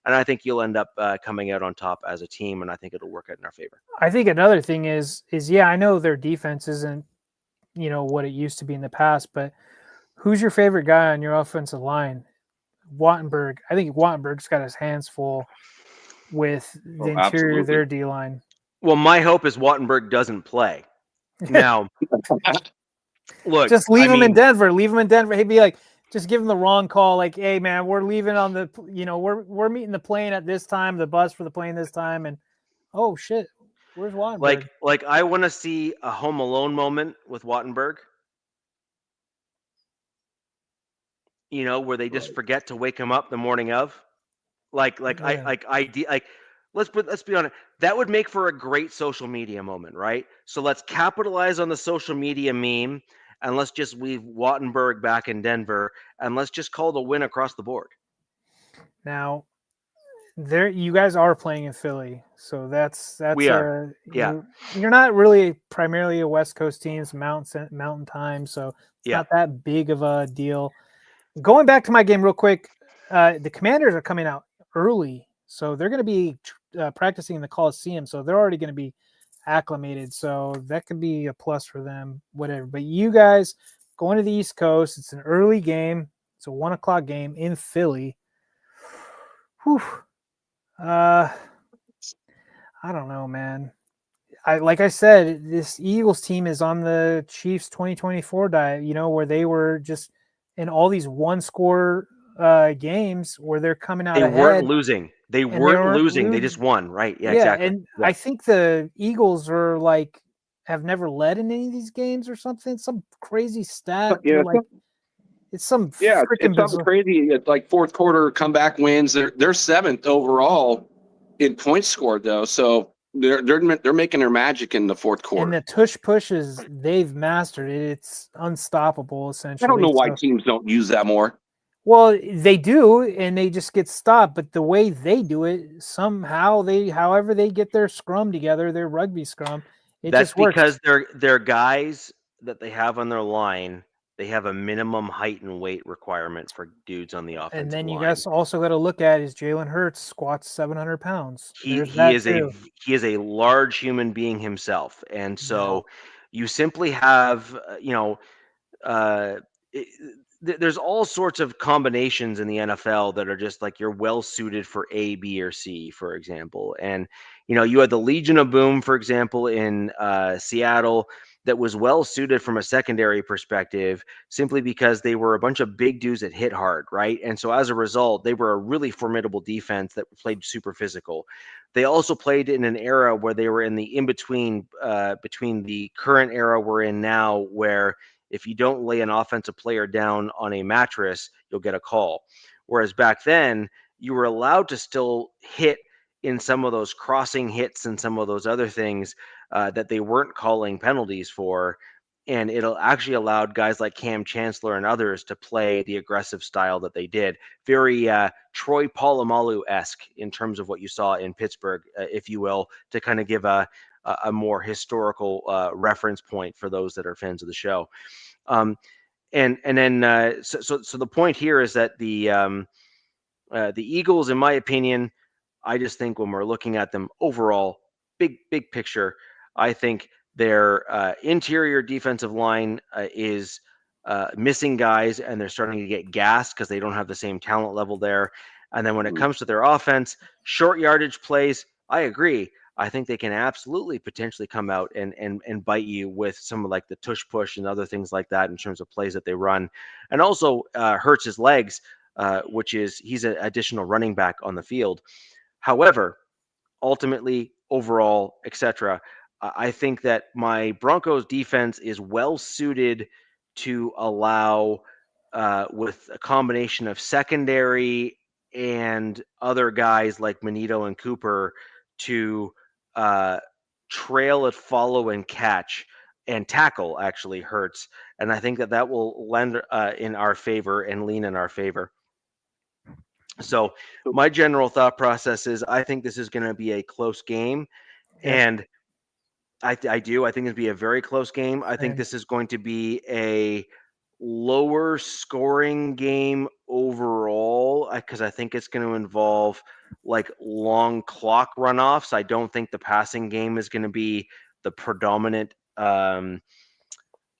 And I think you'll end up coming out on top as a team, and I think it'll work out in our favor. I think another thing is yeah, I know their defense isn't what it used to be in the past, but who's your favorite guy on your offensive line? Wattenberg. I think Wattenberg's got his hands full with the interior of their D line. Well, my hope is Wattenberg doesn't play. Now, look, just leave him in Denver. Leave him in Denver. He'd be like, just give him the wrong call. Like, hey man, we're leaving on the, we're meeting the plane at this time, the bus for the plane this time, and oh shit, where's Wattenberg? Like I want to see a Home Alone moment with Wattenberg. Where they just forget to wake him up the morning of. Let's be honest. That would make for a great social media moment, right? So let's capitalize on the social media meme, and let's just leave Wattenberg back in Denver, and let's just call the win across the board. Now, you guys are playing in Philly, so that's we are. You're not really primarily a West Coast team, it's mountain time, so it's not that big of a deal. Going back to my game real quick, the Commanders are coming out early, so they're going to be practicing in the Coliseum, so they're already going to be acclimated, so that could be a plus for them, whatever. But you guys going to the East Coast, it's an early game, it's a 1:00 game in Philly. Whew. I don't know, man. Like I said, this Eagles team is on the Chiefs 2024 diet, where they were just in all these one-score games where they're coming out ahead. They weren't losing. They weren't losing. They just won, right? Yeah, exactly. And I think the Eagles are have never led in any of these games or something. Some crazy stat. Yeah. It's some it's something crazy. It's like fourth quarter comeback wins. They're 7th overall in points scored though. So they're making their magic in the fourth quarter. And the tush pushes, they've mastered it. It's unstoppable essentially. I don't know why teams don't use that more. Well, they do, and they just get stopped. But the way they do it, however they get their scrum together, their rugby scrum, that's just works. Because they're guys that they have on their line. They have a minimum height and weight requirement for dudes on the offensive line. And then you guys also got to look at is Jalen Hurts squats 700 pounds. He is a large human being himself, and so you simply have there's all sorts of combinations in the NFL that are just like you're well suited for A, B, or C, for example. And you had the Legion of Boom, for example, in Seattle. that was well suited from a secondary perspective, simply because they were a bunch of big dudes that hit hard, right? And so as a result, they were a really formidable defense that played super physical. They also played in an era where they were in the in-between between the current era we're in now, where if you don't lay an offensive player down on a mattress, you'll get a call. Whereas back then, you were allowed to still hit in some of those crossing hits and some of those other things that they weren't calling penalties for. And it'll actually allowed guys like Cam Chancellor and others to play the aggressive style that they did. Very Troy Polamalu-esque in terms of what you saw in Pittsburgh, if you will, to kind of give a more historical reference point for those that are fans of the show. And then so the point here is that the Eagles, in my opinion, I just think when we're looking at them overall, big picture, I think their interior defensive line is missing guys, and they're starting to get gassed because they don't have the same talent level there. And then when it comes to their offense, short yardage plays, I agree. I think they can absolutely potentially come out and bite you with some of like the tush push and other things like that in terms of plays that they run, and also hurts his legs, which is he's an additional running back on the field. However, ultimately, overall, etc., I think that my Broncos defense is well suited to allow, with a combination of secondary and other guys like Manito and Cooper, to trail it, follow, and catch and tackle actually hurts. And I think that will lend in our favor and lean in our favor. So my general thought process is I think this is going to be a close game. Yeah. And I do. I think it'll be a very close game. I think this is going to be a lower scoring game overall, because I think it's going to involve like long clock runoffs. I don't think the passing game is going to be the predominant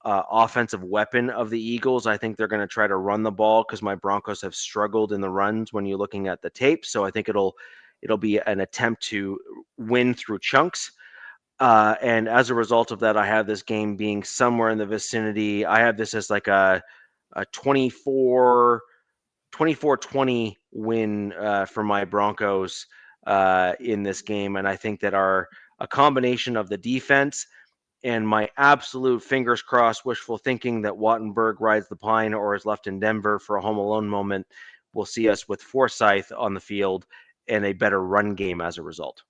offensive weapon of the Eagles. I think they're going to try to run the ball because my Broncos have struggled in the runs when you're looking at the tape. So I think it'll be an attempt to win through chunks. And as a result of that, I have this game being somewhere in the vicinity. I have this as like a 24-20 win for my Broncos in this game. And I think that a combination of the defense and my absolute fingers crossed wishful thinking that Wattenberg rides the pine or is left in Denver for a home alone moment will see us with Forsyth on the field and a better run game as a result.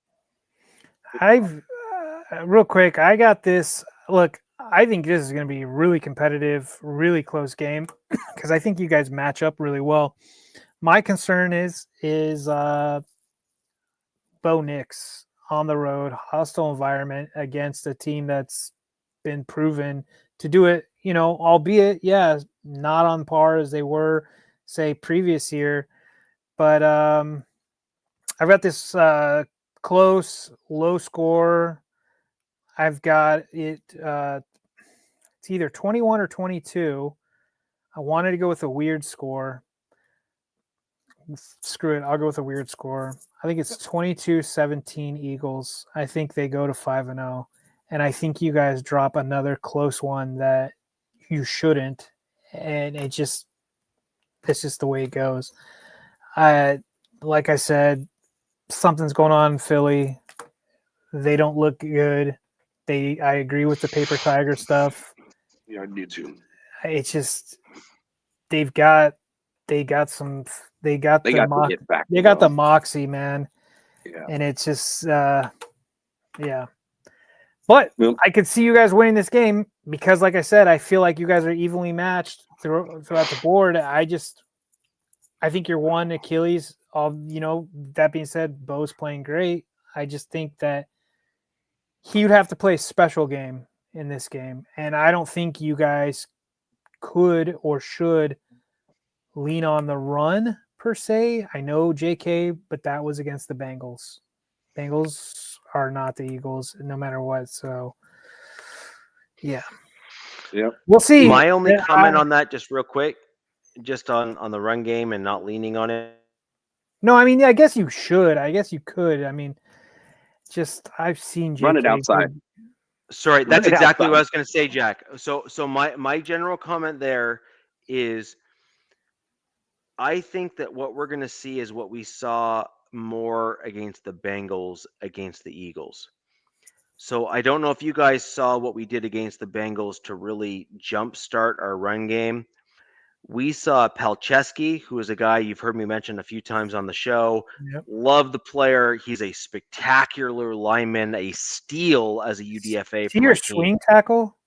Real quick, I got this. Look, I think this is going to be really competitive, really close game because I think you guys match up really well. My concern is Bo Nix on the road, hostile environment against a team that's been proven to do it, albeit, not on par as they were, say, previous year. But I've got this close, low score. I've got it. It's either 21 or 22. I wanted to go with a weird score. Screw it. I'll go with a weird score. I think it's 22-17 Eagles. I think they go to 5-0. And I think you guys drop another close one that you shouldn't. And it's just the way it goes. Like I said, something's going on in Philly. They don't look good. I agree with the paper tiger stuff. Yeah, I do too. It's just they got the moxie, man. Yeah. And it's just But I could see you guys winning this game because, like I said, I feel like you guys are evenly matched throughout the board. I think you're one Achilles. That being said, Bo's playing great. I just think that he would have to play a special game in this game. And I don't think you guys could or should lean on the run per se. I know JK, but that was against the Bengals. Bengals are not the Eagles no matter what. So, yeah. Yep. We'll see. My only comment on that, just real quick, just on the run game and not leaning on it. No, I mean, I guess you should. I guess you could. I mean, I've seen JK run it outside. Sorry, that's Right exactly what I outside. was going to say, Jack. So my general comment there is, I think that what we're going to see is what we saw more against the Bengals against the Eagles. So I don't know if you guys saw what we did against the Bengals to really jumpstart our run game. We saw Palczewski, who is a guy you've heard me mention a few times on the show. Yep. Love the player. He's a spectacular lineman, a steal as a UDFA Is for he your my team. swing tackle?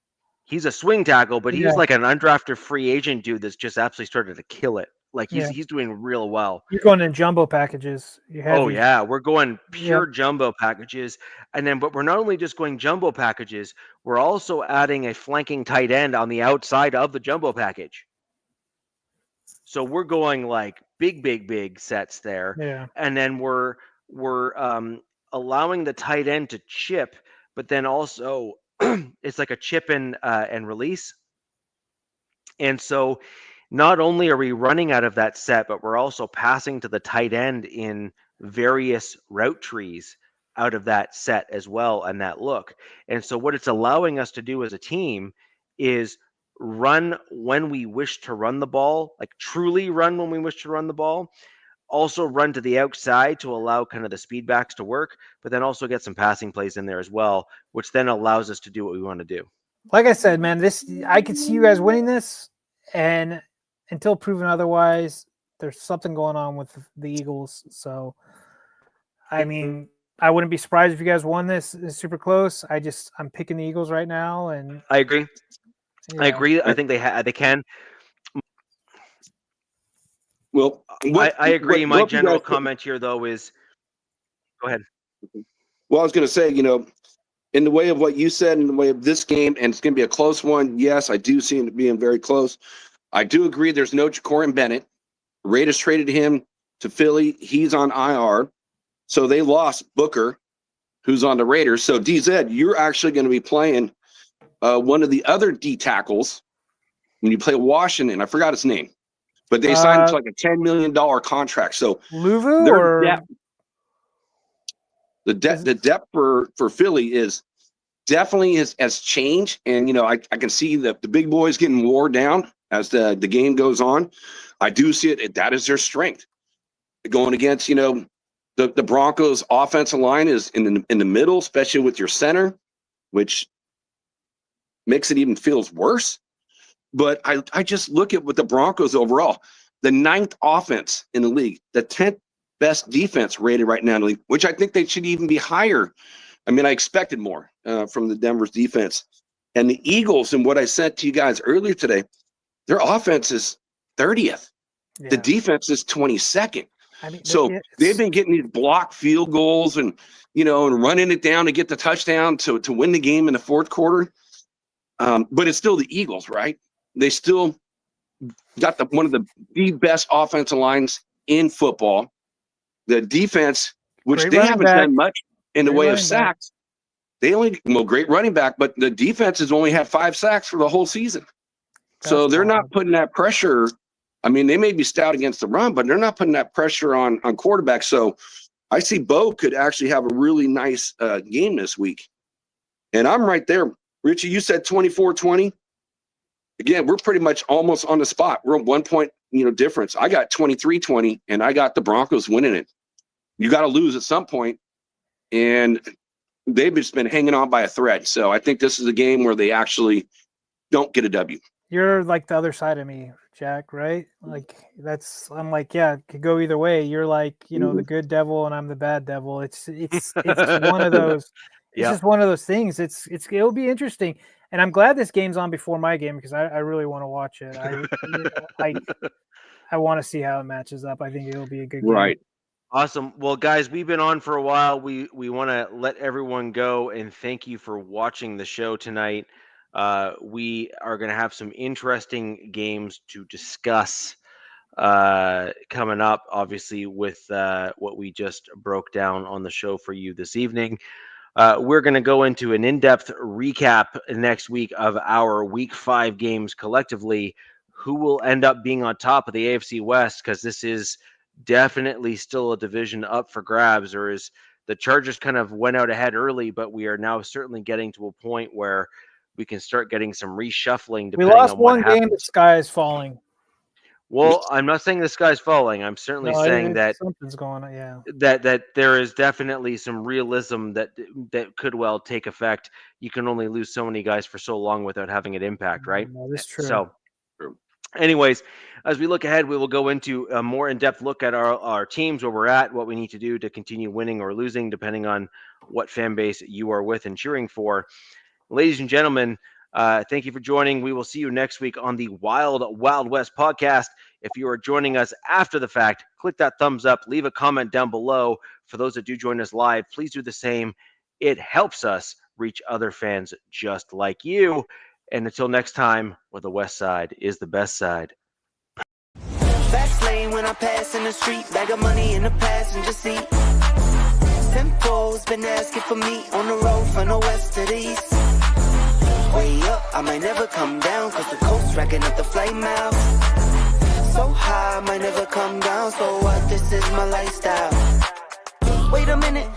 He's a swing tackle, but Yeah. he's like an undrafted free agent dude that's just absolutely started to kill it. Like Yeah. he's doing real well. You're going in jumbo packages. Oh yeah, we're going pure Yep. jumbo packages, and then but we're not only just going jumbo packages, we're also adding a flanking tight end on the outside of the jumbo package. So we're going like big sets there, Yeah. and then we're allowing the tight end to chip, but then also it's like a chip and release. And so not only are we running out of that set, but we're also passing to the tight end in various route trees out of that set as well and that look. And so what it's allowing us to do as a team is run when we wish to run the ball, like truly run when we wish to run the ball. Also run to the outside to allow kind of the speed backs to work, but then also get some passing plays in there as well, which then allows us to do what we want to do. Like I said, man, I could see you guys winning this, and until proven otherwise, there's something going on with the Eagles. So, I mean, I wouldn't be surprised if you guys won this. It's super close. I'm picking the Eagles right now, and I agree. yeah. I agree. I think they can. Well, I agree. My general comment here, though, is go ahead. Well, I was going to say, in the way of what you said, in the way of this game, and it's going to be a close one. Yes, I do see it being very close. I do agree there's no Ja'Cory Bennett. Raiders traded him to Philly. He's on IR. So they lost Booker, who's on the Raiders. So, DZ, you're actually going to be playing one of the other D tackles when you play Washington. I forgot his name. But they signed to like a $10 million contract. So Luvu or the depth for Philly is definitely has changed. And, I can see the big boys getting wore down as the game goes on. I do see it. That is their strength. Going against, the Broncos offensive line is in the middle, especially with your center, which makes it even feels worse. But I just look at what the Broncos overall, the 9th offense in the league, the 10th best defense rated right now in the league, which I think they should even be higher. I mean, I expected more from the Denver's defense. And the Eagles, and what I said to you guys earlier today, their offense is 30th. Yeah. The defense is 22nd. I mean, so they've been getting these blocked field goals and, and running it down to get the touchdown to win the game in the fourth quarter. But it's still the Eagles, right? They still got one of the best offensive lines in football. The defense, which they haven't done much in the way of sacks. They great running back, but the defense has only had 5 sacks for the whole season. So they're not putting that pressure. I mean, they may be stout against the run, but they're not putting that pressure on quarterbacks. So I see Bo could actually have a really nice game this week. And I'm right there. Richie, you said 24-20. Again, we're pretty much almost on the spot. We're 1 point, difference. I got 23-20, and I got the Broncos winning it. You got to lose at some point, and they've just been hanging on by a thread. So I think this is a game where they actually don't get a W. You're like the other side of me, Jack, right? Like I'm like, yeah, it could go either way. You're like, the good devil and I'm the bad devil. It's one of those. It's just one of those things. It'll be interesting. And I'm glad this game's on before my game because I really want to watch it. I want to see how it matches up. I think it'll be a good game. Right. Awesome. Well, guys, we've been on for a while. We want to let everyone go and thank you for watching the show tonight. We are going to have some interesting games to discuss coming up, obviously, with what we just broke down on the show for you this evening. We're going to go into an in-depth recap next week of our Week 5 games collectively, who will end up being on top of the AFC West, because this is definitely still a division up for grabs, or as the Chargers kind of went out ahead early, but we are now certainly getting to a point where we can start getting some reshuffling We depending lost on what one happens. game. The sky is falling. Well, I'm not saying the sky's falling. I'm certainly saying that something's going on. Yeah. that there is definitely some realism that could well take effect. You can only lose so many guys for so long without having an impact, right? No, that's true. So, anyways, as we look ahead, we will go into a more in-depth look at our teams, where we're at, what we need to do to continue winning or losing, depending on what fan base you are with and cheering for. Ladies and gentlemen, thank you for joining. We will see you next week on the Wild Wild West podcast. If you are joining us after the fact, click that thumbs up, leave a comment down below. For those that do join us live, please do the same. It helps us reach other fans just like you. And until next time, where the West Side is the best side. Fast lane when I pass in the street, bag of money in the passenger seat. Tempo's been asking for me on the road from the west to the east. Way up, I might never come down, cause the coast's racking up the flame out. So high, I might never come down, so what, this is my lifestyle. Wait a minute,